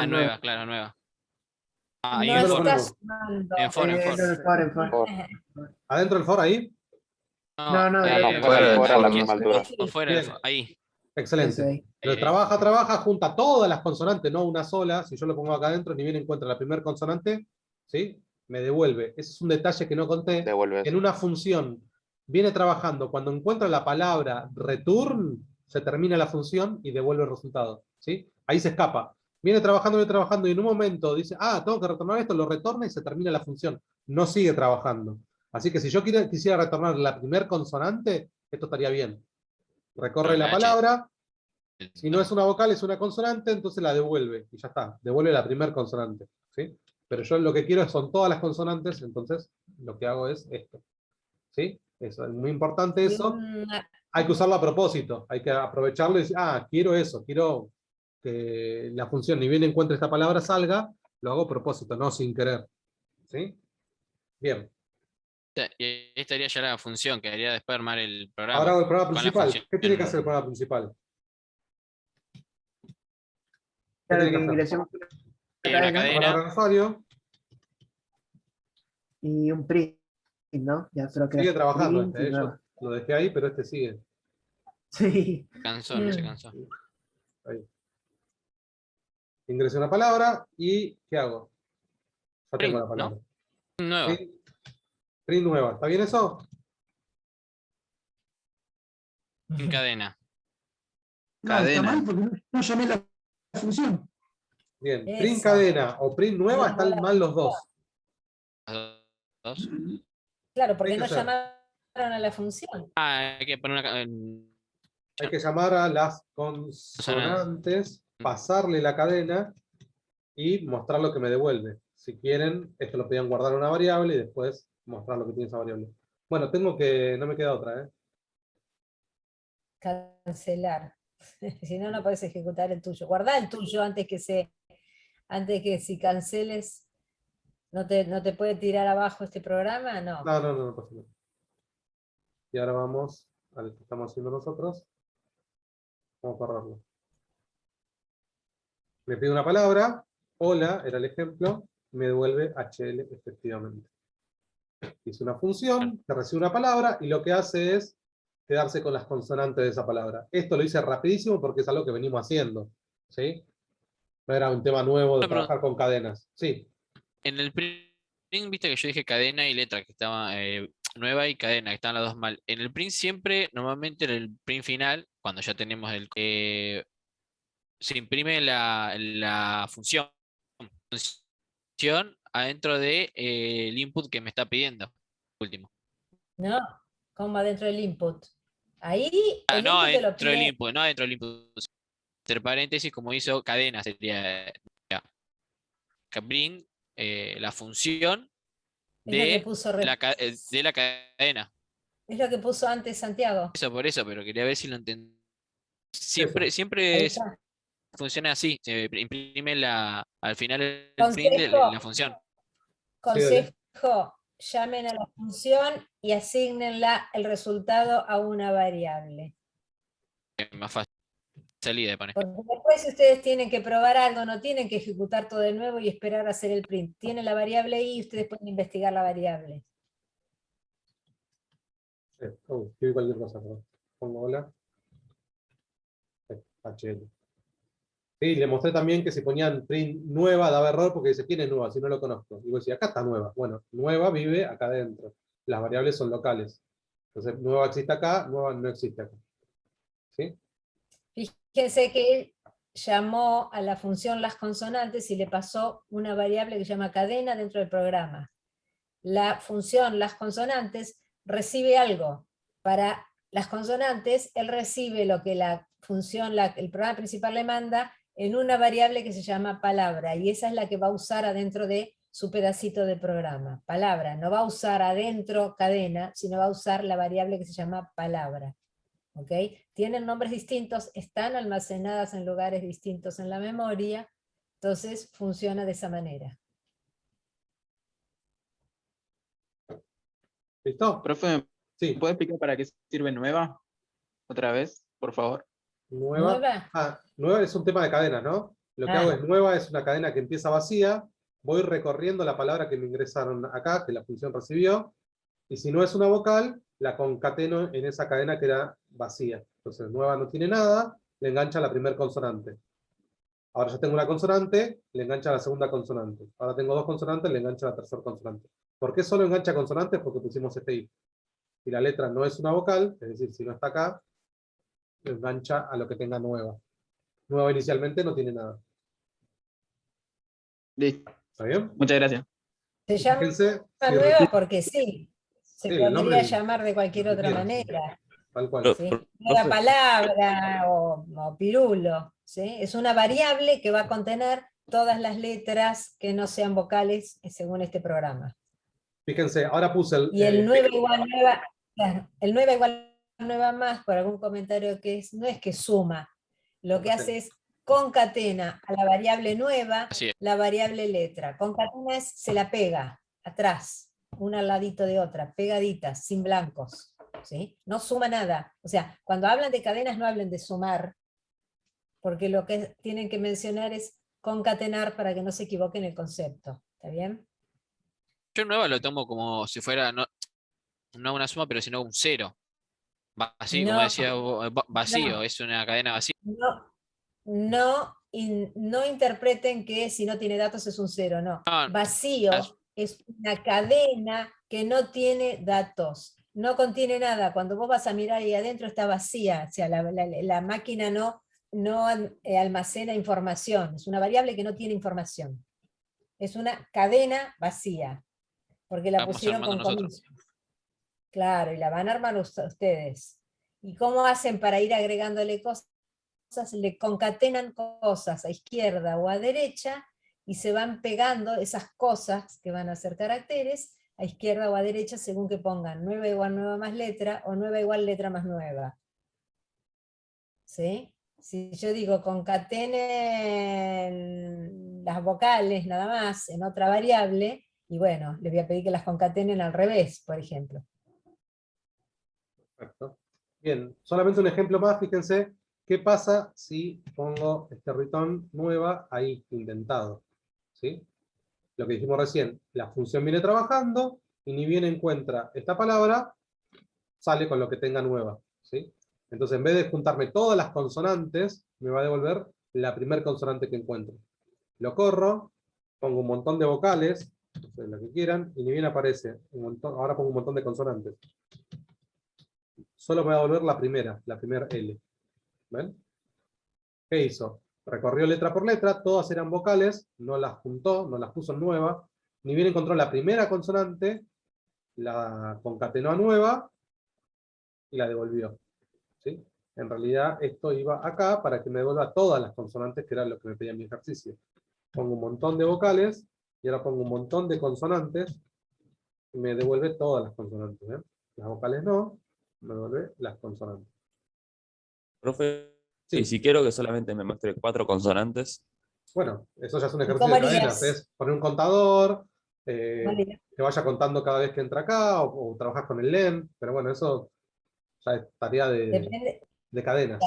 Speaker 4: Nueva, claro, nueva.
Speaker 9: No
Speaker 4: en for.
Speaker 9: está sumando.
Speaker 4: En for.
Speaker 2: ¿Adentro del for ahí?
Speaker 3: No,
Speaker 10: fuera a la misma altura.
Speaker 4: Fuera del for, ahí.
Speaker 2: Excelente. Trabaja, junta todas las consonantes, no una sola. Si yo lo pongo acá adentro, ni bien encuentra la primera consonante, ¿sí? Me devuelve. Ese es un detalle que no conté. En una función viene trabajando, cuando encuentra la palabra return, se termina la función y devuelve el resultado, ¿sí? Ahí se escapa. Viene trabajando y en un momento dice, tengo que retornar esto, lo retorna y se termina la función. No sigue trabajando. Así que si yo quisiera retornar la primera consonante, esto estaría bien. Recorre la palabra, si no es una vocal, es una consonante, entonces la devuelve, y ya está, devuelve la primera consonante, ¿sí? Pero yo lo que quiero son todas las consonantes, entonces lo que hago es esto, ¿sí? Eso, es muy importante eso.
Speaker 9: Una-
Speaker 2: Hay que usarlo a propósito, hay que aprovecharlo y decir, quiero eso, quiero que la función, ni bien encuentre esta palabra, salga, lo hago a propósito, no sin querer. ¿Sí? Bien.
Speaker 4: Y ahí estaría ya la función, quedaría después armar el programa.
Speaker 2: Ahora hago el programa
Speaker 4: con la
Speaker 2: principal.
Speaker 4: función.
Speaker 2: ¿Qué tiene que hacer el programa principal? ¿Qué
Speaker 3: Claro,
Speaker 2: tiene
Speaker 3: que
Speaker 2: que hacer?
Speaker 3: ingresemos
Speaker 4: Una
Speaker 3: cadena
Speaker 4: cadena.
Speaker 2: Palabra de usuario,
Speaker 3: y un print, ¿no? Ya solo queda
Speaker 2: sigue trabajando
Speaker 3: print y
Speaker 2: este, yo
Speaker 3: nueva.
Speaker 2: lo dejé ahí, pero este sigue.
Speaker 3: Sí.
Speaker 4: Cansó, no se cansó.
Speaker 2: Ahí. Ingresé una palabra y ¿qué hago? Ya tengo la palabra.
Speaker 4: Nueva.
Speaker 2: Print nueva. ¿Está bien eso?
Speaker 4: En cadena.
Speaker 13: No, está
Speaker 17: Cadena.
Speaker 13: mal porque no llamé la función.
Speaker 2: Bien.
Speaker 9: Eso.
Speaker 2: Print cadena o print nueva
Speaker 9: No,
Speaker 2: están
Speaker 9: no,
Speaker 2: mal los dos.
Speaker 4: Dos.
Speaker 9: Claro, porque
Speaker 2: Hay que
Speaker 9: no
Speaker 2: hacer.
Speaker 9: llamaron a la función.
Speaker 4: Hay que poner una.
Speaker 2: Hay que llamar a las consonantes, pasarle la cadena y mostrar lo que me devuelve. Si quieren, esto lo podían guardar en una variable y después mostrar lo que tiene esa variable. Bueno, tengo que, no me queda otra, ¿eh?
Speaker 9: Cancelar. Si no, no podés ejecutar el tuyo. Guardá el tuyo antes que si canceles, ¿no te puede tirar abajo este programa? No.
Speaker 2: No pasa nada. Y ahora vamos al que estamos haciendo nosotros. Vamos a correrlo. Me pide una palabra, hola, era el ejemplo, me devuelve HL efectivamente. Hice una función que recibe una palabra y lo que hace es quedarse con las consonantes de esa palabra. Esto lo hice rapidísimo porque es algo que venimos haciendo. ¿Sí? No era un tema nuevo de trabajar con cadenas. Sí.
Speaker 4: En el print, viste que yo dije cadena y letra, que estaba nueva y cadena, que estaban las dos mal. En el print siempre, normalmente en el print final, cuando ya tenemos se imprime la función adentro de el input que me está pidiendo. Último.
Speaker 9: No, como adentro del input. Ahí el
Speaker 4: No
Speaker 9: input te lo
Speaker 4: dentro del
Speaker 9: pide.
Speaker 4: input, no dentro del input. Entre paréntesis, como hizo cadena, sería print la función
Speaker 9: Es lo que
Speaker 4: de
Speaker 9: puso
Speaker 4: de la cadena.
Speaker 9: Es lo que puso antes Santiago.
Speaker 4: Por eso, pero quería ver si lo entendí.
Speaker 9: Ahí
Speaker 4: Siempre
Speaker 9: está.
Speaker 4: funciona así. Se imprime al final el
Speaker 9: Consejo.
Speaker 4: print de la función.
Speaker 9: Consejo, llamen a la función y asignenla el resultado a una variable.
Speaker 4: Es más fácil salida de poner.
Speaker 9: Porque después si ustedes tienen que probar algo, no tienen que ejecutar todo de nuevo y esperar a hacer el print. Tienen la variable ahí y ustedes pueden investigar la variable.
Speaker 2: Escribí cualquier cosa, perdón. Pongo hola. HL. Sí, le mostré también que si ponían print nueva daba error porque dice, ¿quién es nueva? Si no lo conozco. Y vos decís, acá está nueva. Bueno, nueva vive acá adentro. Las variables son locales. Entonces, nueva existe acá, nueva no existe acá. ¿Sí?
Speaker 9: Fíjense que él llamó a la función las consonantes y le pasó una variable que se llama cadena dentro del programa. La función las consonantes recibe algo. Para las consonantes, él recibe lo que la función, el programa principal le manda en una variable que se llama palabra, y esa es la que va a usar adentro de su pedacito de programa. Palabra, no va a usar adentro cadena, sino va a usar la variable que se llama palabra. ¿Ok? Tienen nombres distintos, están almacenadas en lugares distintos en la memoria, entonces funciona de esa manera.
Speaker 2: ¿Listo?
Speaker 17: Profe,
Speaker 2: sí.
Speaker 17: ¿puede explicar para qué sirve nueva? Otra vez, por favor.
Speaker 2: Nueva. Nueva es un tema de cadenas, ¿no? Lo que hago es nueva, es una cadena que empieza vacía, voy recorriendo la palabra que me ingresaron acá, que la función recibió, y si no es una vocal, la concateno en esa cadena que era vacía. Entonces, nueva no tiene nada, le engancha la primera consonante. Ahora ya tengo una consonante, le engancha la segunda consonante. Ahora tengo dos consonantes, le engancha la tercera consonante. ¿Por qué solo engancha consonantes? Porque pusimos este if. Si la letra no es una vocal, es decir, si no está acá, engancha a lo que tenga nueva. Nueva inicialmente no tiene nada.
Speaker 17: Listo.
Speaker 2: ¿Está bien?
Speaker 17: Muchas gracias.
Speaker 9: Se llama
Speaker 2: Fíjense,
Speaker 9: nueva porque sí. Se
Speaker 2: Sí, el
Speaker 9: podría
Speaker 2: nombre
Speaker 9: llamar de cualquier otra
Speaker 2: quiera.
Speaker 9: manera.
Speaker 2: Tal cual.
Speaker 9: ¿Sí? Nueva palabra o pirulo. ¿Sí? Es una variable que va a contener todas las letras que no sean vocales según este programa.
Speaker 2: Fíjense, ahora puse
Speaker 9: Y el nueva igual nueva Claro, el nueva igual nueva más, por algún comentario que es, no es que suma, lo que hace es concatena a la variable nueva,
Speaker 4: Así es.
Speaker 9: la variable letra. Concatena es, se la pega atrás, una al ladito de otra, pegaditas, sin blancos. ¿Sí? No suma nada. O sea, cuando hablan de cadenas no hablen de sumar, porque lo que tienen que mencionar es concatenar para que no se equivoquen el concepto. ¿Está bien?
Speaker 4: Yo nueva lo tomo como si fuera, no una suma, pero sino un cero. Vacío, como
Speaker 9: No,
Speaker 4: decía vos, vacío,
Speaker 9: no.
Speaker 4: es una cadena vacía.
Speaker 9: No interpreten que si no tiene datos es un cero, no.
Speaker 4: No,
Speaker 9: Vacío es una cadena que no tiene datos, no contiene nada. Cuando vos vas a mirar ahí adentro está vacía, o sea, la máquina no almacena información, es una variable que no tiene información. Es una cadena vacía, porque la
Speaker 4: Estamos
Speaker 9: pusieron
Speaker 4: armando
Speaker 9: con
Speaker 4: nosotros.
Speaker 9: comillas. Claro, y la van a armar ustedes. ¿Y cómo hacen para ir agregándole cosas? Le concatenan cosas a izquierda o a derecha y se van pegando esas cosas que van a ser caracteres a izquierda o a derecha según que pongan nueva igual nueva más letra o nueva igual letra más nueva. ¿Sí? Si yo digo concatenen las vocales nada más en otra variable, y bueno, les voy a pedir que las concatenen al revés, por ejemplo.
Speaker 2: Perfecto. Bien, solamente un ejemplo más, fíjense, ¿qué pasa si pongo este return nueva ahí, indentado? ¿Sí? Lo que dijimos recién, la función viene trabajando, y ni bien encuentra esta palabra, sale con lo que tenga nueva. ¿Sí? Entonces, en vez de juntarme todas las consonantes, me va a devolver la primera consonante que encuentre. Lo corro, pongo un montón de vocales, lo que quieran, y ni bien aparece un montón, ahora pongo un montón de consonantes. Solo me va a devolver la primera L. ¿Ven? ¿Qué hizo? Recorrió letra por letra, todas eran vocales, no las juntó, no las puso en nueva, ni bien encontró la primera consonante, la concatenó a nueva y la devolvió. ¿Sí? En realidad esto iba acá para que me devuelva todas las consonantes, que era lo que me pedía en mi ejercicio. Pongo un montón de vocales y ahora pongo un montón de consonantes y me devuelve todas las consonantes. ¿Ven? Las vocales no, me devuelve las consonantes.
Speaker 5: Profe,
Speaker 2: Sí.
Speaker 5: y si quiero que solamente me muestre 4 consonantes.
Speaker 2: Bueno, eso ya es un ejercicio de cadenas, es poner un contador, que vaya contando cada vez que entra acá, o trabajas con el len, pero bueno, eso ya es tarea de cadenas,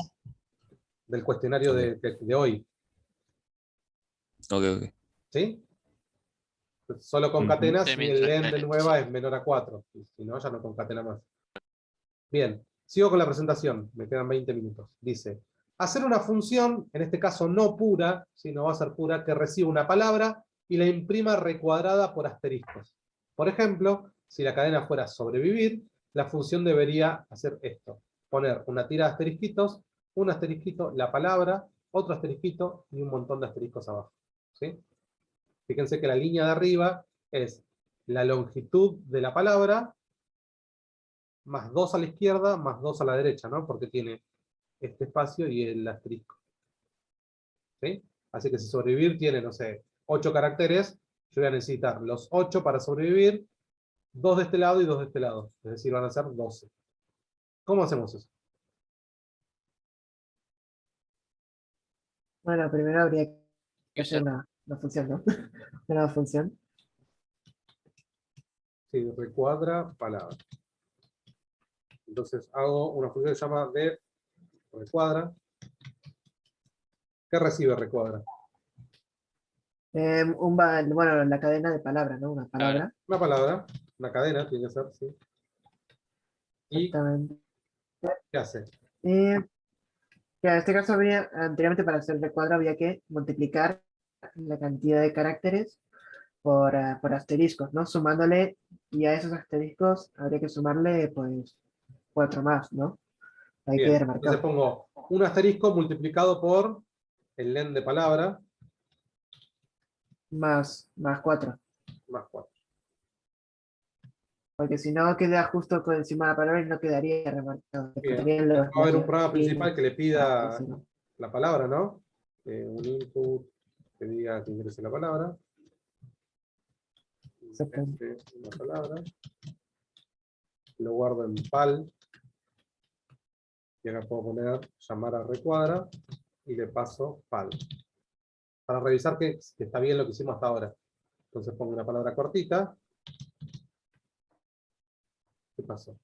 Speaker 2: del cuestionario de hoy.
Speaker 5: Ok.
Speaker 2: ¿Sí? Solo concatena si el len de
Speaker 4: Excelente.
Speaker 2: nueva es menor a 4, si no, ya no concatena más. Bien, sigo con la presentación, me quedan 20 minutos. Dice, hacer una función, en este caso no pura, sino va a ser pura, que reciba una palabra y la imprima recuadrada por asteriscos. Por ejemplo, si la cadena fuera sobrevivir, la función debería hacer esto. Poner una tira de asterisquitos, un asterisquito, la palabra, otro asterisquito y un montón de asteriscos abajo. ¿Sí? Fíjense que la línea de arriba es la longitud de la palabra, más 2 a la izquierda, más 2 a la derecha, ¿no? Porque tiene este espacio y el asterisco. ¿Sí? Así que si sobrevivir tiene, no sé, 8 caracteres, yo voy a necesitar los 8 para sobrevivir, 2 de este lado y 2 de este lado. Es decir, van a ser 12. ¿Cómo hacemos eso?
Speaker 3: Bueno, primero habría que hacer la función, ¿no? Una función.
Speaker 2: Sí, recuadra palabra. Entonces hago una función que se llama de recuadra. ¿Qué recibe recuadra?
Speaker 3: Bueno, la cadena de palabras, ¿no? Una palabra.
Speaker 2: Una palabra, una cadena, tiene que ser, sí. ¿Y
Speaker 3: exactamente.
Speaker 2: qué hace?
Speaker 3: Que en este caso habría, anteriormente para hacer recuadro había que multiplicar la cantidad de caracteres por asteriscos, ¿no? Sumándole, y a esos asteriscos habría que sumarle, pues, 4 más, ¿no? Hay que
Speaker 2: Bien,
Speaker 3: remarcar.
Speaker 2: entonces pongo un asterisco multiplicado por el len de palabra.
Speaker 3: Más 4.
Speaker 2: Más 4.
Speaker 3: Porque si no queda justo por encima de la palabra y no quedaría remarcado.
Speaker 2: Bien. Va a haber un programa principal que le pida la palabra, ¿no? Un input que diga que ingrese la palabra. Una palabra. lo guardo en pal, y acá puedo poner llamar a recuadra, y le paso pal. Para revisar que está bien lo que hicimos hasta ahora. Entonces pongo una palabra cortita. ¿Qué pasó?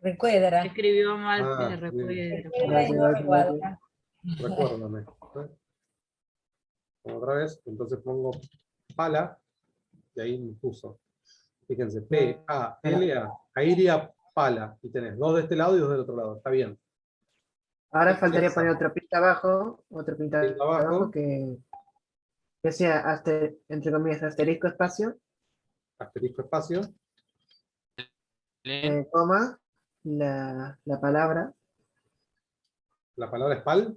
Speaker 9: Recuadra.
Speaker 8: Escribió mal,
Speaker 2: Ah,
Speaker 8: recuerdo.
Speaker 2: Recuérdame. Otra vez, entonces pongo pala, y ahí me puso. Fíjense, P-A-L-A. Ahí iría pala, y tenés 2 de este lado y 2 del otro lado. Está bien.
Speaker 3: Ahora faltaría poner otro print abajo,
Speaker 2: abajo.
Speaker 3: que sea, entre comillas, asterisco espacio,
Speaker 2: Asterisco espacio.
Speaker 3: coma, la palabra.
Speaker 2: ¿La palabra es pal?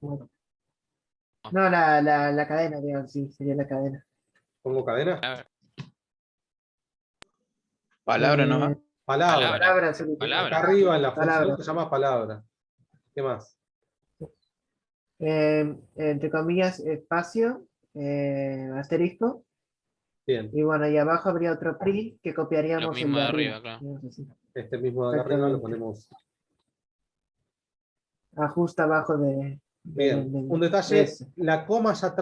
Speaker 3: No, la cadena, digamos, sí, sería la cadena.
Speaker 2: ¿Pongo cadena?
Speaker 17: Palabra nomás.
Speaker 2: Palabra.
Speaker 3: Palabra, sí,
Speaker 2: Acá arriba en la función
Speaker 3: palabra.
Speaker 2: se llama palabra. ¿Qué más?
Speaker 3: Entre comillas, espacio, asterisco.
Speaker 2: Bien.
Speaker 3: Y bueno, y abajo habría otro print que copiaríamos
Speaker 4: Lo
Speaker 3: el
Speaker 4: mismo
Speaker 3: de
Speaker 4: de
Speaker 3: arriba.
Speaker 4: arriba, claro.
Speaker 3: digamos así.
Speaker 2: Este mismo de acá arriba lo
Speaker 3: Exactamente.
Speaker 2: ponemos.
Speaker 3: Justo abajo de
Speaker 2: Bien. Un
Speaker 3: de
Speaker 2: detalle,
Speaker 3: ese.
Speaker 2: la coma ya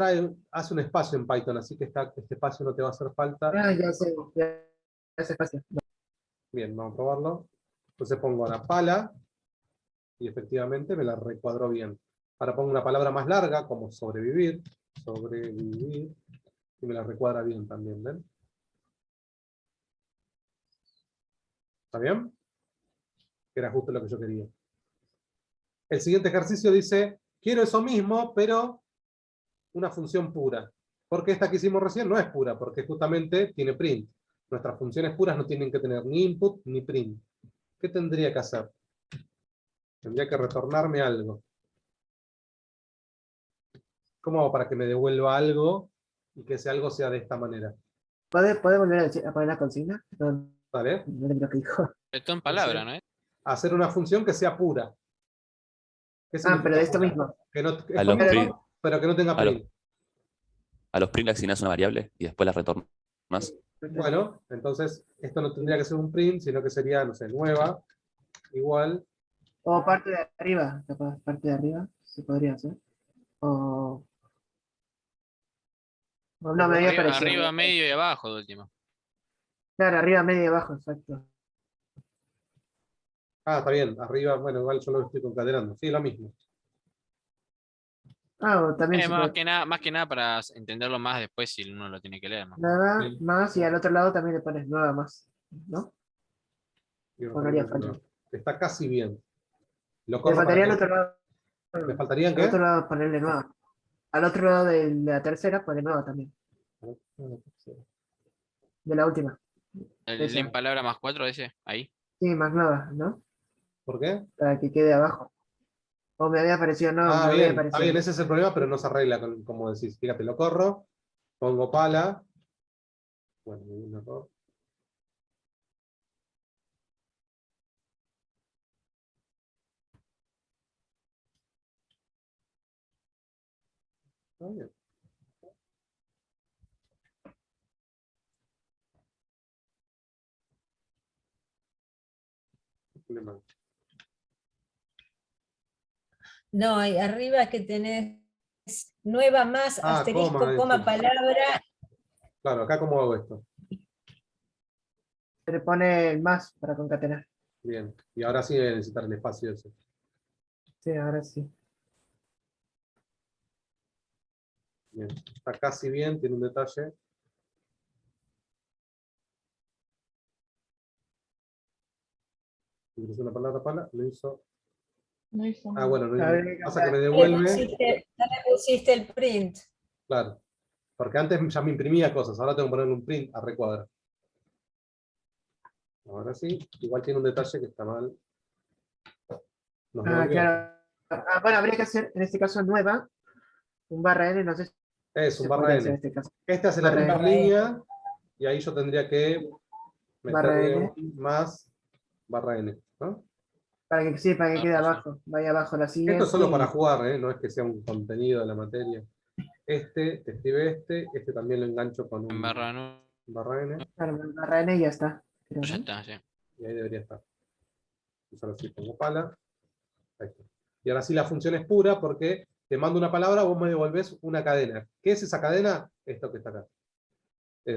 Speaker 2: hace un espacio en Python, así que este espacio no te va a hacer falta.
Speaker 3: Ya sé, ya hace espacio.
Speaker 2: Bien, vamos a probarlo. Entonces pongo la pala y efectivamente me la recuadró bien. Ahora pongo una palabra más larga como sobrevivir. Sobrevivir. Y me la recuadra bien también, ¿ven? ¿Está bien? Era justo lo que yo quería. El siguiente ejercicio dice, quiero eso mismo, pero una función pura. Porque esta que hicimos recién no es pura, porque justamente tiene print. Nuestras funciones puras no tienen que tener ni input ni print. ¿Qué tendría que hacer? Tendría que retornarme algo. ¿Cómo hago para que me devuelva algo y que ese algo sea de esta manera?
Speaker 3: ¿Puede volver a poner la consigna? No,
Speaker 2: ¿Vale?
Speaker 3: no entiendo lo que dijo.
Speaker 4: Esto en palabra, ¿no es?
Speaker 2: Hacer una función que sea pura. ¿Qué significa
Speaker 3: Pero de esto
Speaker 2: pura?
Speaker 3: mismo.
Speaker 2: Que no,
Speaker 5: A
Speaker 2: esto
Speaker 5: los
Speaker 2: mismo,
Speaker 5: print.
Speaker 2: pero que no tenga
Speaker 5: A los,
Speaker 2: print.
Speaker 5: a los print le asignás una variable y después la retornas.
Speaker 2: Bueno, entonces esto no tendría que ser un print, sino que sería, no sé, nueva, igual.
Speaker 3: O parte de arriba, capaz, parte de arriba, se podría hacer. O no, me había
Speaker 4: Arriba,
Speaker 3: parecido.
Speaker 4: arriba, medio y abajo, de último.
Speaker 3: Claro, arriba, medio y abajo, exacto.
Speaker 2: Ah, está bien, arriba, bueno, igual yo lo estoy concatenando. Sí, lo mismo.
Speaker 3: O también se
Speaker 4: Más
Speaker 3: puede.
Speaker 4: que nada para entenderlo más después si uno lo tiene que leer, ¿no?
Speaker 3: Nada
Speaker 2: Sí.
Speaker 3: más, y al otro lado también le pones nueva más, ¿no? O no haría falta.
Speaker 2: Está casi bien. Lo
Speaker 3: Le
Speaker 2: corro para
Speaker 3: faltaría al
Speaker 2: que...
Speaker 3: otro lado.
Speaker 2: ¿Me faltarían
Speaker 3: Al
Speaker 2: qué?
Speaker 3: otro lado ponerle nueva. Al otro lado de la tercera poner nueva también. De la última.
Speaker 4: El
Speaker 3: Esa.
Speaker 4: en palabra más 4 ese, ahí.
Speaker 3: Sí, más nueva, ¿no?
Speaker 2: ¿Por qué?
Speaker 3: Para que quede abajo. O me había parecido, no,
Speaker 2: Ah,
Speaker 3: me había
Speaker 2: bien, está
Speaker 3: parecido.
Speaker 2: bien, ese es el problema, pero no se arregla como decís. Fíjate, lo corro, pongo pala. Bueno, un error. Está bien. Problema.
Speaker 9: No, y arriba que tenés nueva más, asterisco,
Speaker 2: coma,
Speaker 9: palabra.
Speaker 2: Claro, acá cómo hago esto.
Speaker 3: Se le pone el más para concatenar.
Speaker 2: Bien, y ahora sí voy a necesitar el espacio ese.
Speaker 3: Sí, ahora sí.
Speaker 2: Bien, está casi bien, tiene un detalle. Ingresé una palabra pala, lo hizo.
Speaker 1: No hizo
Speaker 2: Ah, bueno,
Speaker 3: nada.
Speaker 2: pasa que me
Speaker 9: No le
Speaker 2: devuelve.
Speaker 9: pusiste el print.
Speaker 2: Claro, porque antes ya me imprimía cosas, ahora tengo que ponerle un print a recuadrar. Ahora sí, igual tiene un detalle que está mal. Nos devolvió.
Speaker 3: Claro. Bueno, habría que hacer, en este caso, nueva, un barra N, no sé si
Speaker 2: Es un
Speaker 3: se
Speaker 2: barra
Speaker 3: podría
Speaker 2: N.
Speaker 3: hacer en este caso.
Speaker 2: Esta es la
Speaker 3: Barra
Speaker 2: primera
Speaker 3: N.
Speaker 2: línea, y ahí yo tendría que
Speaker 3: Barra
Speaker 2: meterle
Speaker 3: N.
Speaker 2: más barra N, ¿no?
Speaker 3: Para que sí, para que quede abajo. Vaya abajo la siguiente.
Speaker 2: Esto es solo para jugar, no es que sea un contenido de la materia. Te escribe este también lo engancho con un
Speaker 4: En barra no.
Speaker 2: barra N.
Speaker 3: Claro, barra N y ya está. creo,
Speaker 4: Ya
Speaker 3: ¿no?
Speaker 4: está, sí.
Speaker 2: Y ahí debería estar. Entonces ahora sí pongo pala. Ahí está. Y ahora sí la función es pura porque te mando una palabra, vos me devolvés una cadena. ¿Qué es esa cadena? Esto que está acá.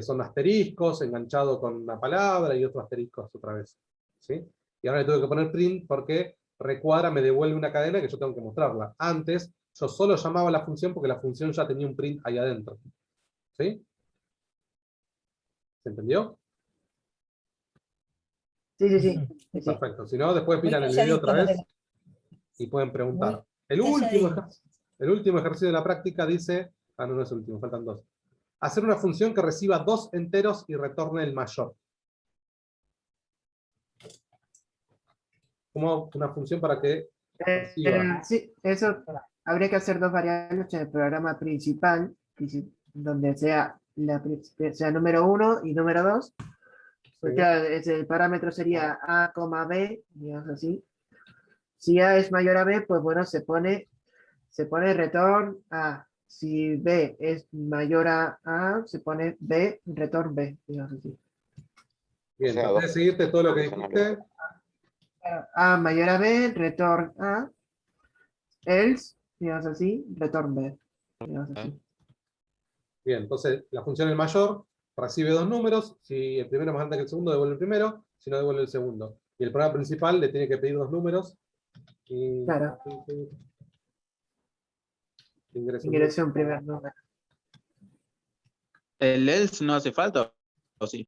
Speaker 2: Son asteriscos enganchados con una palabra y otros asteriscos otra vez. ¿Sí? Y ahora le tengo que poner print porque recuadra, me devuelve una cadena que yo tengo que mostrarla. Antes yo solo llamaba la función porque la función ya tenía un print ahí adentro. ¿Sí? ¿Se entendió?
Speaker 3: Sí, sí, sí. Sí, sí.
Speaker 2: Perfecto. Si no, después
Speaker 9: Muy
Speaker 2: miran el video otra
Speaker 9: calladito,
Speaker 2: vez y pueden preguntar.
Speaker 9: Muy
Speaker 2: El último,
Speaker 9: calladito.
Speaker 2: el último ejercicio de la práctica dice, no, no es el último, faltan dos. Hacer una función que reciba 2 enteros y retorne el mayor. Como una función para que reciba.
Speaker 3: Sí, eso habría que hacer dos variables en el programa principal, donde sea, sea número 1 y número 2. Porque el parámetro sería A, B, digamos así. Si A es mayor a B, pues bueno, se pone return A. Si B es mayor a A, se pone B, return B, digamos así.
Speaker 2: Bien,
Speaker 10: O sea,
Speaker 2: traté de seguirte todo lo que
Speaker 10: condicionales.
Speaker 2: dijiste.
Speaker 3: A mayor a B, return A. Else, digamos así, return B. Digamos así.
Speaker 2: Bien, entonces la función el mayor recibe 2 números. Si el primero es más grande que el segundo, devuelve el primero. Si no, devuelve el segundo. Y el programa principal le tiene que pedir 2 números. Y
Speaker 3: Claro. Ingresó un primer número.
Speaker 18: ¿El else no hace falta o sí?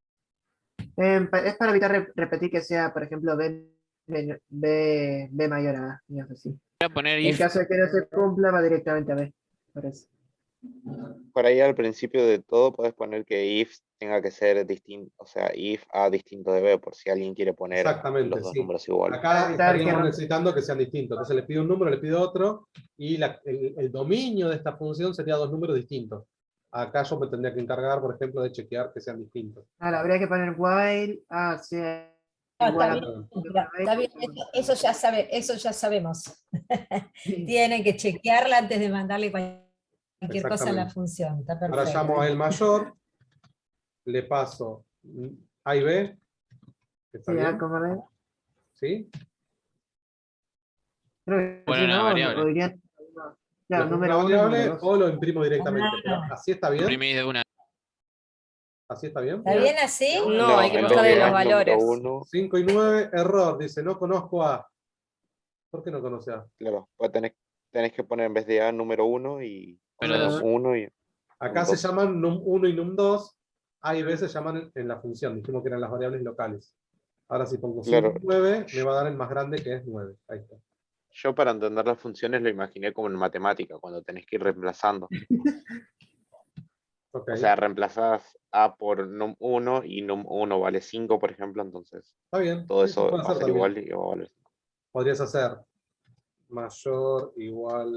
Speaker 3: Es para evitar repetir que sea, por ejemplo, B mayor a A, digamos así.
Speaker 4: Voy a poner
Speaker 3: En
Speaker 4: if.
Speaker 3: caso de que no se cumpla, va directamente a B. Por eso.
Speaker 10: Por ahí al principio de todo puedes poner que if tenga que ser distinto, o sea, if A distinto de B, por si alguien quiere poner
Speaker 2: Exactamente,
Speaker 10: los dos
Speaker 2: sí.
Speaker 10: números iguales.
Speaker 2: Acá estaríamos necesitando que sean distintos. Entonces le pido un número, le pido otro, y el dominio de esta función sería 2 números distintos. Acá yo me tendría que encargar, por ejemplo, de chequear que sean distintos.
Speaker 3: Ahora, habría que poner while A sea
Speaker 9: No,
Speaker 3: igual
Speaker 9: está
Speaker 3: a
Speaker 9: bien, está bien, eso ya sabemos. Tienen que chequearla antes de mandarle cualquier cosa a la
Speaker 2: Exactamente.
Speaker 9: función. Está perfecto.
Speaker 2: Ahora llamo a el mayor, le paso A y B. ¿Está
Speaker 3: Sí,
Speaker 2: bien?
Speaker 3: A, B.
Speaker 2: ¿Sí?
Speaker 3: Creo que
Speaker 4: Bueno,
Speaker 3: sí,
Speaker 4: una
Speaker 3: ¿no?
Speaker 4: variable.
Speaker 3: O iría, claro,
Speaker 2: ¿Lo pongo
Speaker 3: número
Speaker 2: una
Speaker 3: 1 y
Speaker 2: variable
Speaker 3: número 2.
Speaker 2: o lo imprimo directamente? Pero así está bien.
Speaker 4: Imprimís de una.
Speaker 2: ¿Así está bien?
Speaker 9: ¿Está bien así?
Speaker 10: No, hay que ponerle los valores.
Speaker 2: 5 y 9, error. Dice, no conozco A. ¿Por qué no conoce A?
Speaker 10: Claro, pues tenés que poner en vez de A número 1 y
Speaker 4: Pero
Speaker 10: 1 y
Speaker 2: Acá se llaman num1 y num2. A y B se llaman en la función. Dijimos que eran las variables locales. Ahora si pongo 5
Speaker 10: Claro.
Speaker 2: y 9, me va a dar el más grande que es 9. Ahí está.
Speaker 10: Yo para entender las funciones lo imaginé como en matemática, cuando tenés que ir reemplazando.
Speaker 2: Ok.
Speaker 10: O sea, reemplazás A por num1 y num1 vale 5, por ejemplo, entonces
Speaker 2: Está bien.
Speaker 10: todo
Speaker 2: Sí, se
Speaker 10: eso
Speaker 2: puede
Speaker 10: va a
Speaker 2: hacer
Speaker 10: ser
Speaker 2: también.
Speaker 10: igual y va a valer 5.
Speaker 2: Podrías hacer mayor igual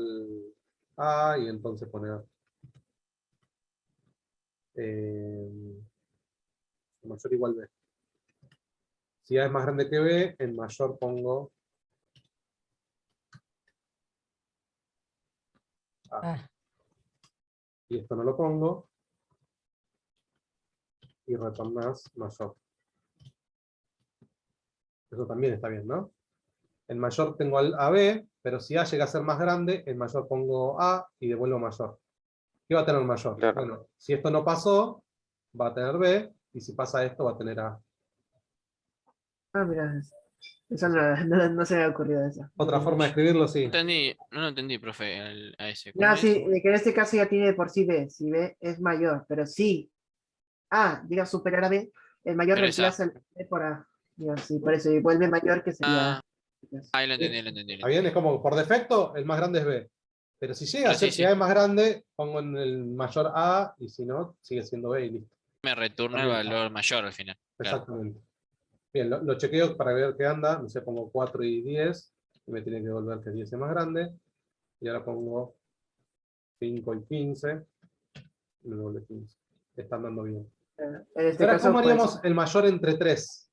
Speaker 2: A y entonces poner mayor igual B. Si A es más grande que B, en mayor pongo A. Y esto no lo pongo. Y retornás mayor. Eso también está bien, ¿no? En mayor tengo a B, pero si A llega a ser más grande, en mayor pongo A y devuelvo mayor. ¿Qué va a tener mayor?
Speaker 10: Claro.
Speaker 2: Bueno, si esto no pasó, va a tener B, y si pasa esto, va a tener A.
Speaker 3: Ah, mira, eso no se me ha ocurrido eso.
Speaker 2: Otra forma de escribirlo, sí.
Speaker 4: no lo entendí, profe, a ese. ¿Cómo
Speaker 3: No,
Speaker 4: es?
Speaker 3: sí, que en este caso ya tiene de por sí B, si B es mayor, pero si A llega a superar a B, el mayor
Speaker 4: Pero es A.
Speaker 3: reemplaza el B por A. Digamos, sí, por eso, y vuelve mayor que sería A.
Speaker 4: Ahí lo entendí.
Speaker 2: ¿Está bien? Es como, por defecto, el más grande es B. Pero si llega a
Speaker 4: Pero
Speaker 2: ser
Speaker 4: sí,
Speaker 2: que
Speaker 4: sí.
Speaker 2: A es más grande, pongo en el mayor A, y si no, sigue siendo B y listo.
Speaker 4: Me retorna el
Speaker 2: También está.
Speaker 4: valor mayor al final. Claro.
Speaker 2: Exactamente. Bien, lo chequeo para ver qué anda. No sé, pongo 4 y 10, y me tiene que devolver que 10 es más grande. Y ahora pongo 5 y 15, y me devuelve 15. Está andando bien.
Speaker 3: En este
Speaker 2: Ahora,
Speaker 3: caso,
Speaker 2: ¿cómo
Speaker 3: pues,
Speaker 2: haríamos el mayor entre 3?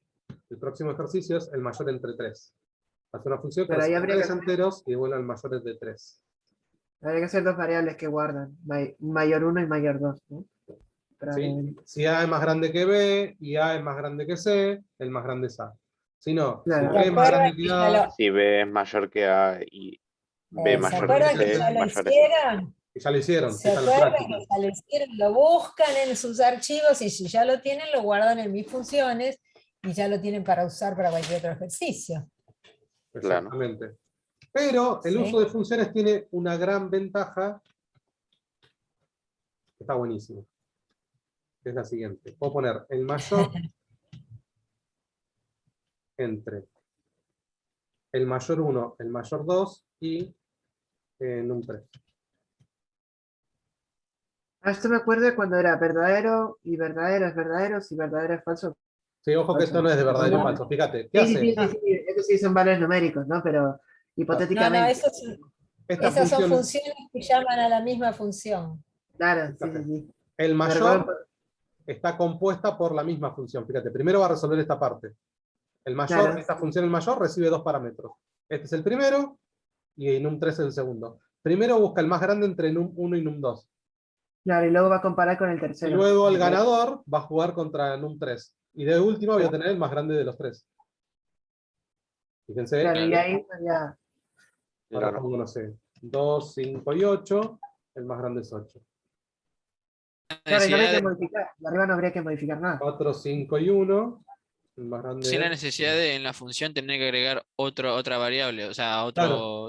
Speaker 2: El próximo ejercicio es el mayor entre 3. Hace una función que
Speaker 3: Pero ahí
Speaker 2: recibe
Speaker 3: habría
Speaker 2: 3
Speaker 3: que-
Speaker 2: enteros y devuelve al mayor de 3.
Speaker 3: habría que hacer dos variables que guardan, mayor 1 y mayor 2, ¿no? para
Speaker 2: ¿sí?
Speaker 3: el-
Speaker 2: Si A es más grande que B y A es más grande que C, el más grande es A. Si no,
Speaker 3: Claro.
Speaker 2: si B es más grande que A,
Speaker 10: Si B es mayor que A y B
Speaker 9: ¿Se
Speaker 10: mayor
Speaker 9: acuerdan
Speaker 10: que
Speaker 9: que
Speaker 10: C,
Speaker 9: ya lo
Speaker 10: mayor es A.
Speaker 9: hicieron?
Speaker 2: y ya lo hicieron,
Speaker 9: ¿Se
Speaker 2: esa es la
Speaker 9: acuerdan
Speaker 2: práctica.
Speaker 9: que ya lo hicieron? Lo buscan en sus archivos y si ya lo tienen, lo guardan en mis funciones y ya lo tienen para usar para cualquier otro ejercicio.
Speaker 2: Exactamente. Pero el
Speaker 9: Sí.
Speaker 2: uso de funciones tiene una gran ventaja, que está buenísimo, que es la siguiente. Puedo poner el mayor entre el mayor 1, el mayor 2 y num 3.
Speaker 3: Esto me acuerdo de cuando era verdadero y verdadero es verdadero, si verdadero es falso.
Speaker 2: Sí, ojo que esto no es de verdadero y falso. Fíjate, ¿qué
Speaker 3: Sí, sí,
Speaker 2: hace?
Speaker 3: sí, sí, eso sí son valores numéricos, ¿no? Pero
Speaker 9: No,
Speaker 3: hipotéticamente.
Speaker 2: Esta
Speaker 9: esas son
Speaker 2: función-
Speaker 9: funciones que llaman a la misma función.
Speaker 3: Claro, sí, sí, sí.
Speaker 2: El
Speaker 3: Me
Speaker 2: mayor
Speaker 3: recuerdo-
Speaker 2: está compuesta por la misma función. Fíjate, primero va a resolver esta parte. El mayor,
Speaker 3: Claro.
Speaker 2: esta función el mayor recibe dos parámetros. Este es el primero y num 3 es el segundo. Primero busca el más grande entre num 1 y num 2.
Speaker 3: Claro, y luego va a comparar con el
Speaker 2: Y
Speaker 3: tercero.
Speaker 2: luego el ganador va a jugar contra num 3. Y de última voy a tener el más grande de los tres. Fíjense.
Speaker 3: Claro, y ahí ya.
Speaker 2: Ahora pongo, no sé, 2, 5 y 8. El más grande es 8.
Speaker 3: Claro, y no habría que
Speaker 4: Necesidad de-
Speaker 3: modificar. De arriba no habría que modificar nada.
Speaker 2: 4, 5 y 1. El más grande
Speaker 4: sin la
Speaker 2: es...
Speaker 4: necesidad de en la función tener que agregar otra variable, o sea,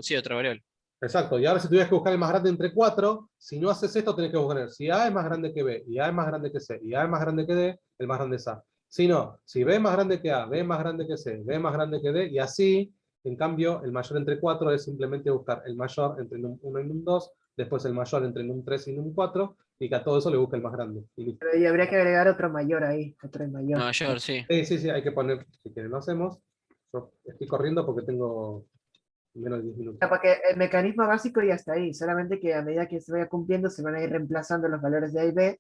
Speaker 4: sí, otra variable.
Speaker 2: Exacto, y ahora si tuvieras que buscar el más grande entre 4, si no haces esto tenés que buscar si A es más grande que B, y A es más grande que C, y A es más grande que D, el más grande es A. Si no, si B es más grande que A, B es más grande que C, B es más grande que D, y así, en cambio, el mayor entre 4 es simplemente buscar el mayor entre num 1 y num 2, después el mayor entre num 3 y num 4, y que a todo eso le busca el más grande. Y listo.
Speaker 3: Pero y habría que agregar otro mayor ahí, otro mayor.
Speaker 4: Mayor, sí.
Speaker 2: Sí, hay que poner, si quieren lo hacemos. Yo estoy corriendo porque tengo menos de 10 minutos.
Speaker 3: O sea, porque el mecanismo básico ya está ahí, solamente que a medida que se vaya cumpliendo se van a ir reemplazando los valores de A y B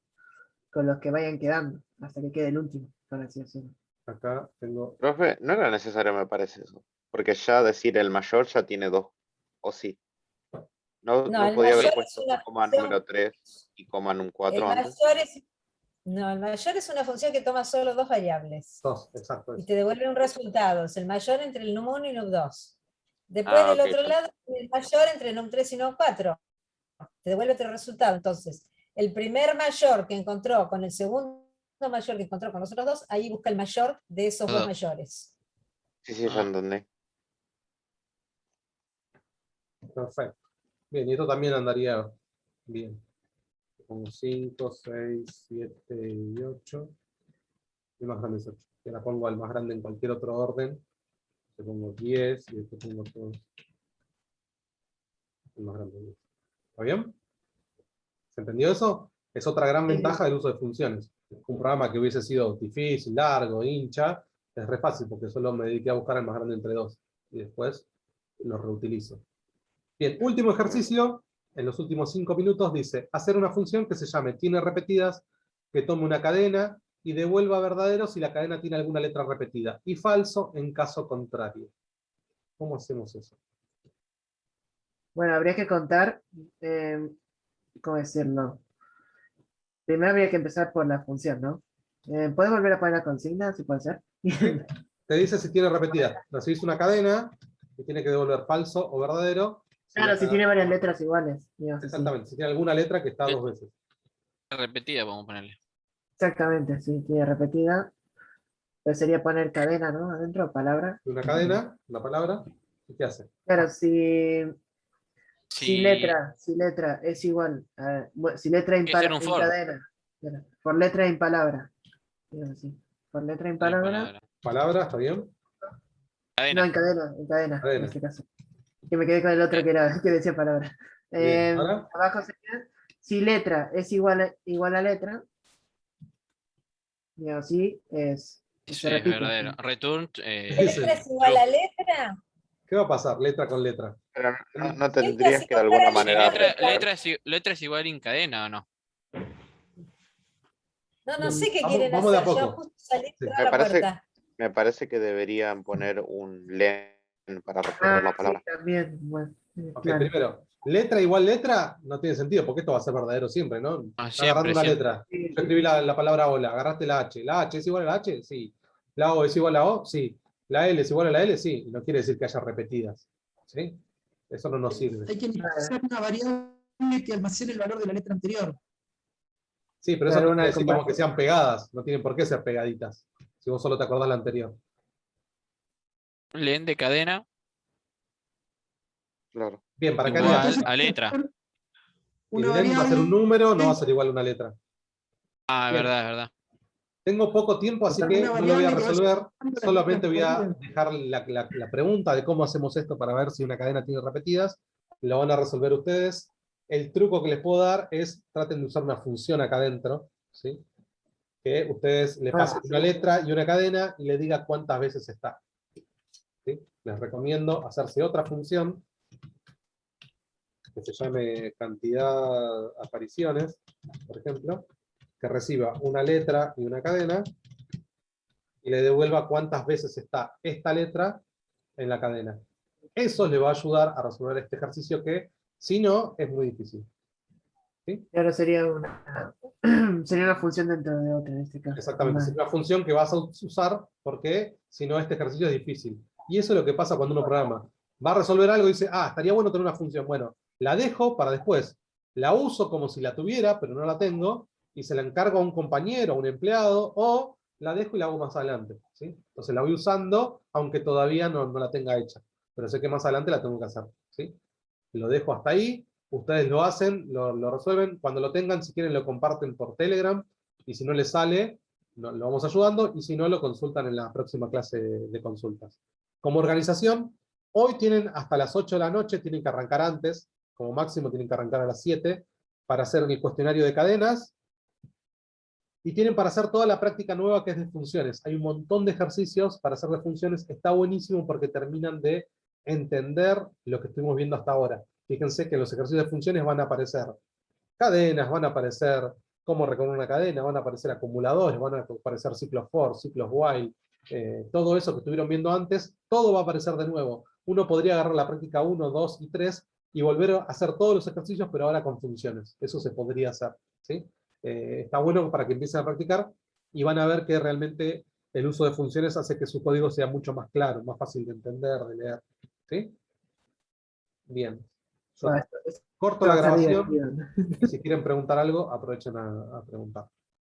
Speaker 3: con los que vayan quedando, hasta que quede el último, por así decirlo.
Speaker 2: Acá tengo...
Speaker 10: Profe, no era necesario, me parece eso. Porque ya decir el mayor ya tiene dos. ¿O sí? No,
Speaker 9: No,
Speaker 10: no
Speaker 9: el
Speaker 10: podía haber
Speaker 9: mayor es
Speaker 10: puesto
Speaker 9: una
Speaker 10: coma
Speaker 9: función-
Speaker 10: número 3 y coma num 4
Speaker 9: El
Speaker 10: antes.
Speaker 9: mayor es, no, el mayor es una función que toma solo dos variables.
Speaker 2: Dos, exacto.
Speaker 9: Y te devuelve un resultado. Es el mayor entre el num 1 y num 2. Después
Speaker 10: Ah,
Speaker 9: del
Speaker 10: ok,
Speaker 9: otro lado, el mayor entre num 3 y num 4. Te devuelve otro resultado. Entonces, el primer mayor que encontró con el segundo mayor que encontró con los otros dos, ahí busca el mayor de esos dos mayores.
Speaker 10: Sí, sí, ya entendí.
Speaker 2: Perfecto. Bien, y esto también andaría bien. Pongo 5, 6, 7 y 8. El más grande es 8. Y ahora pongo al más grande en cualquier otro orden. Le pongo 10 y después pongo todos. El más grande es 10. ¿Está bien? ¿Se entendió eso? Es otra gran ventaja del uso de funciones. Un programa que hubiese sido difícil, largo, hincha, es re fácil porque solo me dediqué a buscar el más grande entre 2. Y después lo reutilizo. Bien, último ejercicio. En los últimos 5 minutos dice, hacer una función que se llame tiene repetidas, que tome una cadena y devuelva verdadero si la cadena tiene alguna letra repetida, y falso en caso contrario. ¿Cómo hacemos eso?
Speaker 3: Bueno, habría que contar, ¿cómo decirlo? Primero habría que empezar por la función, ¿no? ¿Puedes volver a poner la consigna, si puede ser?
Speaker 2: Te dice si tiene repetidas. Recibís una cadena que tiene que devolver falso o verdadero.
Speaker 3: Claro,
Speaker 2: la
Speaker 3: si
Speaker 2: cadena-
Speaker 3: tiene varias letras iguales. digamos así.
Speaker 2: Exactamente, si tiene alguna letra que está dos veces.
Speaker 4: Repetida, vamos a ponerle.
Speaker 3: Exactamente, sí, tiene repetida. Pues sería poner cadena, ¿no? Adentro, palabra.
Speaker 2: Una cadena, una palabra, ¿y qué hace?
Speaker 3: Claro, si
Speaker 4: Sí.
Speaker 3: letra es igual, si letra
Speaker 4: Hay que hacer
Speaker 3: impar
Speaker 4: un
Speaker 3: en
Speaker 4: for.
Speaker 3: cadena, claro, por letra en palabra. digamos así. Por letra en palabra.
Speaker 2: Palabra, ¿está bien?
Speaker 3: No, en cadena, en
Speaker 2: Cadena.
Speaker 3: este caso. Que me quedé con el otro que decía palabra.
Speaker 2: Bien, ¿ahora?
Speaker 3: Abajo sería, si letra es igual a letra, y así
Speaker 4: Sí,
Speaker 3: se
Speaker 4: es
Speaker 3: repite.
Speaker 4: verdadero. Return.
Speaker 9: ¿Letra es igual a letra?
Speaker 2: ¿Qué va a pasar letra con letra?
Speaker 10: Pero no tendrías que de alguna manera...
Speaker 4: Letra es igual en cadena o no.
Speaker 9: No sé qué
Speaker 2: Vamos-
Speaker 9: quieren
Speaker 2: vamos de a
Speaker 9: hacer. Yo
Speaker 2: poco.
Speaker 9: justo salí
Speaker 2: Sí.
Speaker 9: a la puerta.
Speaker 10: Me parece que deberían poner un len para recorrer la palabra.
Speaker 3: Sí, también, bueno.
Speaker 2: Ok,
Speaker 3: Claro.
Speaker 2: primero, letra igual letra no tiene sentido, porque esto va a ser verdadero siempre, ¿no? Estás agarrando una
Speaker 4: siempre.
Speaker 2: letra. Yo escribí la palabra hola, agarraste la H. ¿La H es igual a la H? Sí. ¿La O es igual a la O? Sí. ¿La L es igual a la L? Sí. No quiere decir que haya repetidas. ¿Sí? Eso no nos sirve.
Speaker 13: Hay que inicializar una variable que almacene el valor de la letra anterior.
Speaker 2: Sí, pero eso
Speaker 3: Claro,
Speaker 2: no
Speaker 3: una
Speaker 2: quiere decir como que
Speaker 3: comparación.
Speaker 2: sean pegadas. No tienen por qué ser pegaditas. Si vos solo te acordás la anterior.
Speaker 4: Len de cadena
Speaker 10: Claro.
Speaker 2: Bien, para acá
Speaker 4: igual a letra.
Speaker 2: y
Speaker 13: Una
Speaker 2: len va a ser un
Speaker 13: variable.
Speaker 2: número, no va a ser igual a una letra.
Speaker 4: Ah,
Speaker 2: Bien.
Speaker 4: es verdad.
Speaker 2: Tengo poco tiempo, así que
Speaker 13: Una
Speaker 2: no lo voy a
Speaker 13: variable que vaya
Speaker 2: resolver.
Speaker 13: sumando las
Speaker 2: Solamente voy a
Speaker 13: letras
Speaker 2: dejar la pregunta de cómo hacemos esto para ver si una cadena tiene repetidas. Lo van a resolver ustedes. El truco que les puedo dar es traten de usar una función acá adentro, ¿sí? Que ustedes le pasen una letra y una cadena y le diga cuántas veces está. ¿Sí? Les recomiendo hacerse otra función que se llame cantidad apariciones, por ejemplo, que reciba una letra y una cadena y le devuelva cuántas veces está esta letra en la cadena. Eso le va a ayudar a resolver este ejercicio que, si no, es muy difícil. ¿Sí?
Speaker 3: Y ahora sería sería una función dentro de otra en este caso.
Speaker 2: Exactamente, es una función que vas a usar porque, si no, este ejercicio es difícil. Y eso es lo que pasa cuando uno programa. Va a resolver algo y dice, estaría bueno tener una función. Bueno, la dejo para después. La uso como si la tuviera, pero no la tengo, y se la encargo a un compañero, a un empleado, o la dejo y la hago más adelante. ¿Sí? Entonces la voy usando, aunque todavía no la tenga hecha. Pero sé que más adelante la tengo que hacer. ¿Sí? Lo dejo hasta ahí, ustedes lo hacen, lo resuelven. Cuando lo tengan, si quieren, lo comparten por Telegram, y si no les sale, lo vamos ayudando, y si no, lo consultan en la próxima clase de consultas. Como organización, hoy tienen hasta las 8 de la noche, tienen que arrancar antes, como máximo tienen que arrancar a las 7, para hacer el cuestionario de cadenas, y tienen para hacer toda la práctica nueva que es de funciones. Hay un montón de ejercicios para hacer de funciones, está buenísimo porque terminan de entender lo que estuvimos viendo hasta ahora. Fíjense que en los ejercicios de funciones van a aparecer cadenas, van a aparecer cómo recorrer una cadena, van a aparecer acumuladores, van a aparecer ciclos for, ciclos while, todo eso que estuvieron viendo antes, todo va a aparecer de nuevo. Uno podría agarrar la práctica 1, 2 y 3 y volver a hacer todos los ejercicios, pero ahora con funciones. Eso se podría hacer. ¿Sí? Está bueno para que empiecen a practicar y van a ver que realmente el uso de funciones hace que su código sea mucho más claro, más fácil de entender, de leer. ¿Sí? Bien. Yo corto la grabación y si quieren preguntar algo, aprovechen a preguntar.